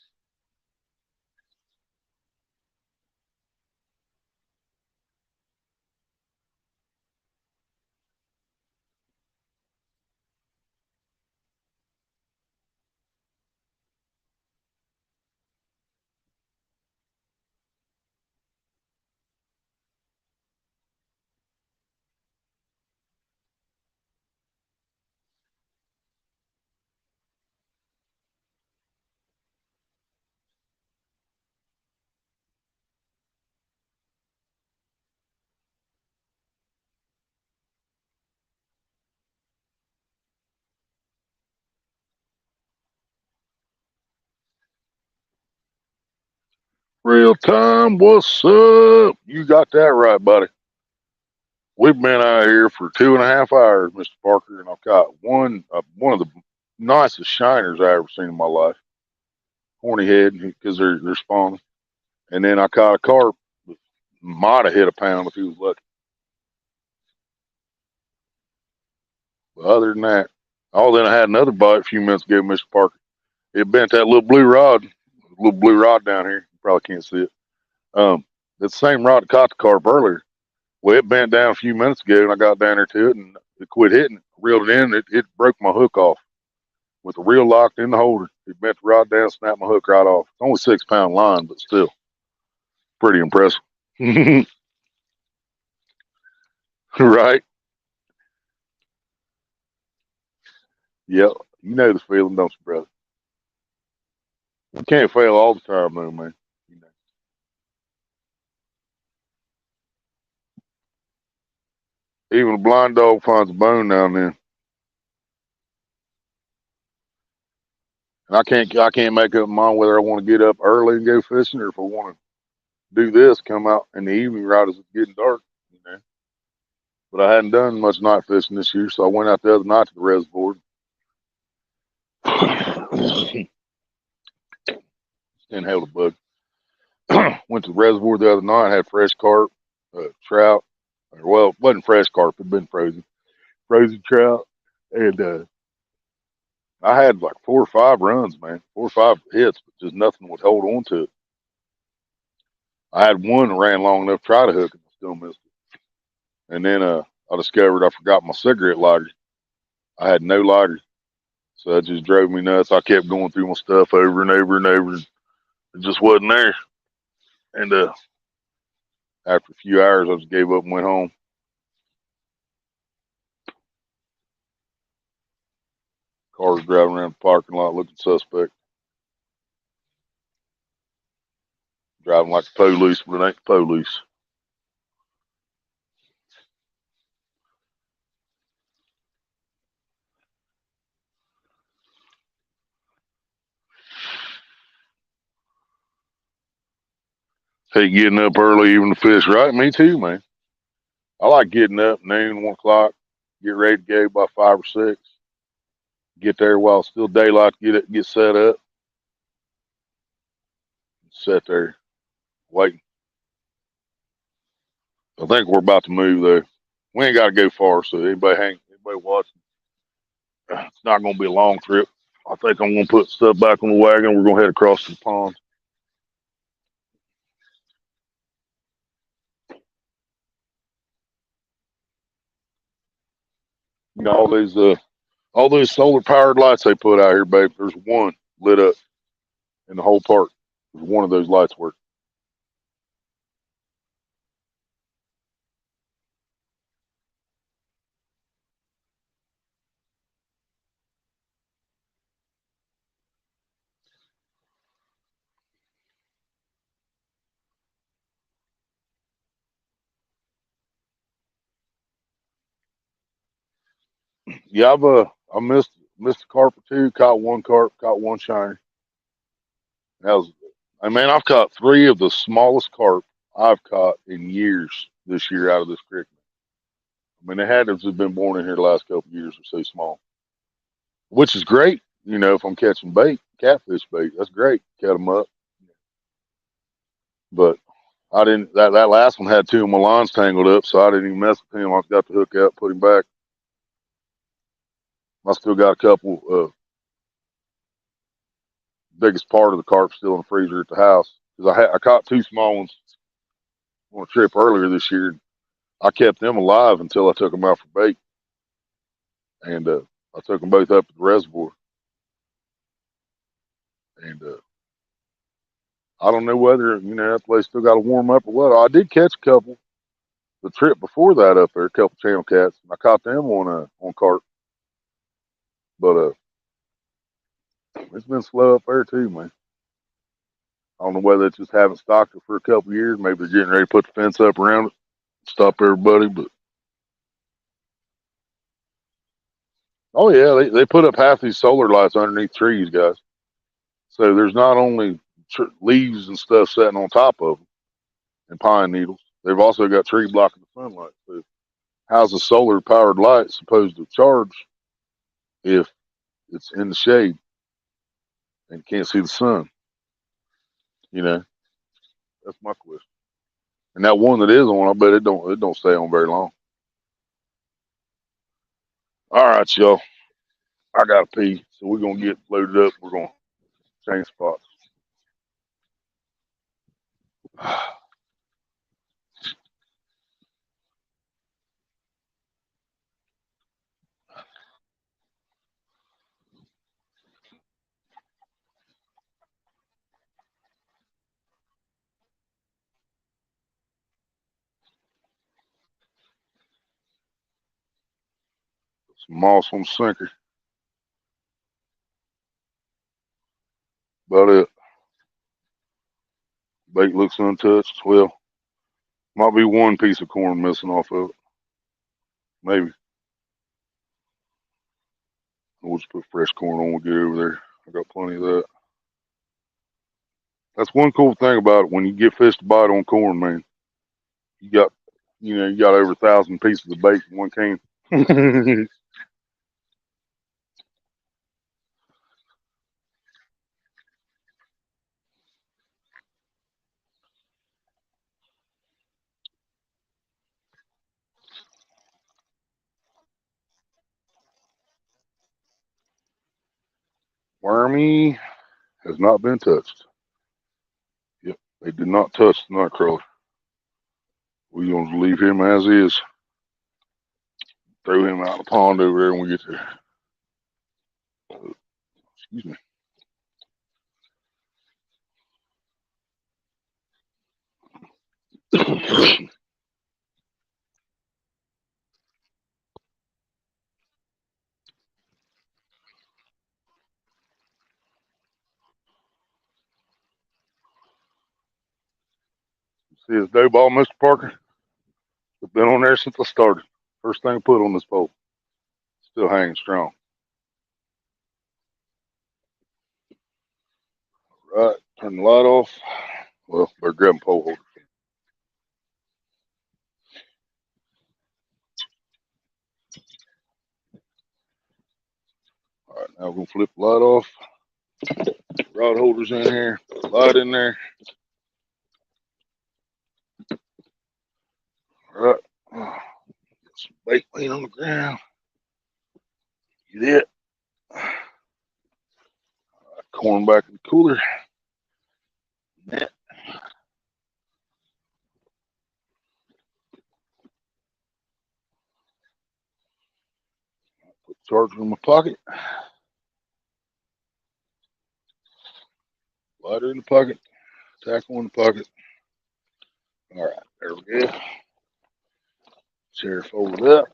Real time, what's up? You got that right, buddy. We've been out here for 2.5 hours, Mr. Parker, and I've got one of the nicest shiners I ever seen in my life. Horny head, because they're spawning. And then I caught a carp that might have hit a pound if he was lucky. But other than that, oh, then I had another bite a few minutes ago, Mr. Parker. It bent that little blue rod down here. You probably can't see it. It's the same rod that caught the carp earlier. Well, it bent down a few minutes ago, and I got down there to it, and it quit hitting. Reeled it in, it broke my hook off with the reel locked in the holder. It bent the rod down, snapped my hook right off. It's only 6 pound line, but still pretty impressive. Right? Yep. You know the feeling, don't you, brother? You can't fail all the time, though, man. You know. Even a blind dog finds a bone now and then. And I can't make up my mind whether I want to get up early and go fishing or if I want to do this, come out in the evening right as it's getting dark, you know. But I hadn't done much night fishing this year, so I went out the other night to the reservoir. Inhaled a bug. Went to the reservoir the other night, had fresh carp, trout. Well, it wasn't fresh carp, it'd been frozen trout. And I had like 4 or 5 runs, man, 4 or 5 hits, but just nothing would hold on to it. I had one that ran long enough to try to hook it, and still missed it. And then I discovered I forgot my cigarette lighter. I had no lighter, so that just drove me nuts. I kept going through my stuff over and over and over. And it just wasn't there. And after a few hours, I just gave up and went home. Cars driving around the parking lot looking suspect. Driving like the police, but it ain't the police. Hey, getting up early even to fish, right? Me too, man. I like getting up noon, 1 o'clock, get ready to go by 5 or 6. Get there while it's still daylight, get set up, sit there, waiting. I think we're about to move though. We ain't got to go far, so anybody watching, it's not going to be a long trip. I think I'm going to put stuff back on the wagon. We're going to head across the pond. You know, all those solar powered lights they put out here, babe. There's one lit up in the whole park. There's one of those lights working. Yeah, I missed a carp or two. Caught one carp. Caught one shiner. That was, I mean, I've caught 3 of the smallest carp I've caught in years this year out of this creek. I mean, the haddows have been born in here the last couple of years are so small, which is great. You know, if I'm catching bait, catfish bait, that's great. Cut them up. But I didn't. That last one had 2 of my lines tangled up, so I didn't even mess with him. I got the hook out, put him back. I still got a couple. Biggest part of the carp still in the freezer at the house because I caught 2 small ones on a trip earlier this year. I kept them alive until I took them out for bait, and I took them both up to the reservoir. And I don't know whether that place still got to warm up or what. I did catch a couple the trip before that up there, a couple channel cats. I caught them on carp, but it's been slow up there too, man. I don't know whether they just haven't stocked it for a couple of years. Maybe they're getting ready to put the fence up around it, stop everybody. But oh yeah, they put up half these solar lights underneath trees, guys. So there's not only leaves and stuff sitting on top of them and pine needles. They've also got tree blocking the sunlight. So how's a solar powered light supposed to charge if it's in the shade and can't see the sun? You know, that's my question. And that one that is on, I bet it don't stay on very long. All right, y'all. I gotta pee, so we're gonna get loaded up. We're gonna change spots. Some moss on the sinker. About it. Bait looks untouched. Well, might be one piece of corn missing off of it. Maybe. We'll just put fresh corn on. We'll get over there. I got plenty of that. That's one cool thing about it. When you get fish to bite on corn, man, you got, you got over 1,000 pieces of bait in one can. Wormy has not been touched. Yep, they did not touch the nightcrawler. We're going to leave him as is. Throw him out of the pond over there when we get there. Excuse me. See his dough ball, Mr. Parker? It's been on there since I started. First thing I put on this pole. Still hanging strong. Right, turn the light off. Well, better grab a pole holder. All right, now we're going to flip the light off. Rod holders in here. Light in there. All right. Get some bait laying on the ground. Get it. Corn back in the cooler. Net. Put the charger in my pocket. Lighter in the pocket. Tackle in the pocket. All right, there we go. Chair folded up.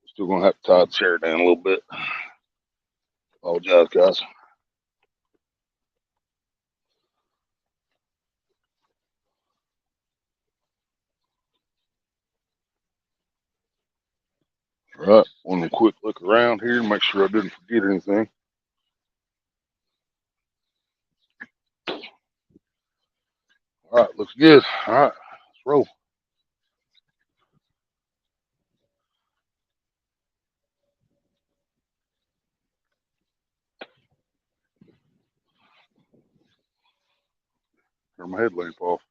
Still gonna have to tie the chair down a little bit. Apologize, guys. All right, one quick look around here, make sure I didn't forget anything. All right, looks good. All right, let's roll. Turn my headlamp off.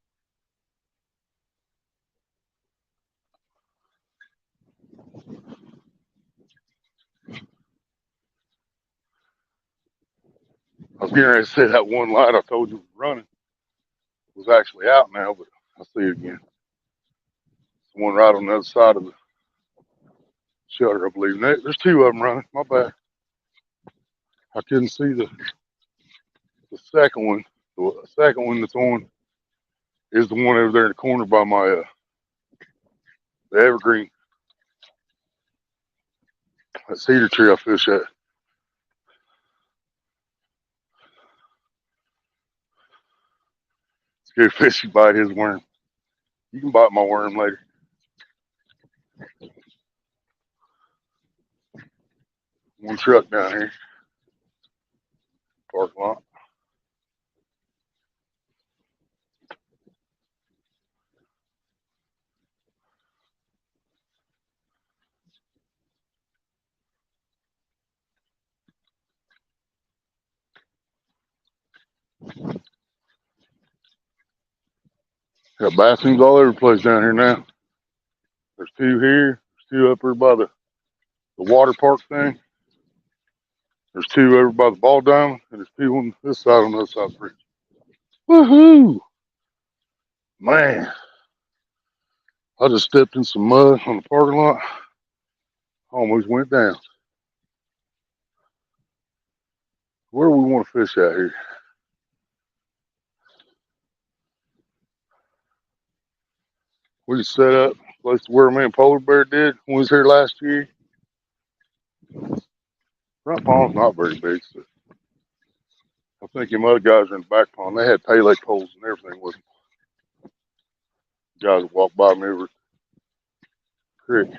I was getting ready to say that one light I told you was running was actually out now, but I see it again. It's the one right on the other side of the shutter, I believe. There's two of them running. My bad. I couldn't see the second one. The second one that's on is the one over there in the corner by my the evergreen. That cedar tree I fish at. Scary fishy bite his worm. You can bite my worm later. One truck down here. Parking lot. Got bathrooms all over the place down here now. There's two here. There's two up here by the water park thing. There's two over by the ball diamond, and there's two on this side on the other side of the bridge. Woohoo! Man, I just stepped in some mud on the parking lot. Almost went down. Where do we want to fish out here? We can set up close to where me and Polar Bear did when we was here last year. Front pond's not very big, so I think them other guys are in the back pond. They had Pele poles and everything with them. Guys walked by me over the creek.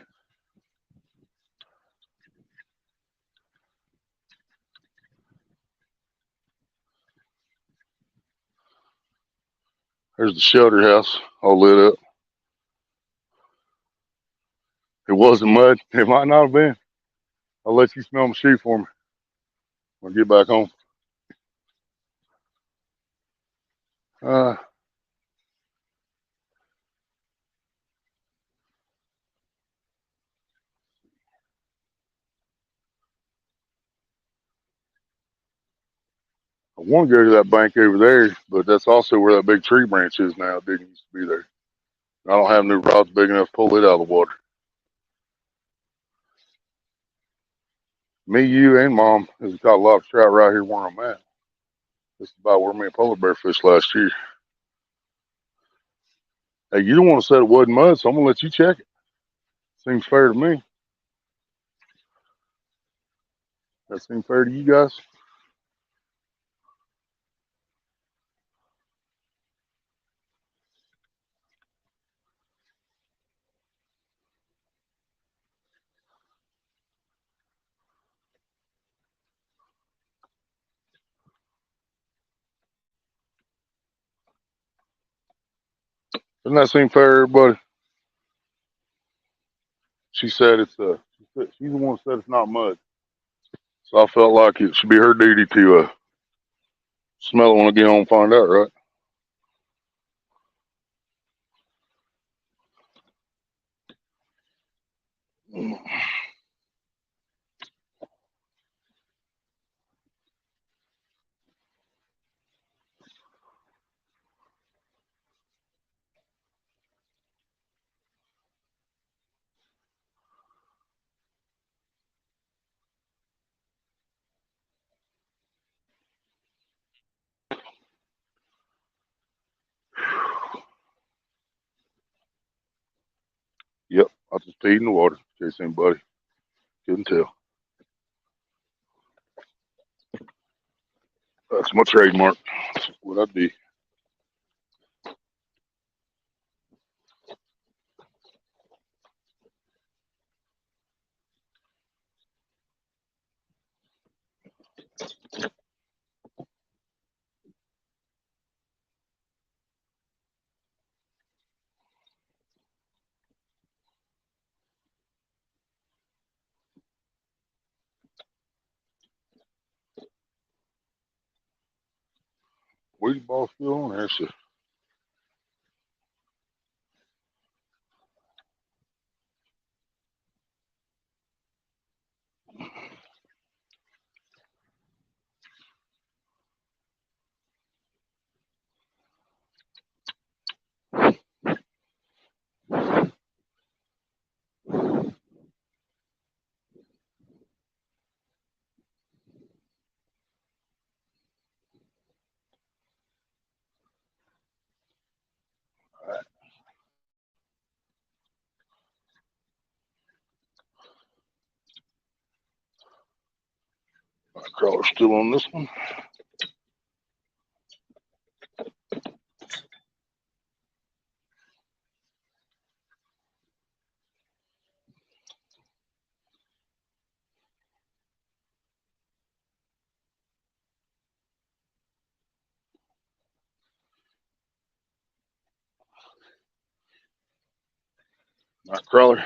There's the shelter house all lit up. It wasn't mud. It might not have been. I'll let you smell my shoe for me when I get back home. I want to go to that bank over there, but that's also where that big tree branch is now. It didn't used to be there. I don't have new rods big enough to pull it out of the water. Me, you, and Mom has got a lot of trout right here where I'm at. This is about where me and Polar Bear fished last year. Hey, you don't want to say it wasn't mud, so I'm going to let you check it. Seems fair to me. That seems fair to you guys? Doesn't that seem fair, everybody? She said it's she's the one who said it's not mud. So I felt like it should be her duty to smell it when I get home and find out, right? Yep, I just peed in the water in case anybody couldn't tell. That's my trademark. That's what I do. Weed ball still on there, so my crawler's still on this one. My crawler.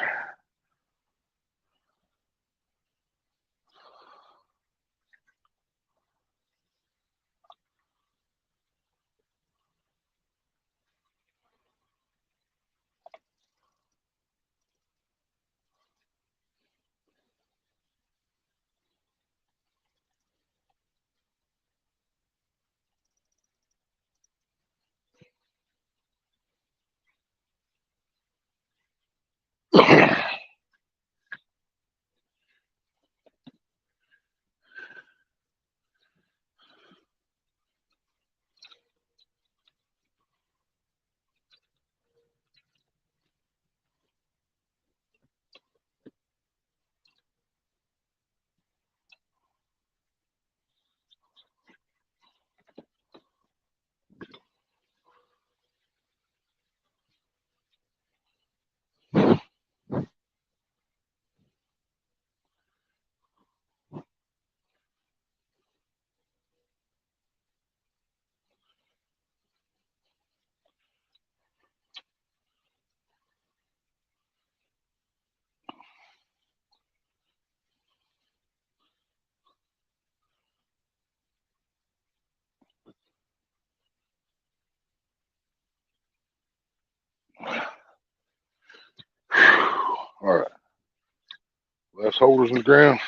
Glass holders in the ground.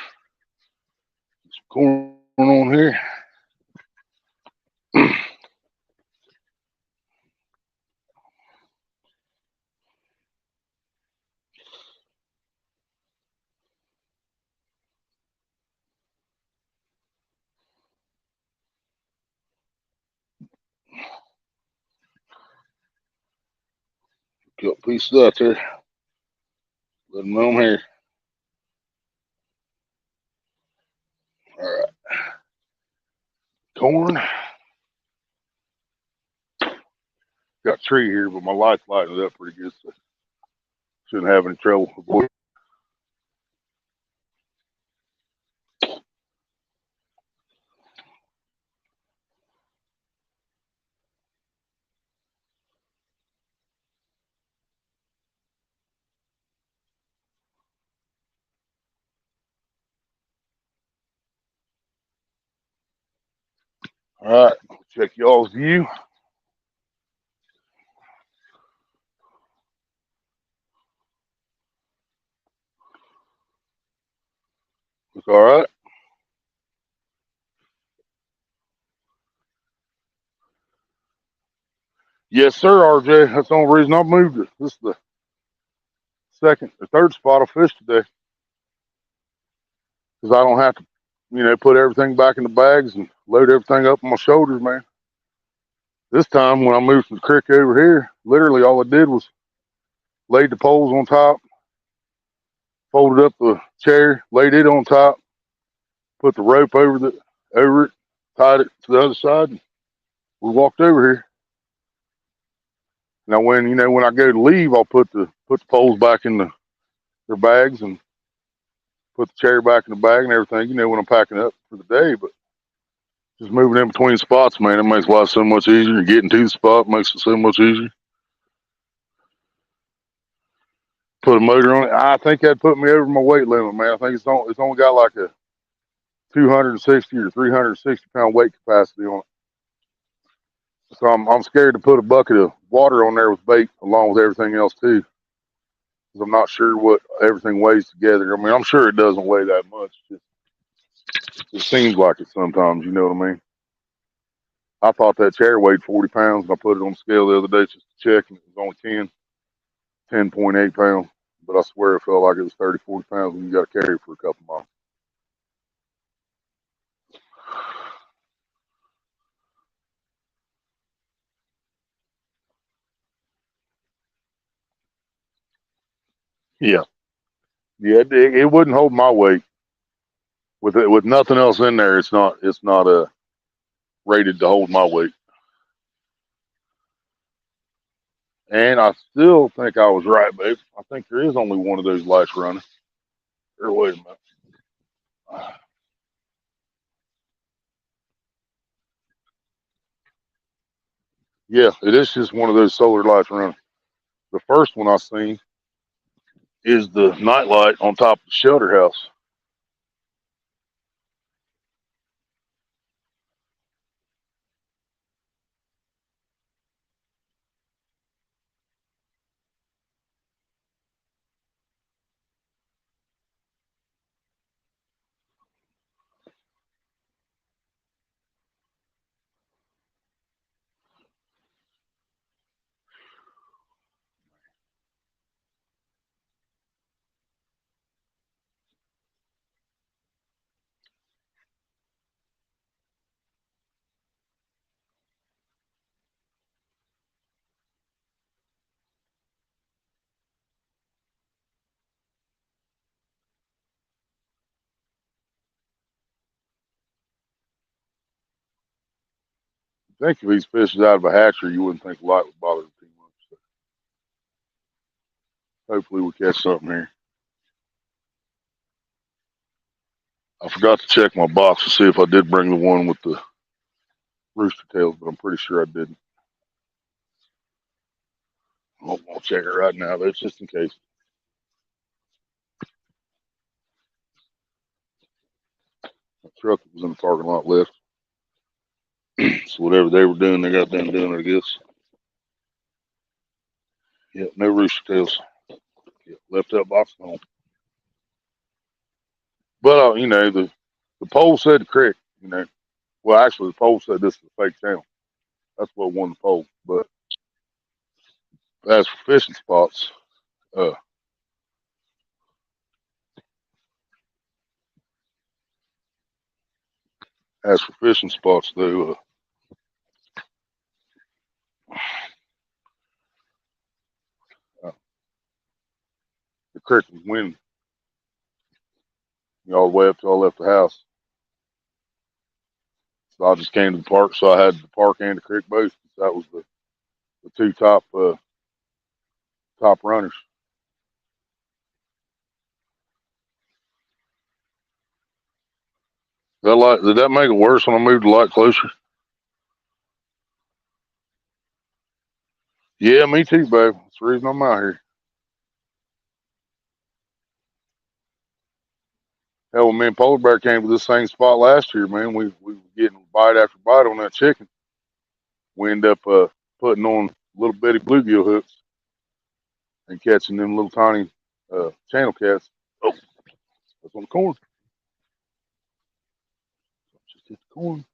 Some corn on here. Cut pieces out there. Let them know I'm here. All right. Corn. Got a tree here, but my light's lighting it up pretty good, so shouldn't have any trouble. All right, check y'all's view. It's all right. Yes, sir, RJ. That's the only reason I moved it. This is the second or third spot I fished today, because I don't have to, put everything back in the bags and load everything up on my shoulders, man. This time when I moved from the creek over here, literally all I did was laid the poles on top, folded up the chair, laid it on top, put the rope over it, tied it to the other side, and we walked over here. Now when I go to leave, I'll put the poles back in their bags and put the chair back in the bag and everything, when I'm packing up for the day. But just moving in between spots, man, it makes life so much easier. Getting to the spot makes it so much easier. Put a motor on it. I think that'd put me over my weight limit, man. I think it's only got like a 260 or 360 pound weight capacity on it. So I'm scared to put a bucket of water on there with bait along with everything else too, because I'm not sure what everything weighs together. I mean, I'm sure it doesn't weigh that much. It seems like it sometimes. You know what I mean? I thought that chair weighed 40 pounds, and I put it on the scale the other day just to check, and it was only 10.8 pounds. But I swear it felt like it was 30, 40 pounds when you got to carry it for a couple miles. Yeah. Yeah, it wouldn't hold my weight. With nothing else in there, it's not rated to hold my weight. And I still think I was right, babe. I think there is only one of those lights running. Or wait a minute. Yeah, it is just one of those solar lights running. The first one I seen is the night light on top of the shelter house. I think if these fish is out of a hatchery, you wouldn't think the light would bother them too much. So hopefully we catch something here. I forgot to check my box to see if I did bring the one with the rooster tails, but I'm pretty sure I didn't. I'll check it right now, though, just in case. The truck was in the parking lot left. So whatever they were doing, they got done doing, I guess. Yep, no rooster tails. Yep, left that box home. But the poll said the creek. Well, actually, the poll said this is a fake channel. That's what won the poll. But as for fishing spots, uh, though, uh, the creek was winning all the way up till I left the house. So I just came to the park. So I had the park and the creek both. That was the two top runners. Did that make it worse when I moved a lot closer? Yeah, me too, babe. That's the reason I'm out here. Hell, when me and Polar Bear came to this same spot last year, man, we were getting bite after bite on that chicken. We end up putting on little bitty bluegill hooks and catching them little tiny channel cats. Oh, that's on the corn. Just hit the corn.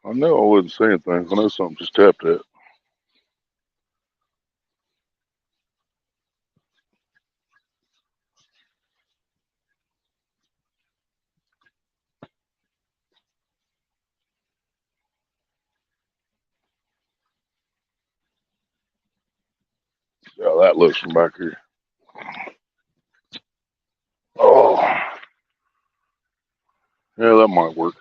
I know I wasn't saying things. I know something just tapped that. Yeah, that looks from back here. Oh, yeah, that might work.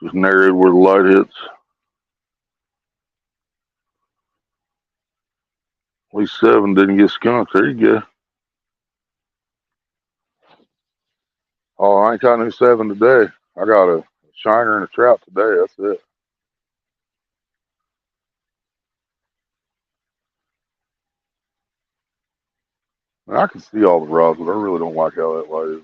Just narrowed where the light hits. At least 7 didn't get skunked. There you go. Oh, I ain't got no 7 today. I got a shiner and a trout today. That's it. And I can see all the rods, but I really don't like how that light is.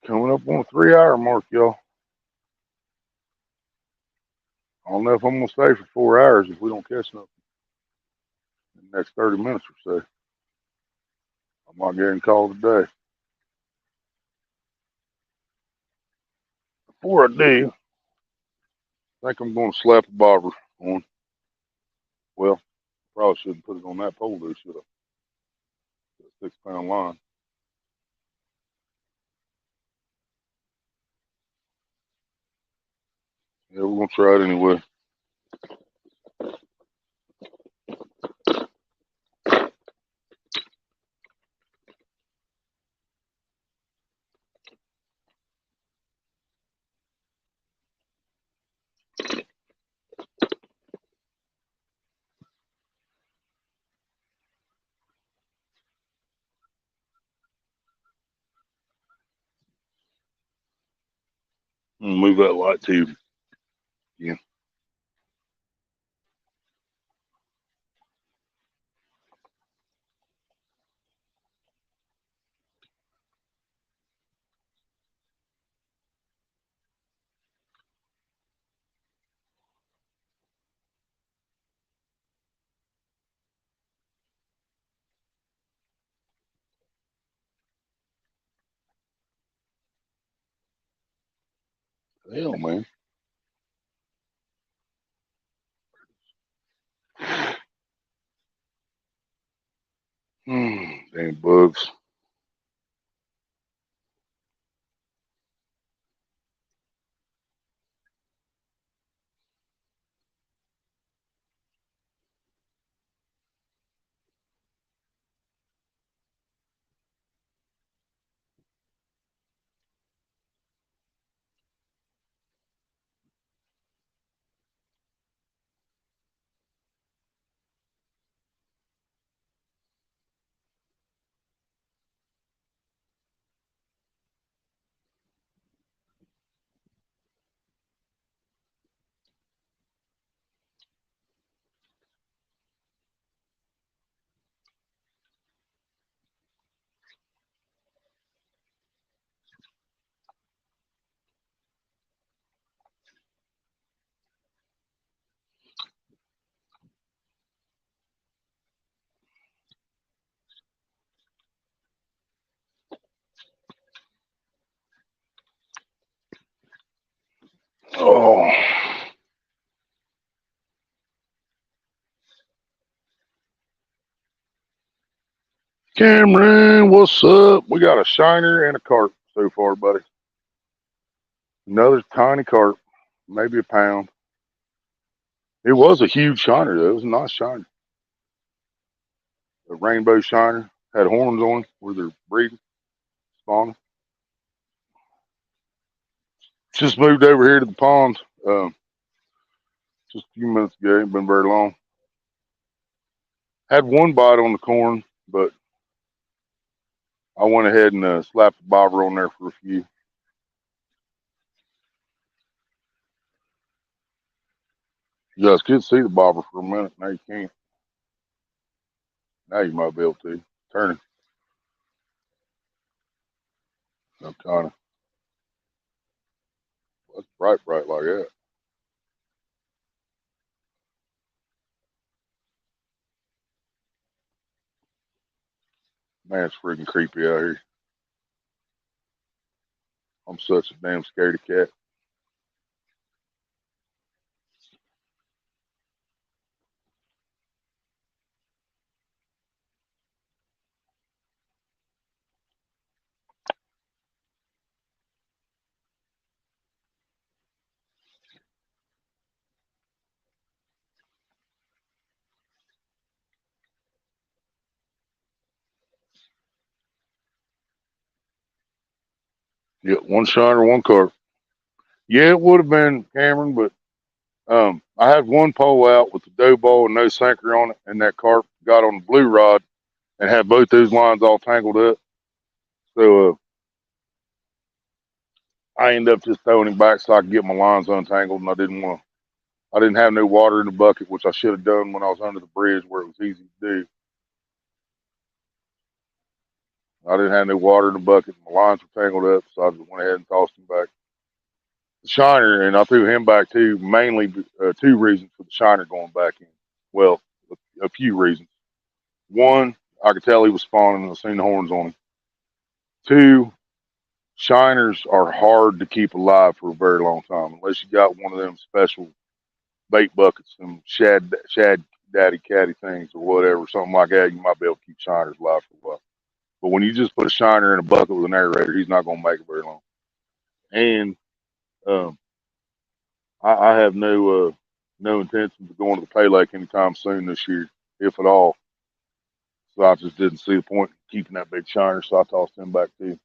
Coming up on a 3 hour mark, y'all. I don't know if I'm gonna stay for 4 hours if we don't catch nothing in the next 30 minutes or so. I might get and call it a day. Before I do, I think I'm gonna slap a bobber on. Well, probably shouldn't put it on that pole though, should I? 6 pound line. Yeah, we're gonna try it anyway. Move that light tube again. Hell, man. Damn bugs. Oh, Cameron, what's up? We got a shiner and a carp so far, buddy. Another tiny carp, maybe a pound. It was a huge shiner, though. It was a nice shiner. A rainbow shiner. Had horns on where they're breeding, spawning. Just moved over here to the pond just a few minutes ago. Ain't been very long. Had one bite on the corn, but I went ahead and slapped the bobber on there for a few. You guys could see the bobber for a minute. Now you can't. Now you might be able to. Turning. I'm kind of. That's bright like that. Man, it's freaking creepy out here. I'm such a damn scaredy cat. Yeah, one shiner, one carp. Yeah, it would have been Cameron, but I had one pole out with the dough ball and no sinker on it, and that carp got on the blue rod and had both those lines all tangled up. So I ended up just throwing him back so I could get my lines untangled, and I didn't want to. I didn't have no water in the bucket, which I should have done when I was under the bridge where it was easy to do. I didn't have no water in the bucket. My lines were tangled up, so I just went ahead and tossed him back. The shiner, and I threw him back too, mainly two reasons for the shiner going back in. Well, a few reasons. One, I could tell he was spawning and I seen the horns on him. Two, shiners are hard to keep alive for a very long time unless you got one of them special bait buckets, some shad daddy caddy things or whatever, something like that. You might be able to keep shiners alive for a while. But when you just put a shiner in a bucket with an aerator, he's not going to make it very long. And um, I have no intentions of going to the Pay Lake anytime soon this year, if at all. So I just didn't see the point in keeping that big shiner, so I tossed him back too.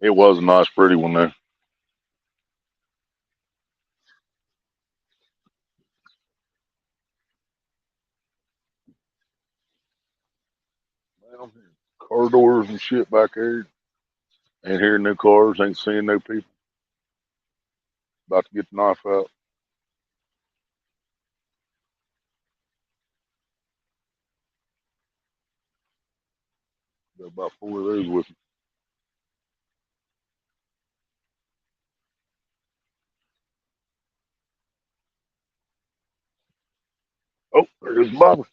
It was a nice, pretty one though. Man, I'm hearing car doors and shit back there. Ain't hearing no cars, ain't seeing no people. About to get the knife out. Got about four of those with me. Oh, there's Bobby.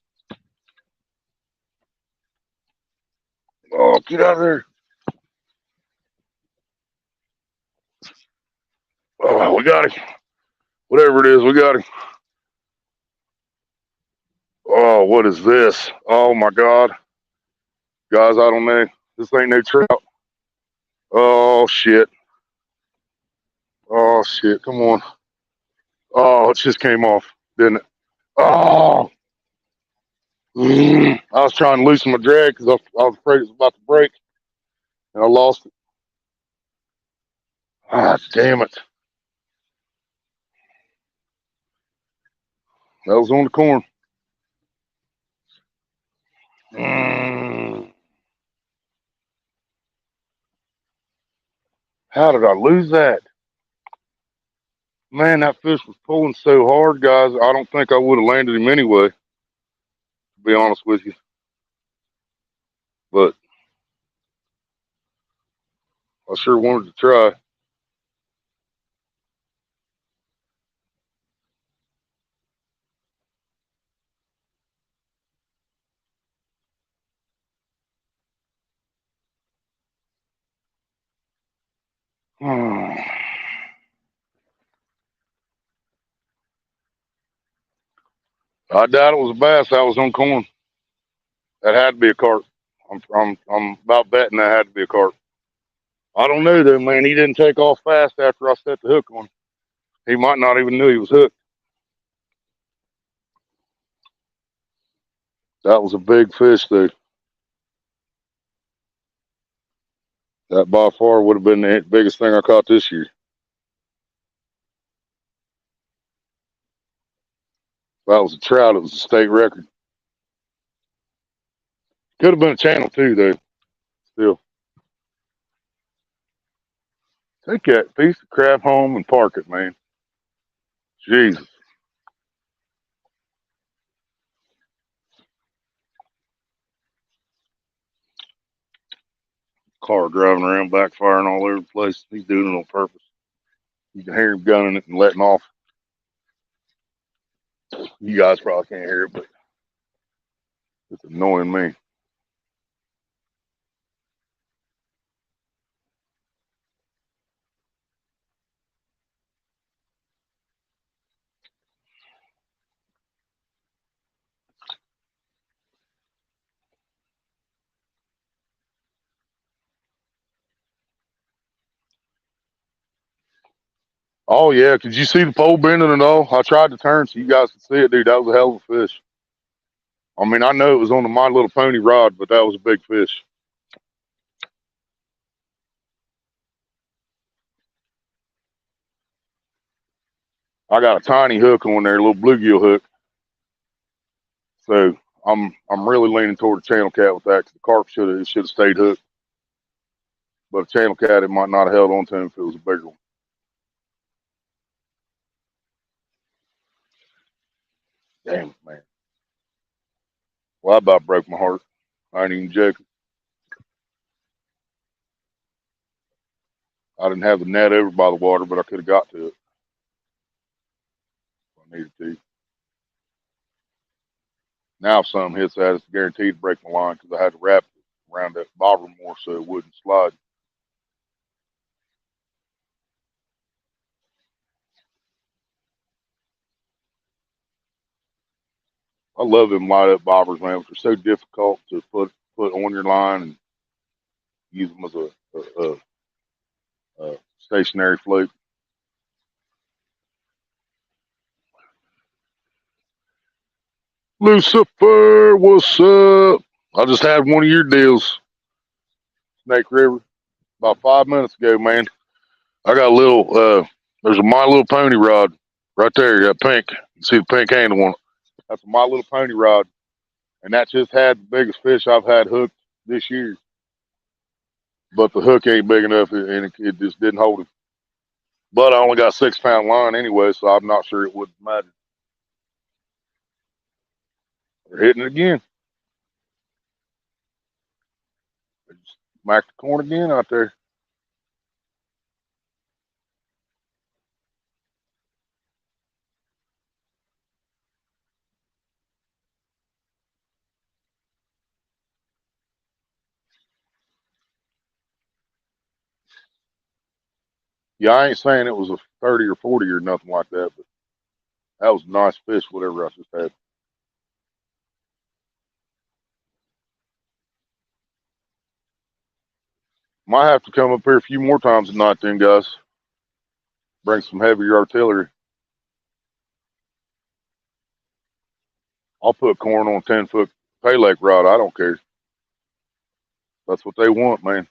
Oh, get out of there. We got him. Whatever it is, we got him. Oh, what is this? Oh my God. Guys, I don't know. This ain't no trout. Oh shit. Oh shit. Come on. Oh, it just came off, didn't it? Oh. I was trying to loosen my drag because I was afraid it was about to break, and I lost it. Ah, damn it. That was on the corn. Mm. How did I lose that? Man, that fish was pulling so hard, guys. I don't think I would have landed him anyway, to be honest with you. But I sure wanted to try. I doubt it was a bass. I was on corn. That had to be a carp. I'm about betting that had to be a carp. I don't know though, man. He didn't take off fast after I set the hook on him. He might not even knew he was hooked. That was a big fish, though. That by far would have been the biggest thing I caught this year. If that was a trout, it was a state record. Could have been a channel too, though. Still, take that piece of crap home and park it, man. Jesus. Car driving around backfiring all over the place. He's doing it on purpose. You can hear him gunning it and letting off. You guys probably can't hear it, but it's annoying me. Oh yeah, could you see the pole bending and all? I tried to turn so you guys could see it, dude. That was a hell of a fish. I mean, I know it was on the My Little Pony rod, but that was a big fish. I got a tiny hook on there, a little bluegill hook. So I'm really leaning toward the channel cat with that. 'Cause the carp should have stayed hooked, but the channel cat it might not have held on to him if it was a bigger one. Damn it, man. Well, I about broke my heart. I ain't even joking. I didn't have the net over by the water, but I could have got to it if I needed to. Now if something hits that, it's guaranteed to break my line because I had to wrap it around that bobber more so it wouldn't slide. I love them light up bobbers, man, which are so difficult to put on your line and use them as a stationary float. Lucifer, what's up? I just had one of your deals, Snake River, about 5 minutes ago, man. I got a little, there's a My Little Pony rod right there. You got pink. You see the pink handle on it. That's a My Little Pony rod. And that just had the biggest fish I've had hooked this year. But the hook ain't big enough and it just didn't hold it. But I only got 6 pound line anyway, so I'm not sure it would matter. They're hitting it again. They just smacked the corn again out there. Yeah, I ain't saying it was a 30 or 40 or nothing like that, but that was a nice fish, whatever I just had. Might have to come up here a few more times tonight, then, guys. Bring some heavier artillery. I'll put corn on a 10-foot pay lake rod. I don't care. That's what they want, man.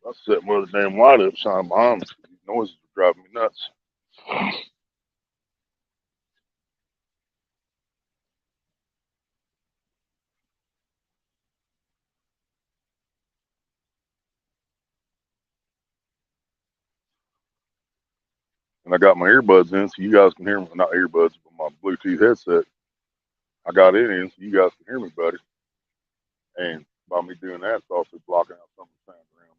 I set my other damn light up, shine behind me. These noises are driving me nuts. And I got my earbuds in so you guys can hear me. Not earbuds, but my Bluetooth headset. I got it in so you guys can hear me better. And by me doing that, it's also blocking out some of the sounds around me.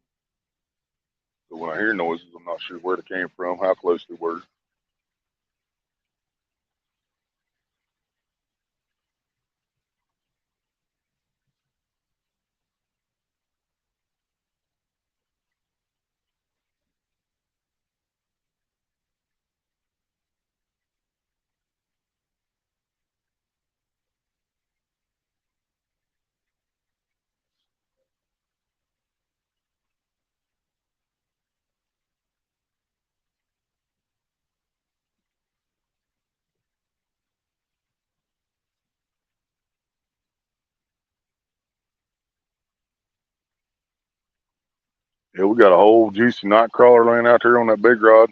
So when I hear noises, I'm not sure where they came from, how close they were. Yeah, we got a whole juicy night crawler laying out there on that big rod.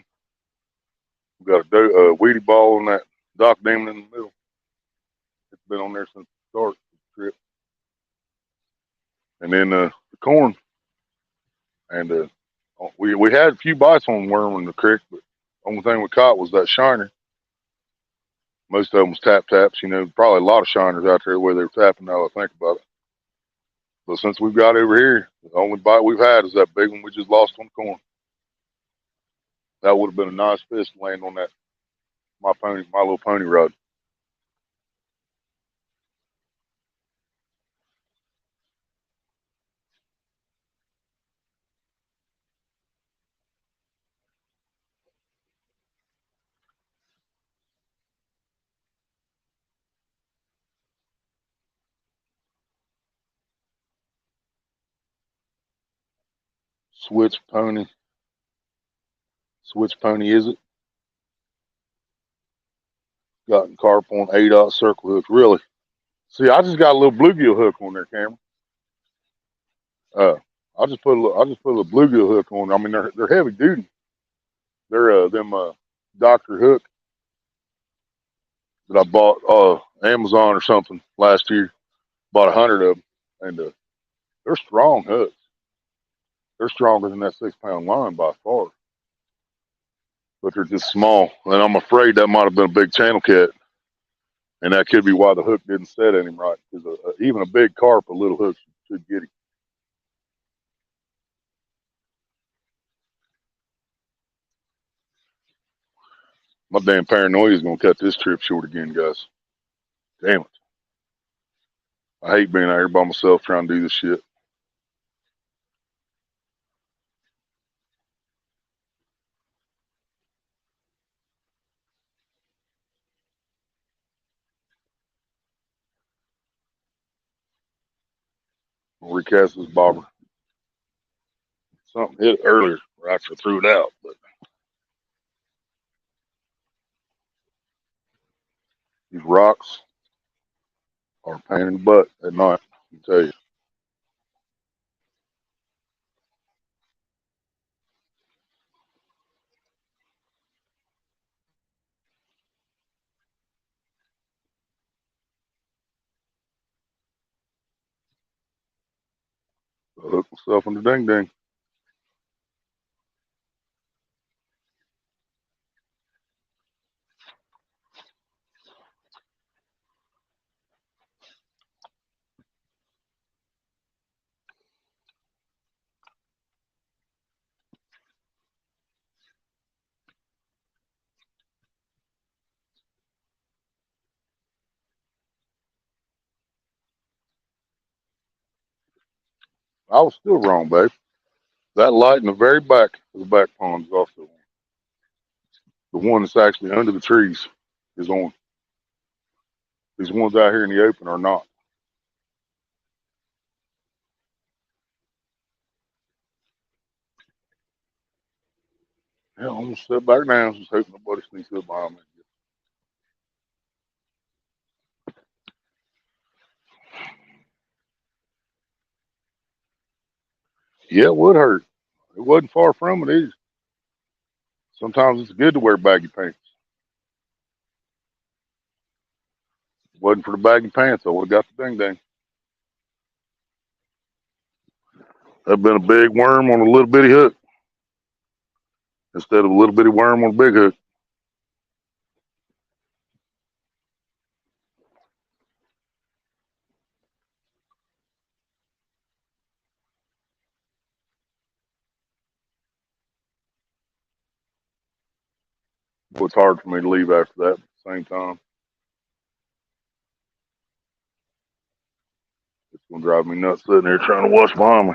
We got a weedy ball on that dock demon in the middle. It's been on there since the start of the trip. And then the corn. And we had a few bites on worm in the creek, but the only thing we caught was that shiner. Most of them was tap taps. You know, probably a lot of shiners out there where they were tapping. Now I think about it. But since we've got over here, the only bite we've had is that big one we just lost on the corn. That would have been a nice fish to land on that my little pony rod. Switch pony, switch pony is it? Got carp on 8-aught circle hook. Really? See, I just got a little bluegill hook on there, Cameron. Uh, I just put a little bluegill hook on. I mean, they're heavy duty. They're them Doctor Hook that I bought Amazon or something last year. Bought 100 of them, and they're strong hooks. They're stronger than that 6 pound line by far, but they're just small. And I'm afraid that might have been a big channel cat, and that could be why the hook didn't set at him right. Because even a big carp, a little hook should get him. My damn paranoia is gonna cut this trip short again, guys. Damn it! I hate being out here by myself trying to do this shit. I'll recast this bobber. Something hit earlier, or I actually threw it out, but these rocks are a pain in the butt at night. I can tell you. I hooked myself in the ding ding. I was still wrong, babe. That light in the very back of the back pond is also on. The one that's actually under the trees is on. These ones out here in the open are not. Hell, I'm gonna sit back down, just hope nobody sneaks up behind me. Yeah, it would hurt. It wasn't far from it either. Sometimes it's good to wear baggy pants. If it wasn't for the baggy pants, I would have got the ding ding. That'd been a big worm on a little bitty hook instead of a little bitty worm on a big hook. But it's hard for me to leave after that. At the same time, it's gonna drive me nuts sitting there trying to watch behind me.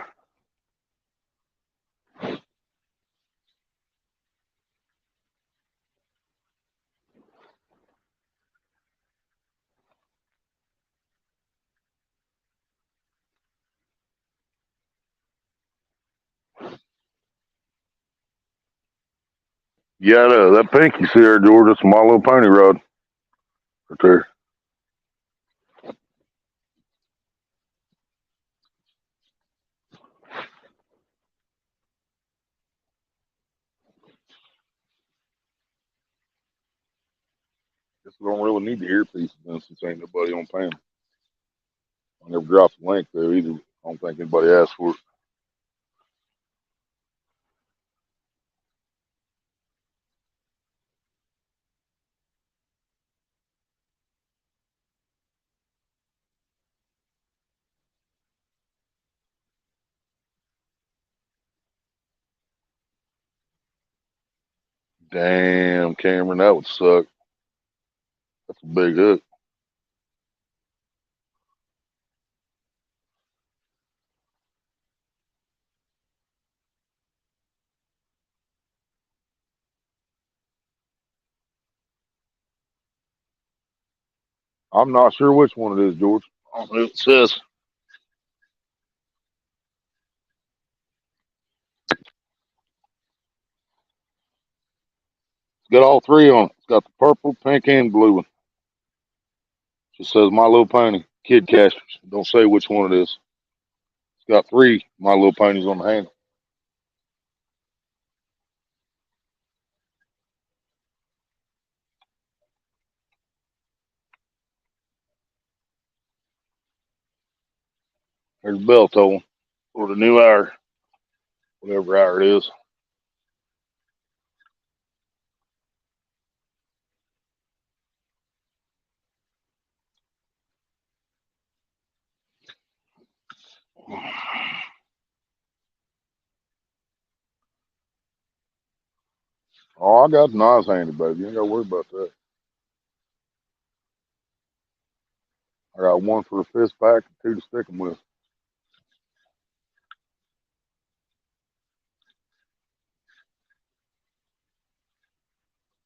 Yeah, that pink you see there, George, that's my little pony rod right there. Guess we don't really need the earpiece then since ain't nobody on panel. I never dropped the link there either. I don't think anybody asked for it. Damn, Cameron, that would suck. That's a big hook. I'm not sure which one it is, George. I don't know what it says. It's got all three on it. It's got the purple, pink, and blue one. It says My Little Pony, Kid Casters. Don't say which one it is. It's got three My Little Ponies on the handle. There's the bell toll for the new hour, whatever hour it is. Oh, I got the knives handy, baby. You ain't got to worry about that. I got one for a fist pack and two to stick them with.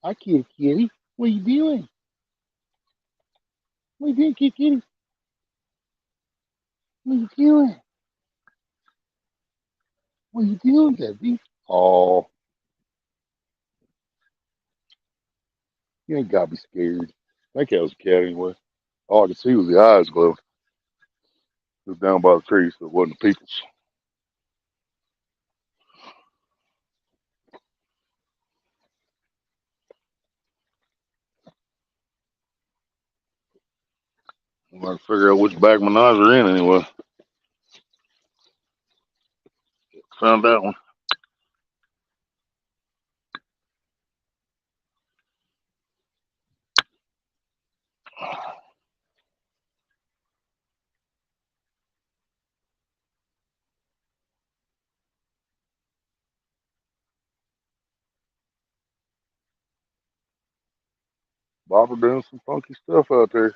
Hi, kitty, kitty. What you doing? What you doing, kitty, kitty? What you doing? What you doing, baby? Oh, you ain't got to be scared. I think that was a cat anyway. All I could see was the eyes glowing. It was down by the tree, so it wasn't the people's. I'm going to figure out which bag my knives are in anyway. Found that one. Bobber doing some funky stuff out there.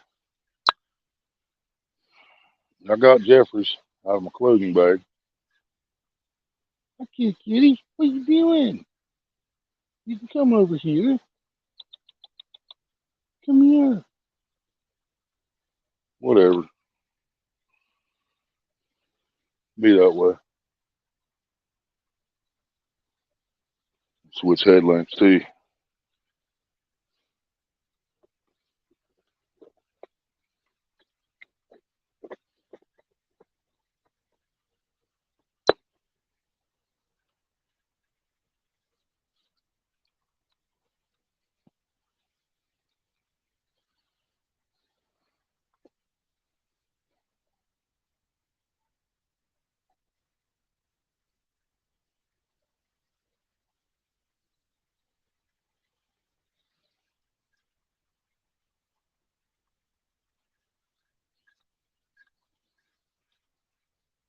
I got Jeffries out of my clothing bag. Okay, kitty, what you doing? You can come over here. Come here. Whatever. Be that way. Switch headlamps too.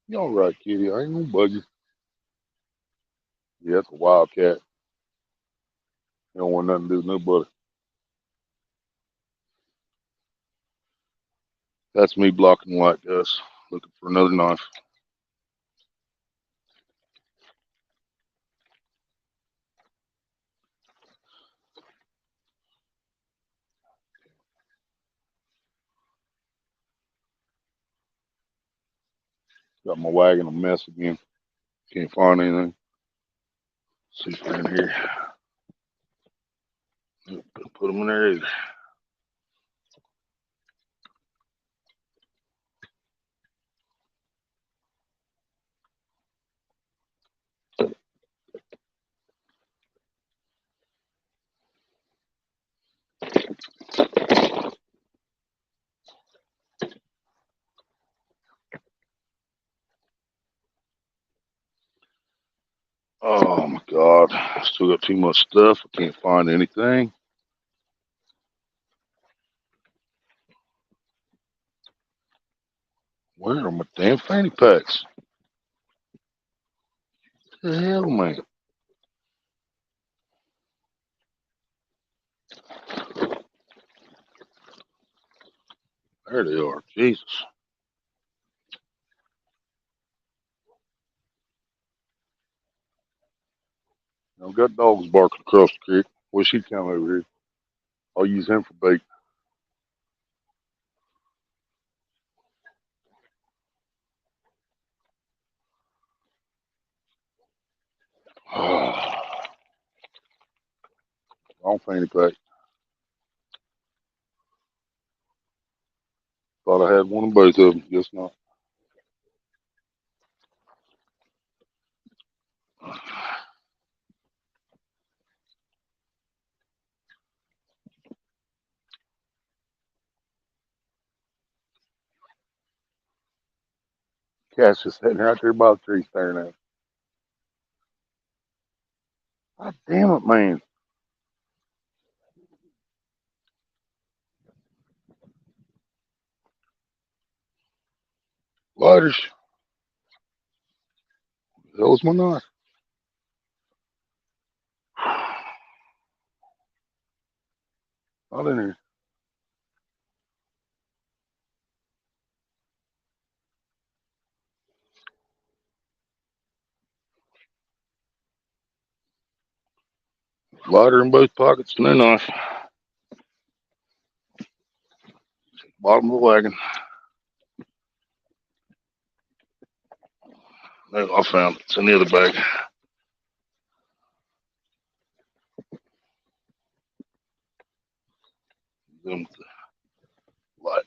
You all right, kitty? I ain't gonna bug you. Yeah, that's a wildcat. You don't want nothing to do with nobody. That's me blocking white, Gus. Looking for another knife. Got my wagon a mess again. Can't find anything. See if they're in here. Put them in there either. Oh my God. Still got too much stuff. I can't find anything. Where are my damn fanny packs? What the hell, man? There they are. Jesus. I've got dogs barking across the creek. Wish he'd come over here. I'll use him for bait. Wrong fanny pack. Thought I had one of both of them. Guess not. Cat's just sitting right there by the tree staring at me. God damn it, man. Lighters. That was my knife. Not in here. Lighter in both pockets, no knife. Bottom of the wagon. No, I found it. It's in the other bag.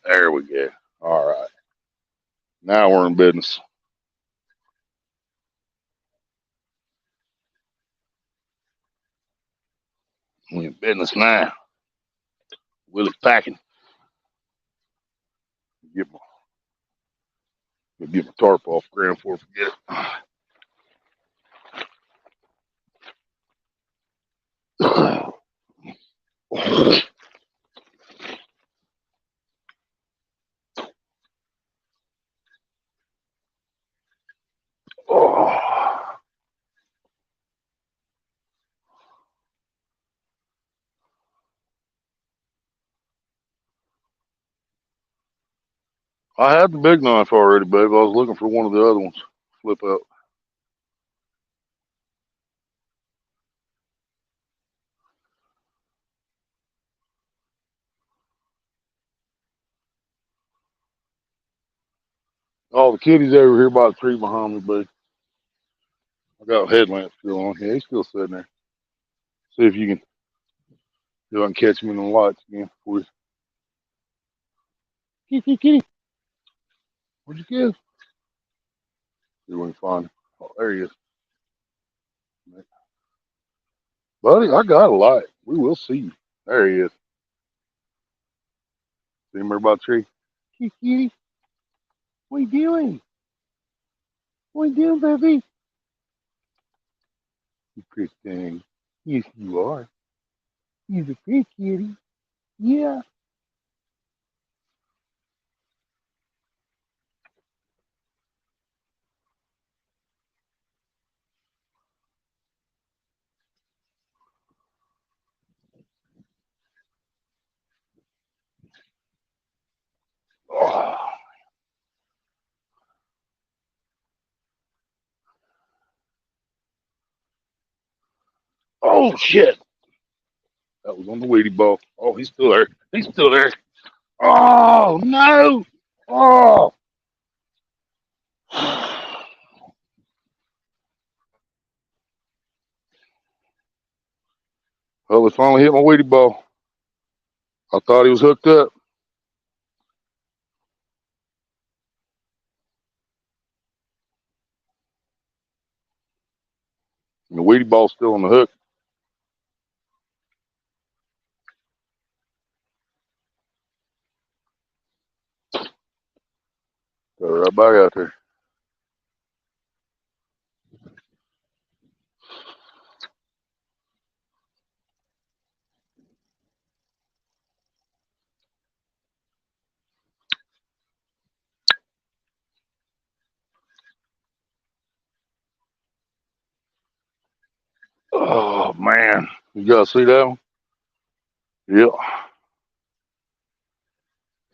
There we go. All right. Now we're in business. We in business now. Willie's packing. Get my tarp off the ground before I forget it. Oh, I had the big knife already, babe. I was looking for one of the other ones. Flip out. Oh, the kitty's over here by the tree behind me, buddy. I got a headlamp still on. Yeah, he's still sitting there. See if you can, see if I can catch him in the lights again for you. Kitty, kitty. Where'd you go? See if we can find him. Oh, there he is. Buddy, I got a light. We will see you. There he is. See him over by the tree? Kitty, kitty. What are you doing? What are you doing, baby? You pretty thing. Yes, you are. He's a pretty kitty. Yeah. Oh, oh shit. That was on the weedy ball. Oh, he's still there. He's still there. Oh no. Oh. Well, it finally hit my weedy ball. I thought he was hooked up. And the weedy ball's still on the hook. So right back out there. Oh man. You gotta see that one? Yep.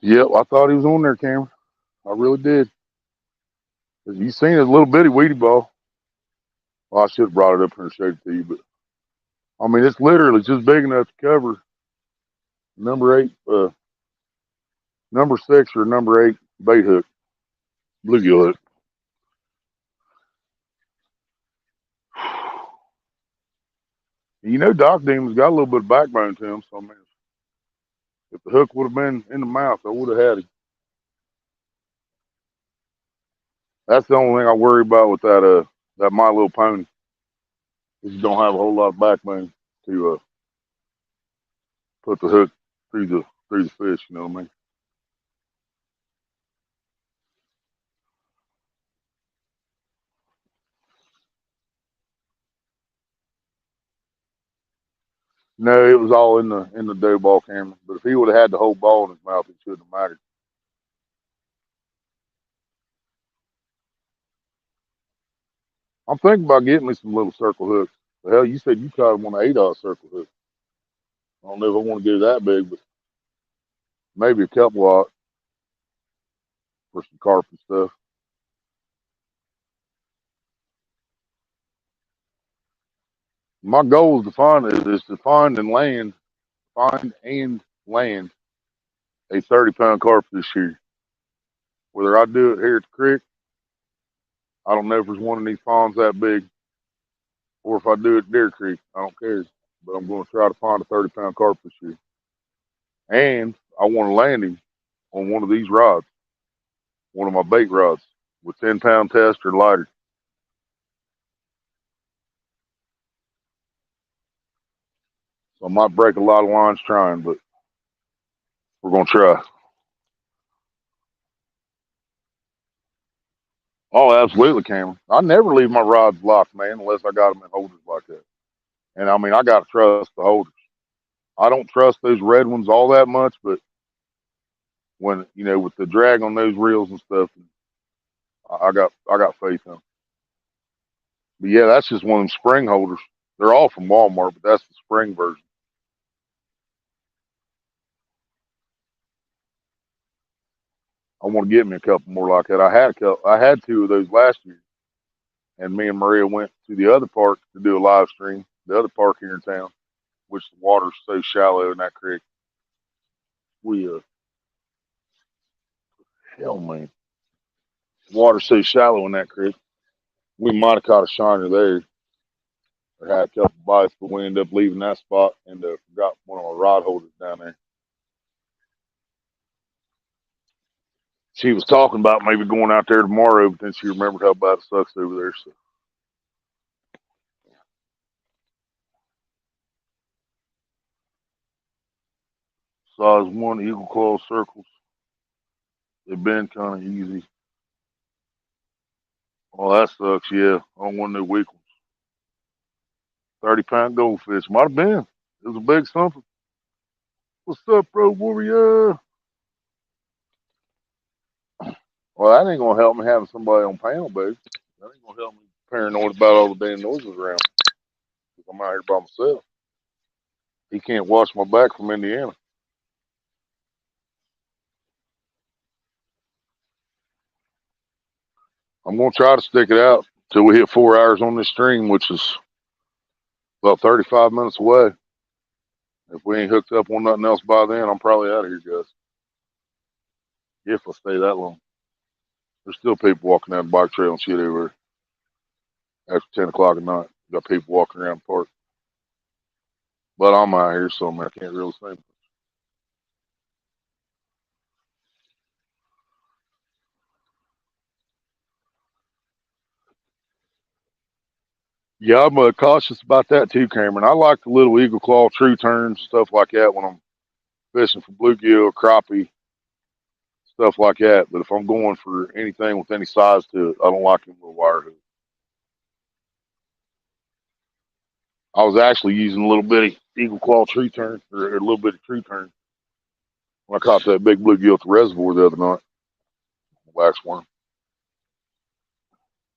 Yep. I thought he was on there, Cameron. I really did. You seen his little bitty weedy ball. Well, I should have brought it up here and showed it to you, but I mean, it's literally just big enough to cover number eight, number six or number eight bait hook, bluegill hook. You know, Doc Demon's got a little bit of backbone to him, so I mean, if the hook would have been in the mouth, I would have had him. That's the only thing I worry about with that My Little Pony is you don't have a whole lot of backbone to put the hook through the fish. You know what I mean? No, it was all in the dough ball camera. But if he would have had the whole ball in his mouth, it shouldn't have mattered. I'm thinking about getting me some little circle hooks. The hell, you said you caught him on an 8-aught circle hook. I don't know if I want to get that big, but maybe a couple aught for some carp and stuff. My goal is to find and land a 30-pound carp this year. Whether I do it here at the creek, I don't know if there's one in these ponds that big, or if I do it at Deer Creek, I don't care. But I'm going to try to find a 30-pound carp this year, and I want to land him on one of these rods, one of my bait rods with 10-pound test or lighter. So I might break a lot of lines trying, but we're going to try. Oh, absolutely, Cameron. I never leave my rods locked, man, unless I got them in holders like that. And I mean, I got to trust the holders. I don't trust those red ones all that much, but when with the drag on those reels and stuff, I got faith in them. But yeah, that's just one of them spring holders. They're all from Walmart, but that's the spring version. I want to get me a couple more like that. I had two of those last year, and me and Maria went to the other park to do a live stream. The other park here in town, which the water's so shallow in that creek. We hell man, Water's so shallow in that creek. We might have caught a shiner there or had a couple bites, but we ended up leaving that spot and forgot one of our rod holders down there. She was talking about maybe going out there tomorrow, but then she remembered how bad it sucks over there. So size one eagle claw circles. They've been kind of easy. Oh, that sucks. Yeah, I don't want no weak ones. 30-pound goldfish. Might have been. It was a big something. What's up, bro warrior? Well, that ain't gonna help me having somebody on panel, baby. That ain't gonna help me paranoid about all the damn noises around. Cause I'm out here by myself. He can't watch my back from Indiana. I'm gonna try to stick it out till we hit 4 hours on this stream, which is about 35 minutes away. If we ain't hooked up on nothing else by then, I'm probably out of here, guys. If I stay that long. There's still people walking down the bike trail and shit over after 10 o'clock at night. Got people walking around the park. But I'm out here, so I can't really say much. Yeah, I'm cautious about that too, Cameron. I like the little eagle claw, true turns, stuff like that when I'm fishing for bluegill, crappie, stuff like that. But if I'm going for anything with any size to it, I don't like them little wire hooks. I was actually using a little bitty eagle claw tree turn, or a little bit of tree turn, when I caught that big bluegill at the reservoir the other night. Wax worm.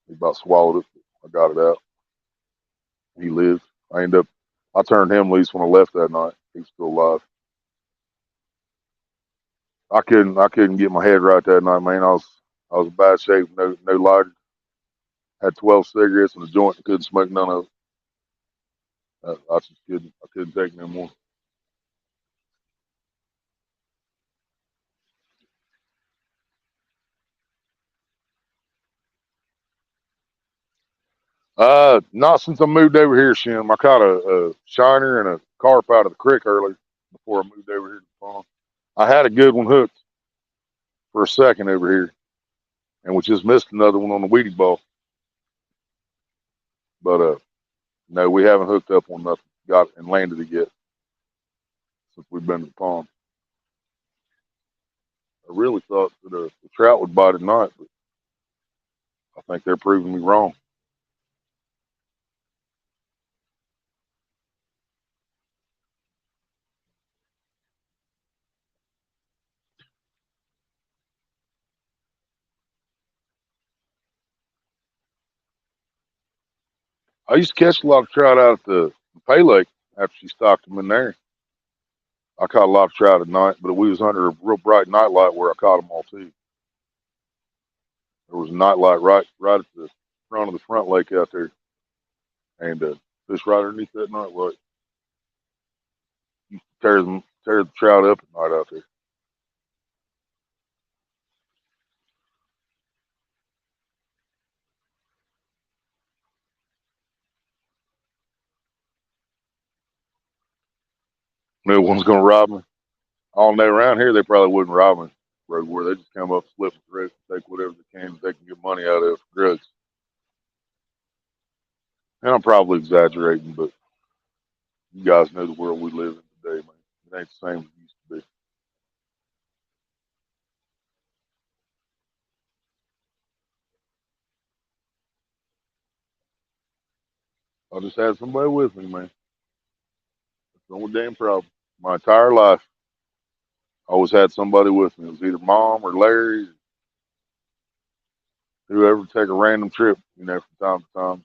He about swallowed it. I got it out. He lived. I turned him loose when I left that night. He's still alive. I couldn't get my head right that night, man. I was in bad shape. No lighter. Had 12 cigarettes and a joint and couldn't smoke none of it. I just couldn't. I couldn't take no more. Not since I moved over here, Shim. I caught a shiner and a carp out of the creek earlier before I moved over here to the pond. I had a good one hooked for a second over here, and we just missed another one on the weedy ball. But no, we haven't hooked up on nothing. Got and landed it yet since we've been to the pond. I really thought that the trout would bite at night, but I think they're proving me wrong. I used to catch a lot of trout out at the Pay Lake after she stocked them in there. I caught a lot of trout at night, but we was under a real bright night light where I caught them all too. There was a night light right at the front of the front lake out there, and fish right underneath that night light. You tear the trout up at night out there. No one's gonna rob me. All day around here, they probably wouldn't rob me. Road where they just come up, slip the throat, take whatever they can get money out of for drugs. And I'm probably exaggerating, but you guys know the world we live in today, man. It ain't the same as it used to be. I just had somebody with me, man. That's the only damn problem. My entire life, I always had somebody with me. It was either mom or Larry, whoever take a random trip, from time to time.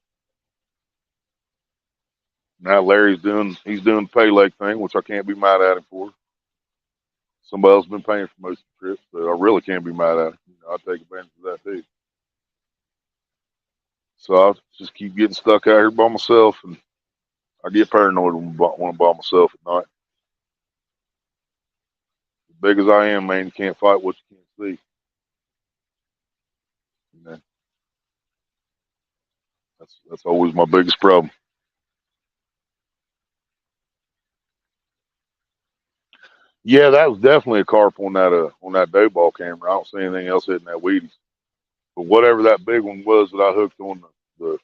Now he's doing the pay lake thing, which I can't be mad at him for. Somebody else has been paying for most of the trips, so I really can't be mad at him. I take advantage of that too. So I just keep getting stuck out here by myself, and I get paranoid when I'm by myself at night. As big as I am, man, you can't fight what you can't see. That's always my biggest problem. Yeah, that was definitely a carp on that dough ball camera. I don't see anything else hitting that Wheaties. But whatever that big one was that I hooked on the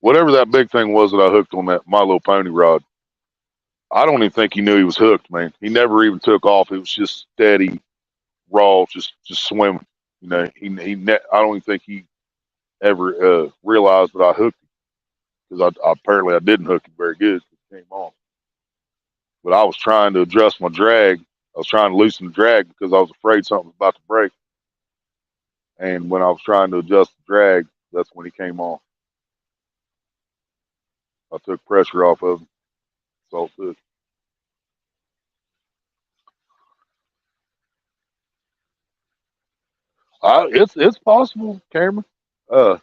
whatever that big thing was that I hooked on that My Little Pony rod, I don't even think he knew he was hooked, man. He never even took off. It was just steady, raw, just swimming. You know, I don't even think he ever realized that I hooked him because I apparently I didn't hook him very good. It came off, but I was trying to adjust my drag. I was trying to loosen the drag because I was afraid something was about to break. And when I was trying to adjust the drag, that's when he came off. I took pressure off of him. That's all it took. It's possible, Cameron. Uh,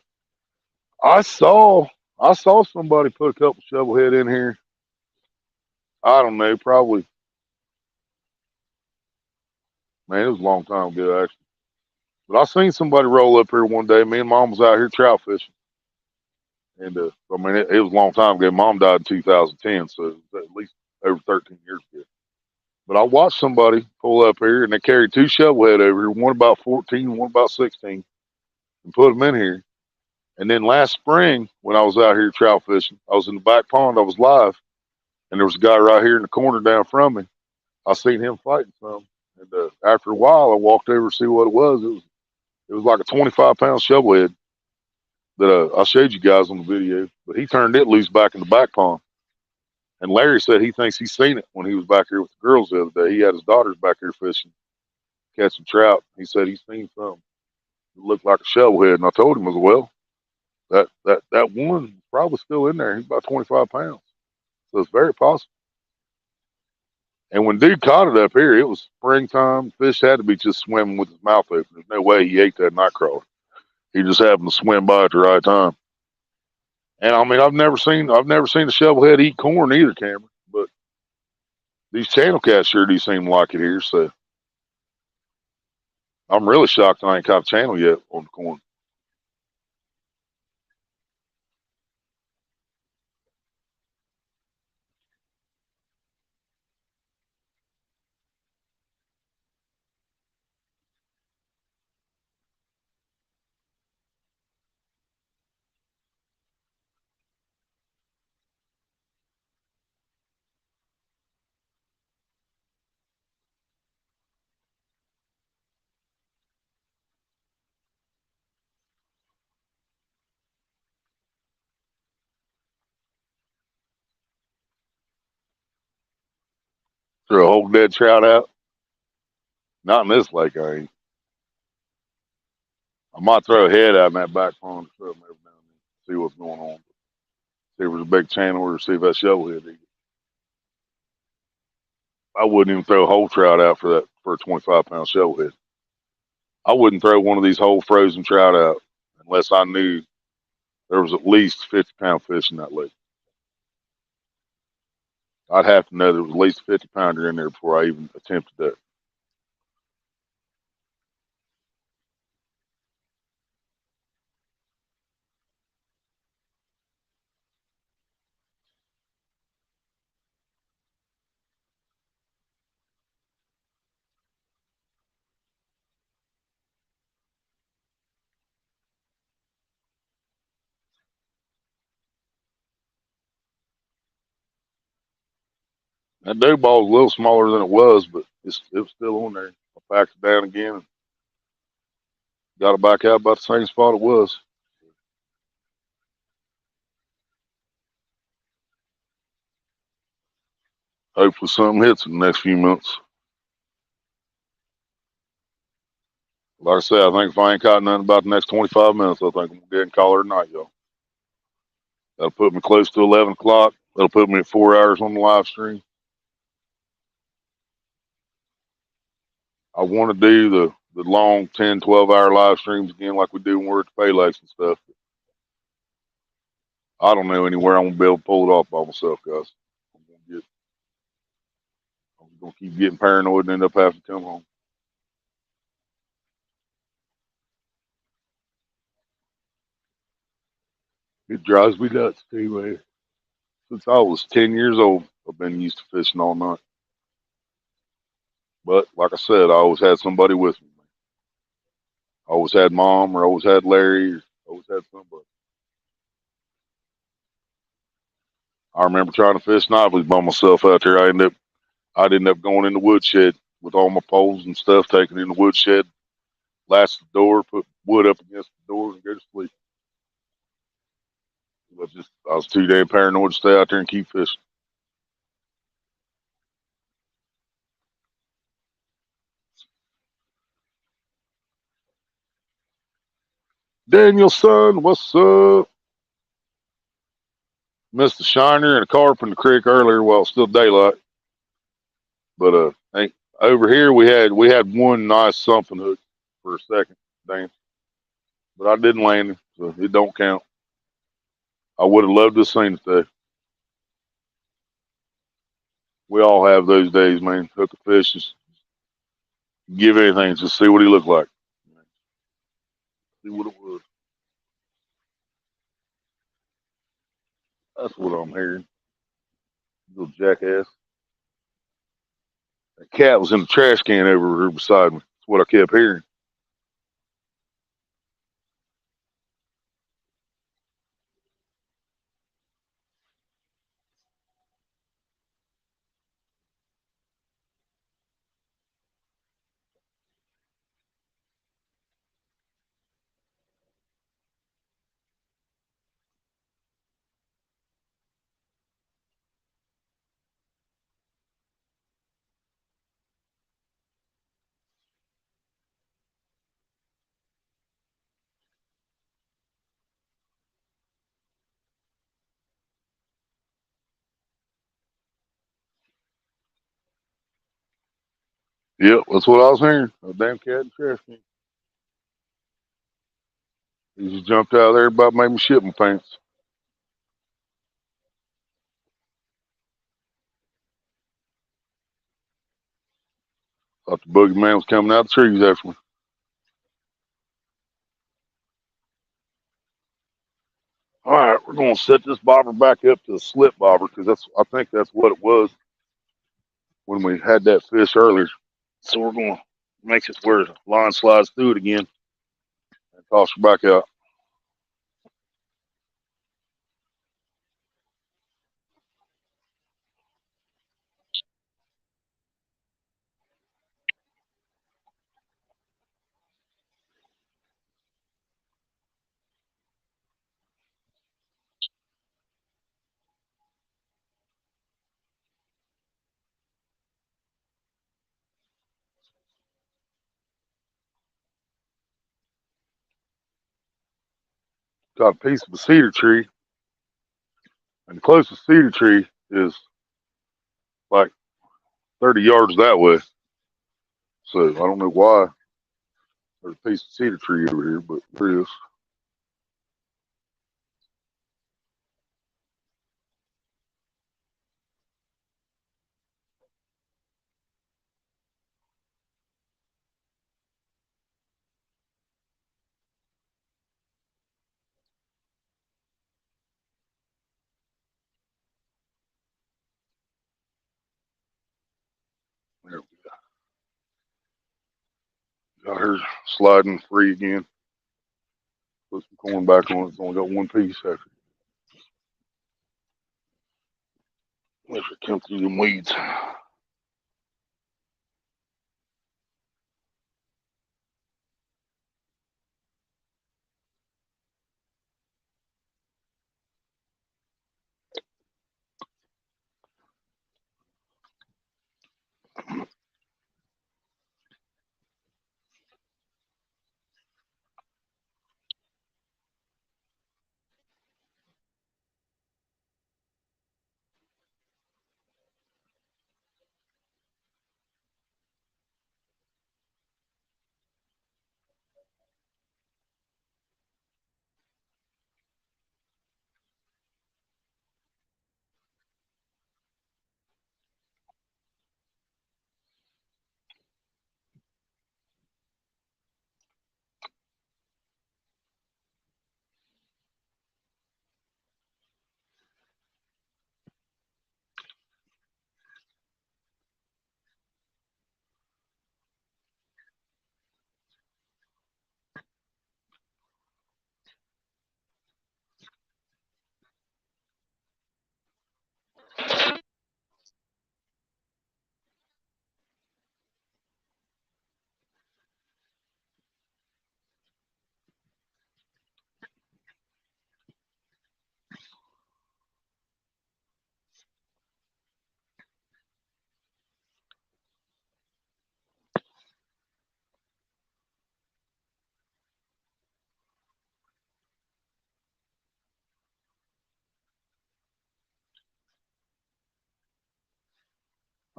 I saw I saw somebody put a couple shovel head in here. I don't know, probably man, it was a long time ago actually. But I seen somebody roll up here one day. Me and Mom was out here trout fishing, and I mean it was a long time ago. Mom died in 2010, so it was at least over 13 years ago. But I watched somebody pull up here, and they carried two shovel head over here, one about 14, one about 16, and put them in here. And then last spring, when I was out here trout fishing, I was in the back pond. I was live, and there was a guy right here in the corner down from me. I seen him fighting some, and after a while, I walked over to see what it was. It was like a 25-pound shovelhead that I showed you guys on the video, but he turned it loose back in the back pond. And Larry said he thinks he's seen it when he was back here with the girls the other day. He had his daughters back here fishing, catching trout. He said he's seen something that looked like a shovelhead, and I told him as well that one probably still in there. He's about 25 pounds, so it's very possible. And when dude caught it up here, it was springtime. Fish had to be just swimming with his mouth open. There's no way he ate that nightcrawler. He just happened to swim by at the right time. And I mean, I've never seen a shovelhead eat corn either, Cameron. But these channel cats sure do seem like it here. So I'm really shocked I ain't caught a channel yet on the corn. Throw a whole dead trout out. Not in this lake, I ain't. I might throw a head out in that back pond to throw them every now and then, see what's going on. See if there's a big channel or see if that shovelhead eat it. I wouldn't even throw a whole trout out for a 25-pound shovelhead. I wouldn't throw one of these whole frozen trout out unless I knew there was at least 50-pound fish in that lake. I'd have to know there was at least a 50-pounder in there before I even attempted that. That dough ball was a little smaller than it was, but it was still on there. I packed it down again and got it back out about the same spot it was. Hopefully something hits in the next few months. Like I said, I think if I ain't caught nothing about the next 25 minutes, I think I'm going to get and call her tonight, y'all. That'll put me close to 11 o'clock. That'll put me at 4 hours on the live stream. I want to do the long 10, 12-hour live streams again like we do when we're at the pay lakes and stuff. I don't know anywhere I'm going to be able to pull it off by myself, guys. I'm going to keep getting paranoid and end up having to come home. It drives me nuts too, man. Since I was 10 years old, I've been used to fishing all night. But like I said, I always had somebody with me. I always had mom, or always had Larry, or always had somebody. I remember trying to fish knobblies by myself out there. I'd end up going in the woodshed with all my poles and stuff, taking it in the woodshed, latch the door, put wood up against the door, and go to sleep. I was too damn paranoid to stay out there and keep fishing. Danielson, what's up? Missed a shiner and a carp in the creek earlier while it's still daylight. But ain't over here we had one nice something hook for a second dance, but I didn't land him, so it don't count. I would have loved to have seen it though. We all have those days, man. Hook a fish, just give anything, just see what he looked like. See what it was. That's what I'm hearing. Little jackass. That cat was in the trash can over here beside me. That's what I kept hearing. Yep, that's what I was hearing. A damn cat in the trash can. He just jumped out there about made me shit my pants. Thought the boogeyman was coming out of the trees after me. All right, we're gonna set this bobber back up to a slip bobber because I think that's what it was when we had that fish earlier. So we're gonna make it where the line slides through it again and toss her back out. Got a piece of a cedar tree, and the closest cedar tree is like 30 yards that way. So I don't know why there's a piece of cedar tree over here, but there is. There we go. Got her sliding free again. Put some corn back on it. It's only got one piece after. Let her come through them weeds.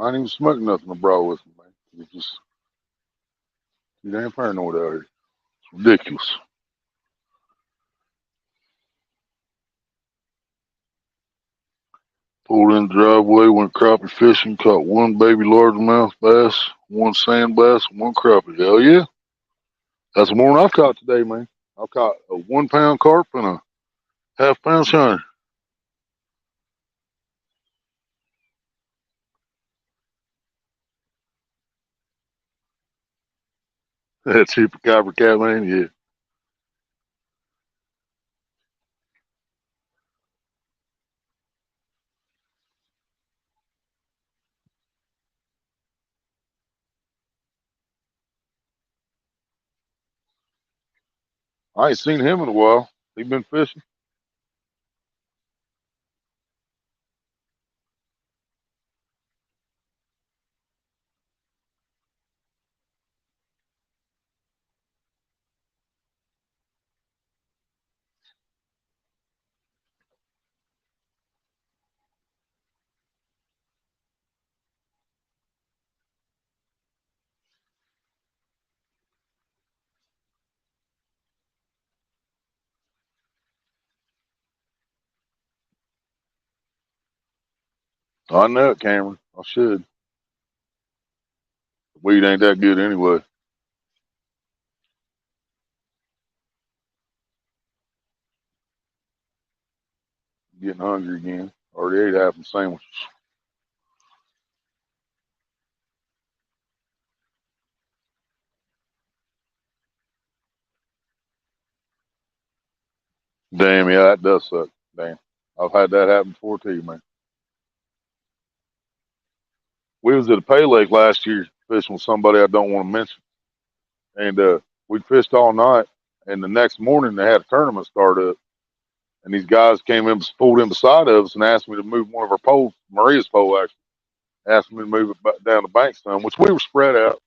I ain't even smoking nothing I brought with me, man. It's just too damn paranoid out here. It's ridiculous. Pulled in the driveway, went crappie fishing, caught one baby largemouth bass, one sand bass, and one crappie. Hell yeah. That's more than I've caught today, man. I've caught a 1 pound carp and a half-pound shiner. That super copper cat, man, yeah. I ain't seen him in a while. He been fishing. I know it, Cameron. I should. The weed ain't that good anyway. Getting hungry again. Already ate half the sandwich. Damn, yeah, that does suck. Damn. I've had that happen before too, man. We was at a pay lake last year fishing with somebody I don't want to mention. And we fished all night. And the next morning they had a tournament start up. And these guys came in, pulled in beside of us and asked me to move one of our poles, Maria's pole actually, asked me to move it down the bank some, which we were spread out.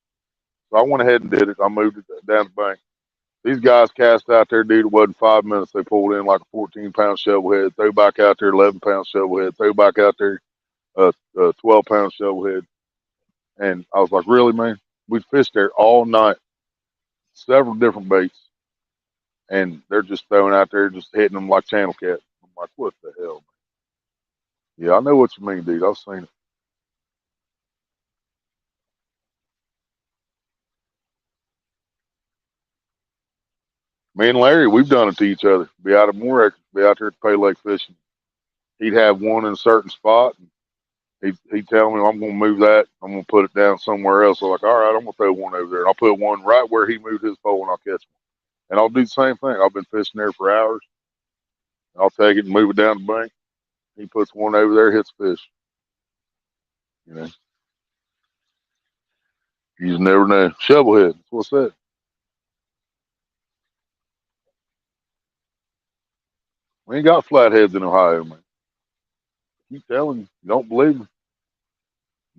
So I went ahead and did it. I moved it down the bank. These guys cast out there, dude. It wasn't 5 minutes. They pulled in like a 14-pound shovel head, throw back out there, 11-pound shovel head, throw back out there, 12-pound shovel head. And I was like, really, man? We fished there all night, several different baits, and they're just throwing out there, just hitting them like channel cat. I'm like, what the hell? Man? Yeah, I know what you mean, dude. I've seen it. Me and Larry, we've done it to each other. Be out of Moore, be out there at Pay Lake fishing. He'd have one in a certain spot. And he'd tell me, I'm going to move that. I'm going to put it down somewhere else. So like, all right, I'm going to throw one over there. And I'll put one right where he moved his pole and I'll catch one. And I'll do the same thing. I've been fishing there for hours. I'll take it and move it down the bank. He puts one over there, hits fish. You know, you just never know. Shovelhead. What's that? We ain't got flatheads in Ohio, man. Keep telling you. You don't believe me.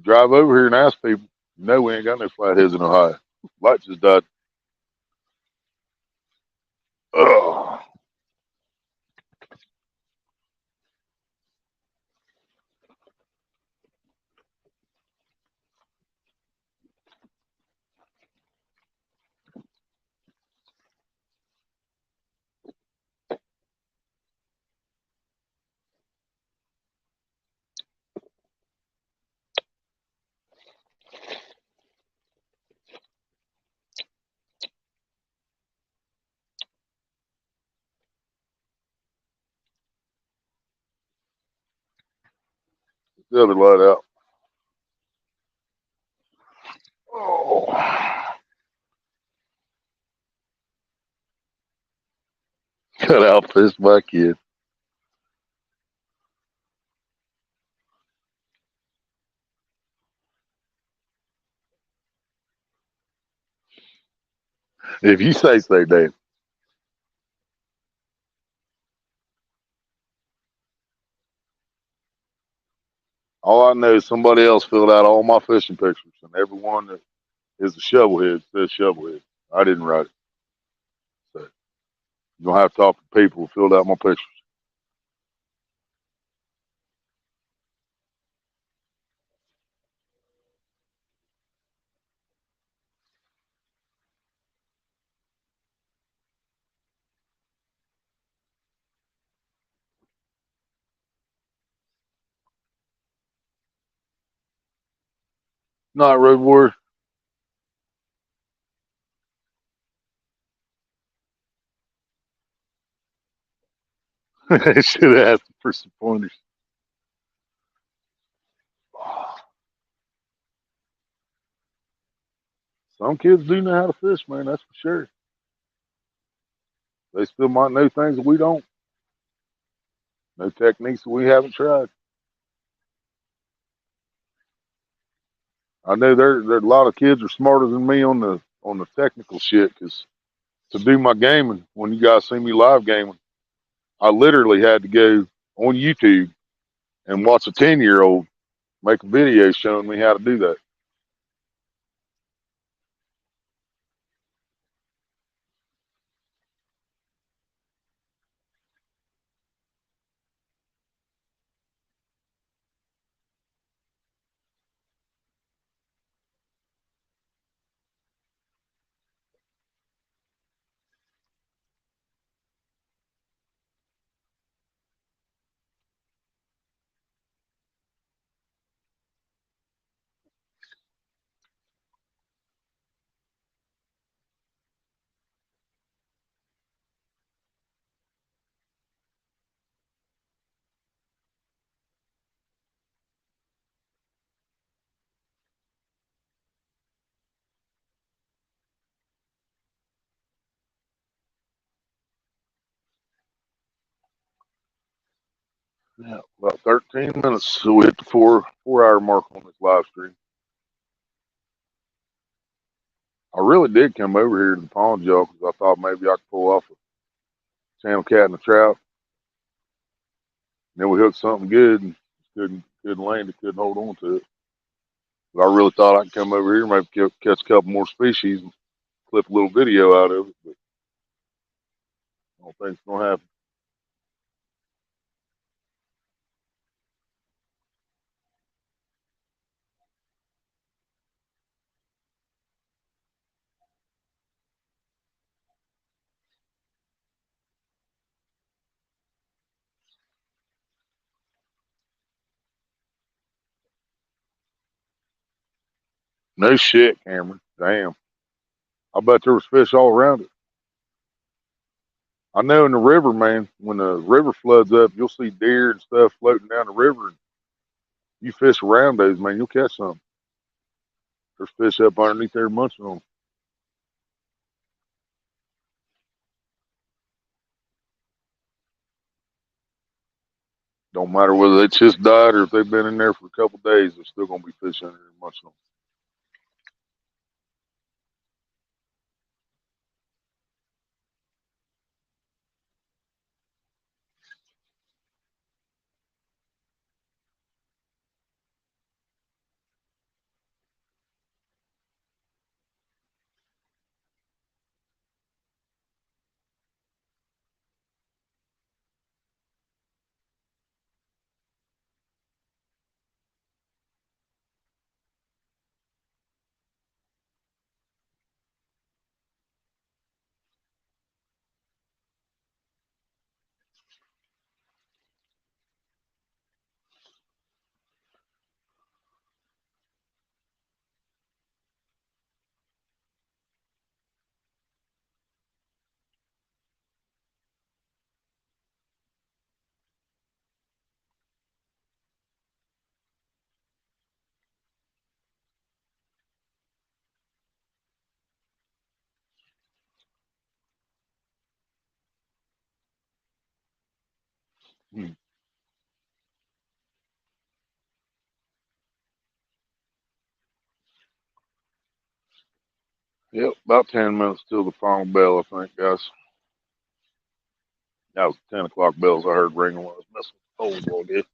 Drive over here and ask people. No, we ain't got no flatheads in Ohio. Light just died. Ugh. The other light out. Oh. Cut out this my kid. If you say so, Dave. All I know is somebody else filled out all my fishing pictures, and everyone that is a shovelhead says shovelhead. I didn't write it. So you're gonna have to talk to people who filled out my pictures. Not Road Warrior. I should have asked for some pointers. Some kids do know how to fish, man. That's for sure. They still might know things that we don't. Know techniques that we haven't tried. I know there a lot of kids are smarter than me on the technical shit. Because to do my gaming, when you guys see me live gaming, I literally had to go on YouTube and watch a 10-year old make a video showing me how to do that. Yeah, about 13 minutes, so we hit the 4 hour mark on this live stream. I really did come over here to the pond, y'all, because I thought maybe I could pull off a channel cat and a trout. And then we hooked something good and couldn't land it, couldn't hold on to it. But I really thought I could come over here, maybe catch a couple more species and clip a little video out of it. But I don't think it's gonna happen. No shit, Cameron. Damn. I bet there was fish all around it. I know in the river, man, when the river floods up, you'll see deer and stuff floating down the river. And you fish around those, man, you'll catch something. There's fish up underneath there munching on 'em. Don't matter whether they just died or if they've been in there for a couple of days, there's still gonna be fish under there munching on 'em. Hmm. Yep, about 10 minutes till the final bell, I think, guys. That was 10 o'clock bells I heard ringing when I was messing with the old again.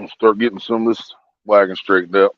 Start getting some of this wagon straightened out.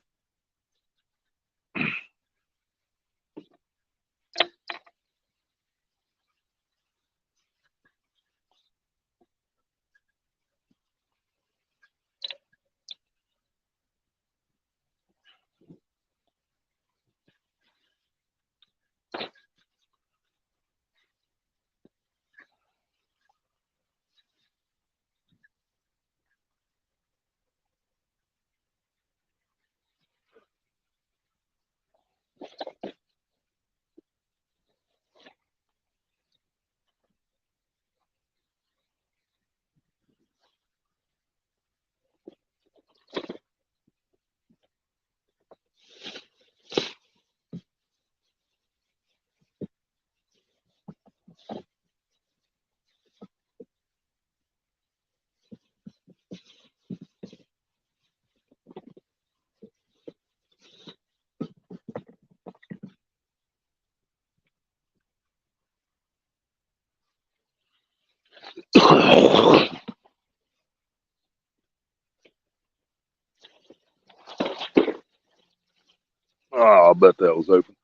Oh, I bet that was open.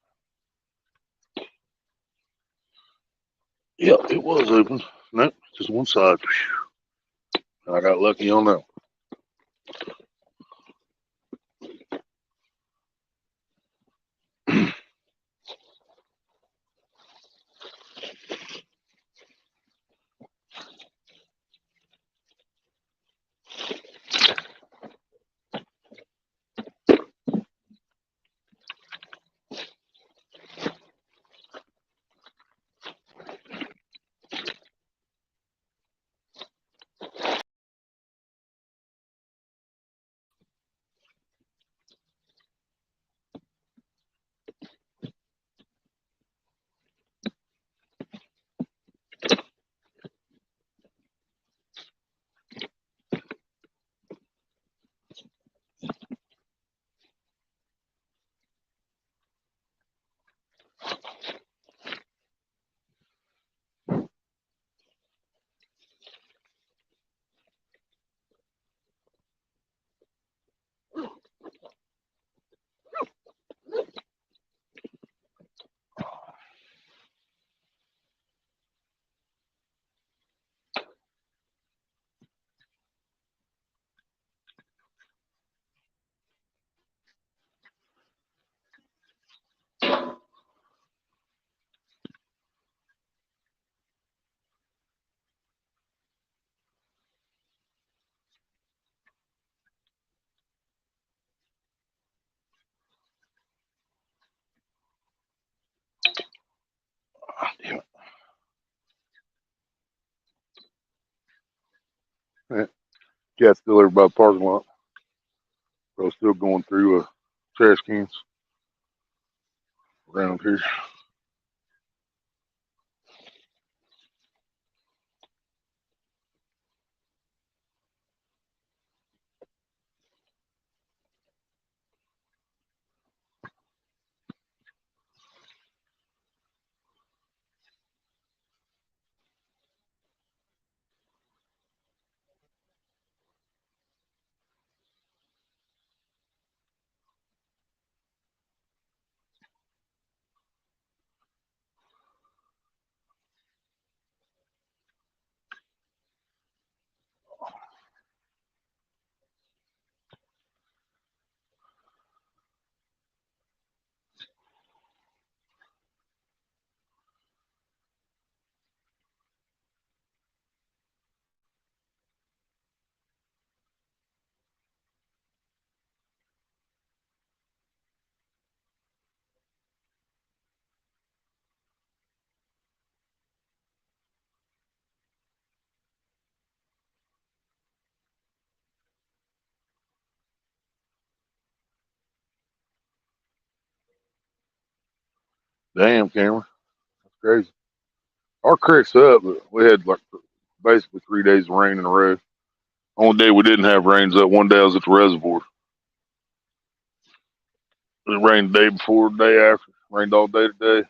Yep, it was open. Nope, just one side. I got lucky on that. Damn it. Cat's still over by the parking lot. I was still going through trash cans around here. Damn, camera. That's crazy. Our creek's up, but we had like basically 3 days of rain in a row. Only day we didn't have rains up. One day I was at the reservoir. It rained the day before, the day after. Rained all day today.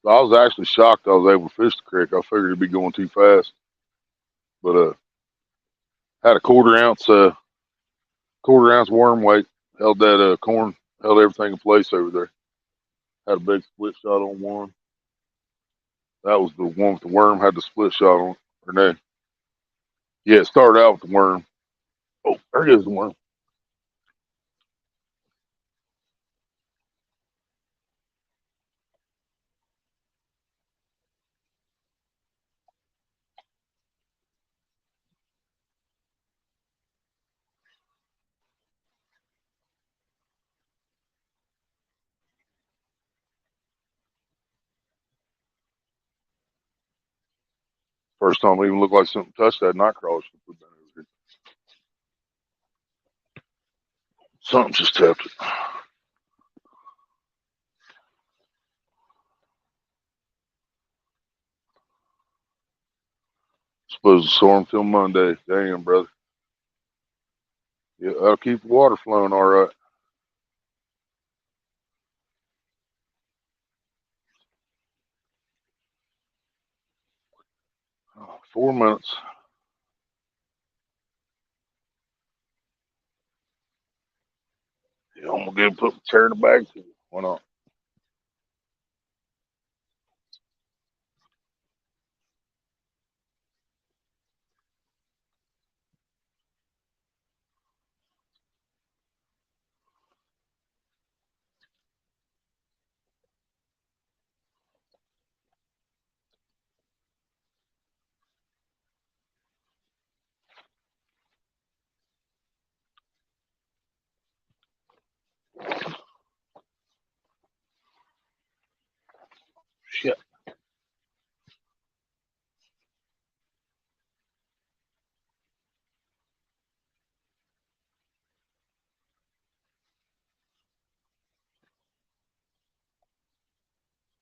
So I was actually shocked I was able to fish the creek. I figured it'd be going too fast. But had a quarter ounce worm weight. Held that corn, held everything in place over there. Had a big split shot on one. That was the one with the worm. Had the split shot on it. Or no. Yeah, it started out with the worm. Oh, there is the worm. First time it even looked like something touched that night crawler. Something just tapped it. Supposed to storm till Monday. Damn, brother. Yeah, that'll keep the water flowing all right. 4 minutes. good and put the chair in the bag too. Why not? Shit.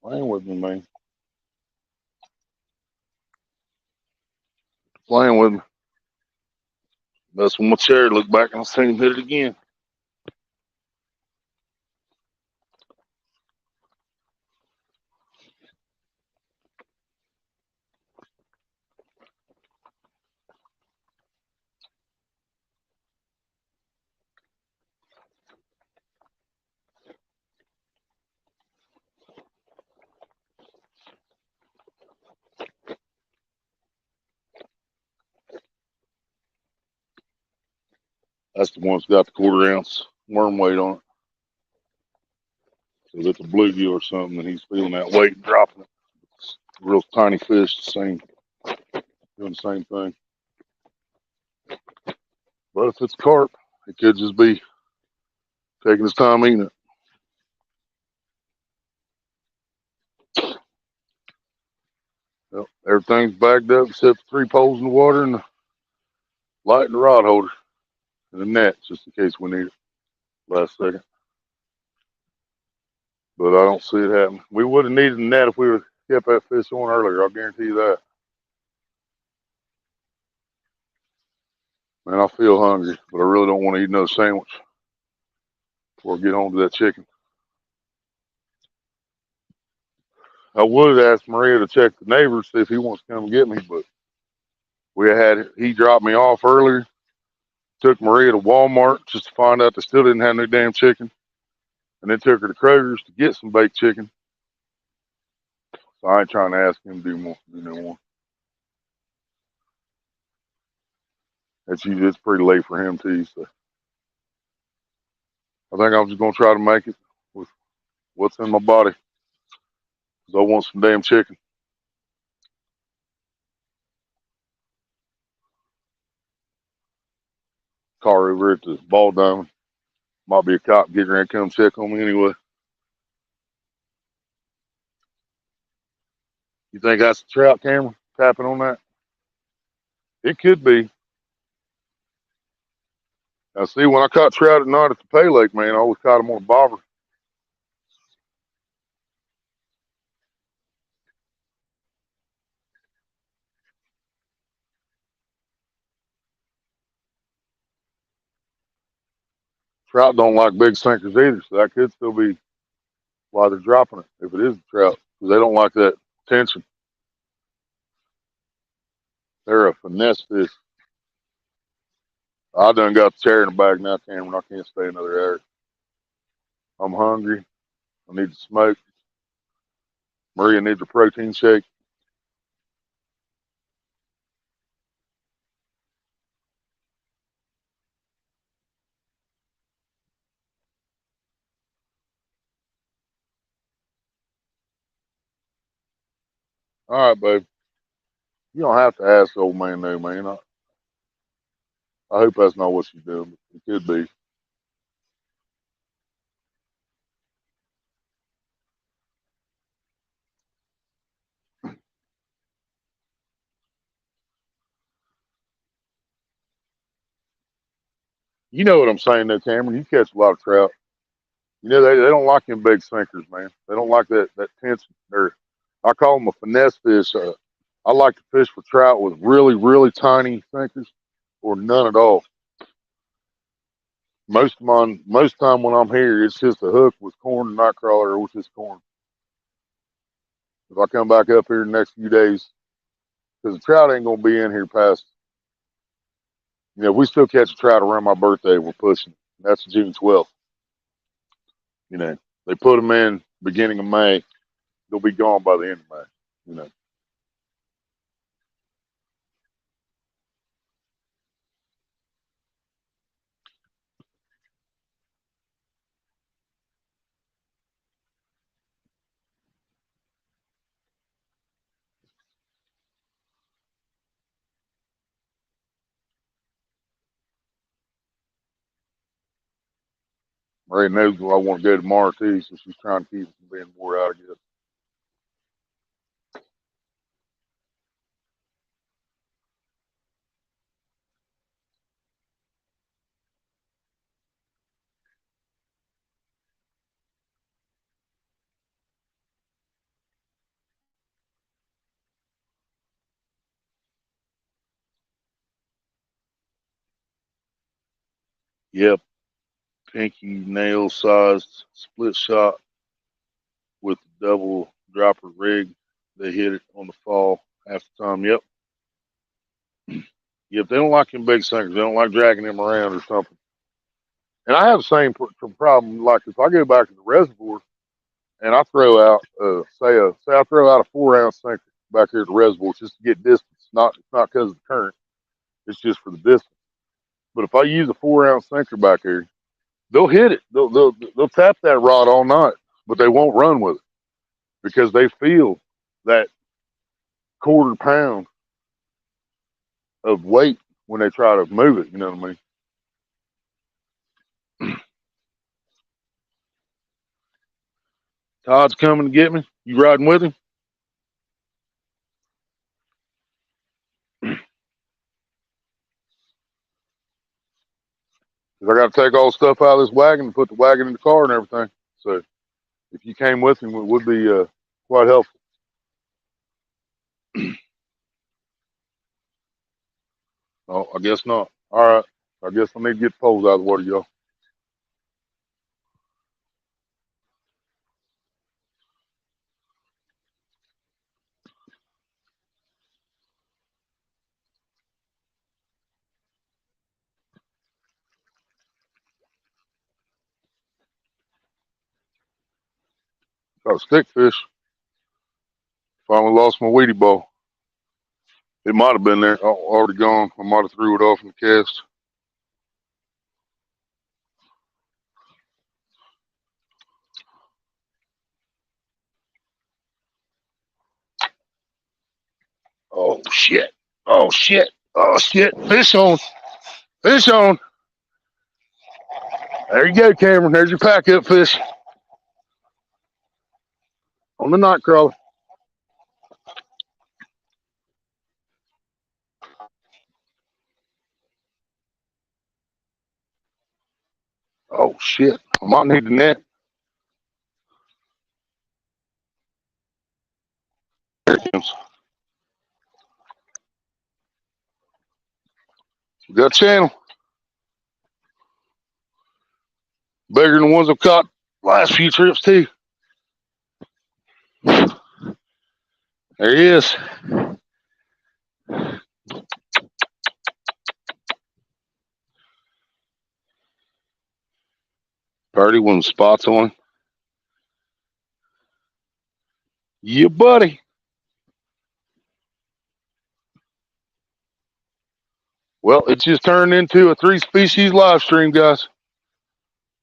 Playing with me, man. Playing with me. That's when my chair looked back and I seen him hit it again. That's the one that's got the 1/4 ounce worm weight on it. So if it's a bluegill or something, and he's feeling that weight and dropping it. It's a real tiny fish, doing the same thing. But if it's carp, it could just be taking his time eating it. Yep. Everything's bagged up except for 3 poles in the water and the light and the rod holder and the net, just in case we need it last second. But I don't see it happening. We would have needed a net if we would have kept that fish on earlier. I'll guarantee you that. Man, I feel hungry, but I really don't want to eat another sandwich before I get home to that chicken. I would have asked Maria to check the neighbors, see if he wants to come and get me, but he dropped me off earlier, took Maria to Walmart just to find out they still didn't have no damn chicken, and then took her to Kroger's to get some baked chicken. So I ain't trying to ask him to do no more. It's pretty late for him too, so I think I'm just gonna try to make it with what's in my body, because I want some damn chicken. Car over at the ball diamond. Might be a cop getting ready to come check on me anyway. You think that's a trout camera tapping on that? It could be. Now, see, when I caught trout at night at the Pay Lake, man, I always caught them on a bobber. Trout don't like big sinkers either, so that could still be why they're dropping it, if it is a trout, because they don't like that tension. They're a finesse fish. I done got the chair in the bag now, Cameron. I can't stay another hour. I'm hungry. I need to smoke. Maria needs a protein shake. All right, babe. You don't have to ask the old man, no, man. I hope that's not what she's doing. It could be. You know what I'm saying, though, Cameron. You catch a lot of trout. You know, they don't like them big sinkers, man. They don't like that tension. I call them a finesse fish. I like to fish for trout with really, really tiny sinkers or none at all. Most time when I'm here, it's just a hook with corn and night crawler or with just corn. If I come back up here in the next few days, because the trout ain't gonna be in here past. You know, if we still catch a trout around my birthday, we're pushing. That's June 12th. You know, they put them in beginning of May. They'll be gone by the end of May. You know. Ray knows I want to go tomorrow too, so she's trying to keep from being wore out. I guess. Yep, pinky nail sized split shot with the double dropper rig. They hit it on the fall half the time. Yep. Yep. They don't like them big sinkers. They don't like dragging them around or something. And I have the same problem. Like if I go back to the reservoir and I throw out, say I throw out a 4 ounce sinker back here at the reservoir just to get distance. It's not because of the current. It's just for the distance. But if I use a 4 ounce sinker back here, they'll hit it. They'll tap that rod all night, but they won't run with it because they feel that quarter pound of weight when they try to move it. You know what I mean? Todd's coming to get me. You riding with him? 'Cause I got to take all the stuff out of this wagon and put the wagon in the car and everything. So if you came with him, it would be quite helpful. Oh, I guess not. All right. I guess I need to get the poles out of the water, y'all. Got a stick fish. Finally lost my weedy ball. It might have been there, already gone. I might have threw it off in the cast. Oh shit! Oh shit! Oh shit! Fish on! Fish on! There you go, Cameron. There's your pack up fish on the night crawler. Oh shit! I might need the net. There it comes. We got a channel bigger than the ones I've caught last few trips too. There he is. Purdy, one of the spots on him. Yeah, buddy. Well, it just turned into a 3 species live stream, guys.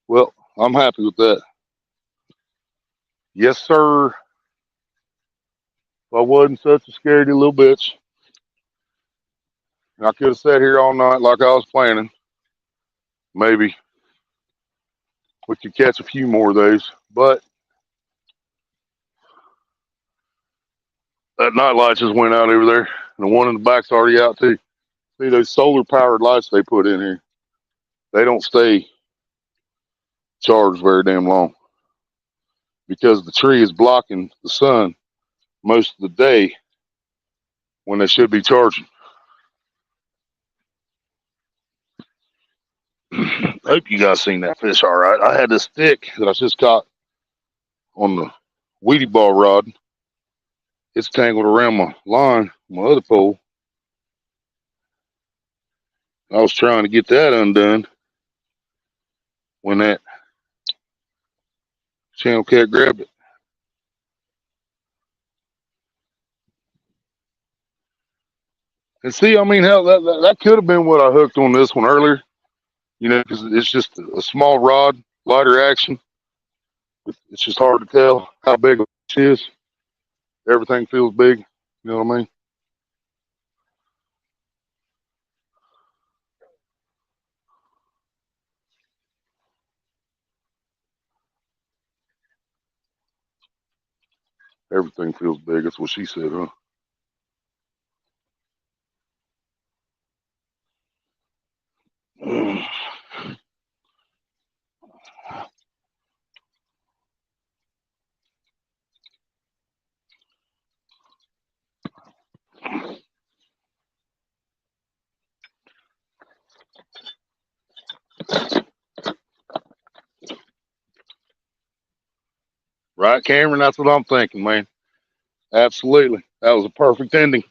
Well, I'm happy with that. Yes, sir. If I wasn't such a scaredy little bitch, I could have sat here all night like I was planning. Maybe we could catch a few more of those. But that night light just went out over there. And the one in the back's already out too. See those solar powered lights they put in here? They don't stay charged very damn long because the tree is blocking the sun most of the day when they should be charging. Hope you guys seen that fish all right. I had this stick that I just caught on the weedy ball rod. It's tangled around my line, my other pole. I was trying to get that undone when that Channel cat grabbed it. And see, I mean, hell, that could have been what I hooked on this one earlier. You know, because it's just a small rod, lighter action. It's just hard to tell how big a fish is. Everything feels big. You know what I mean? Everything feels big. That's what she said, huh? Right, Cameron? That's what I'm thinking, man. Absolutely. That was a perfect ending.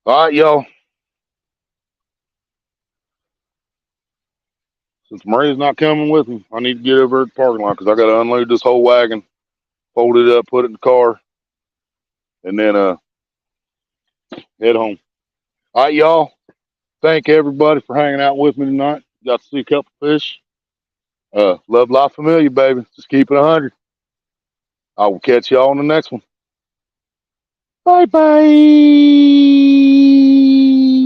All right, y'all. Since Marie's not coming with me, I need to get over at the parking lot because I got to unload this whole wagon, fold it up, put it in the car, and then head home. All right, y'all. Thank everybody for hanging out with me tonight. Got to see a couple fish. Love life familiar, baby. Just keep it 100. I will catch y'all on the next one. Bye bye.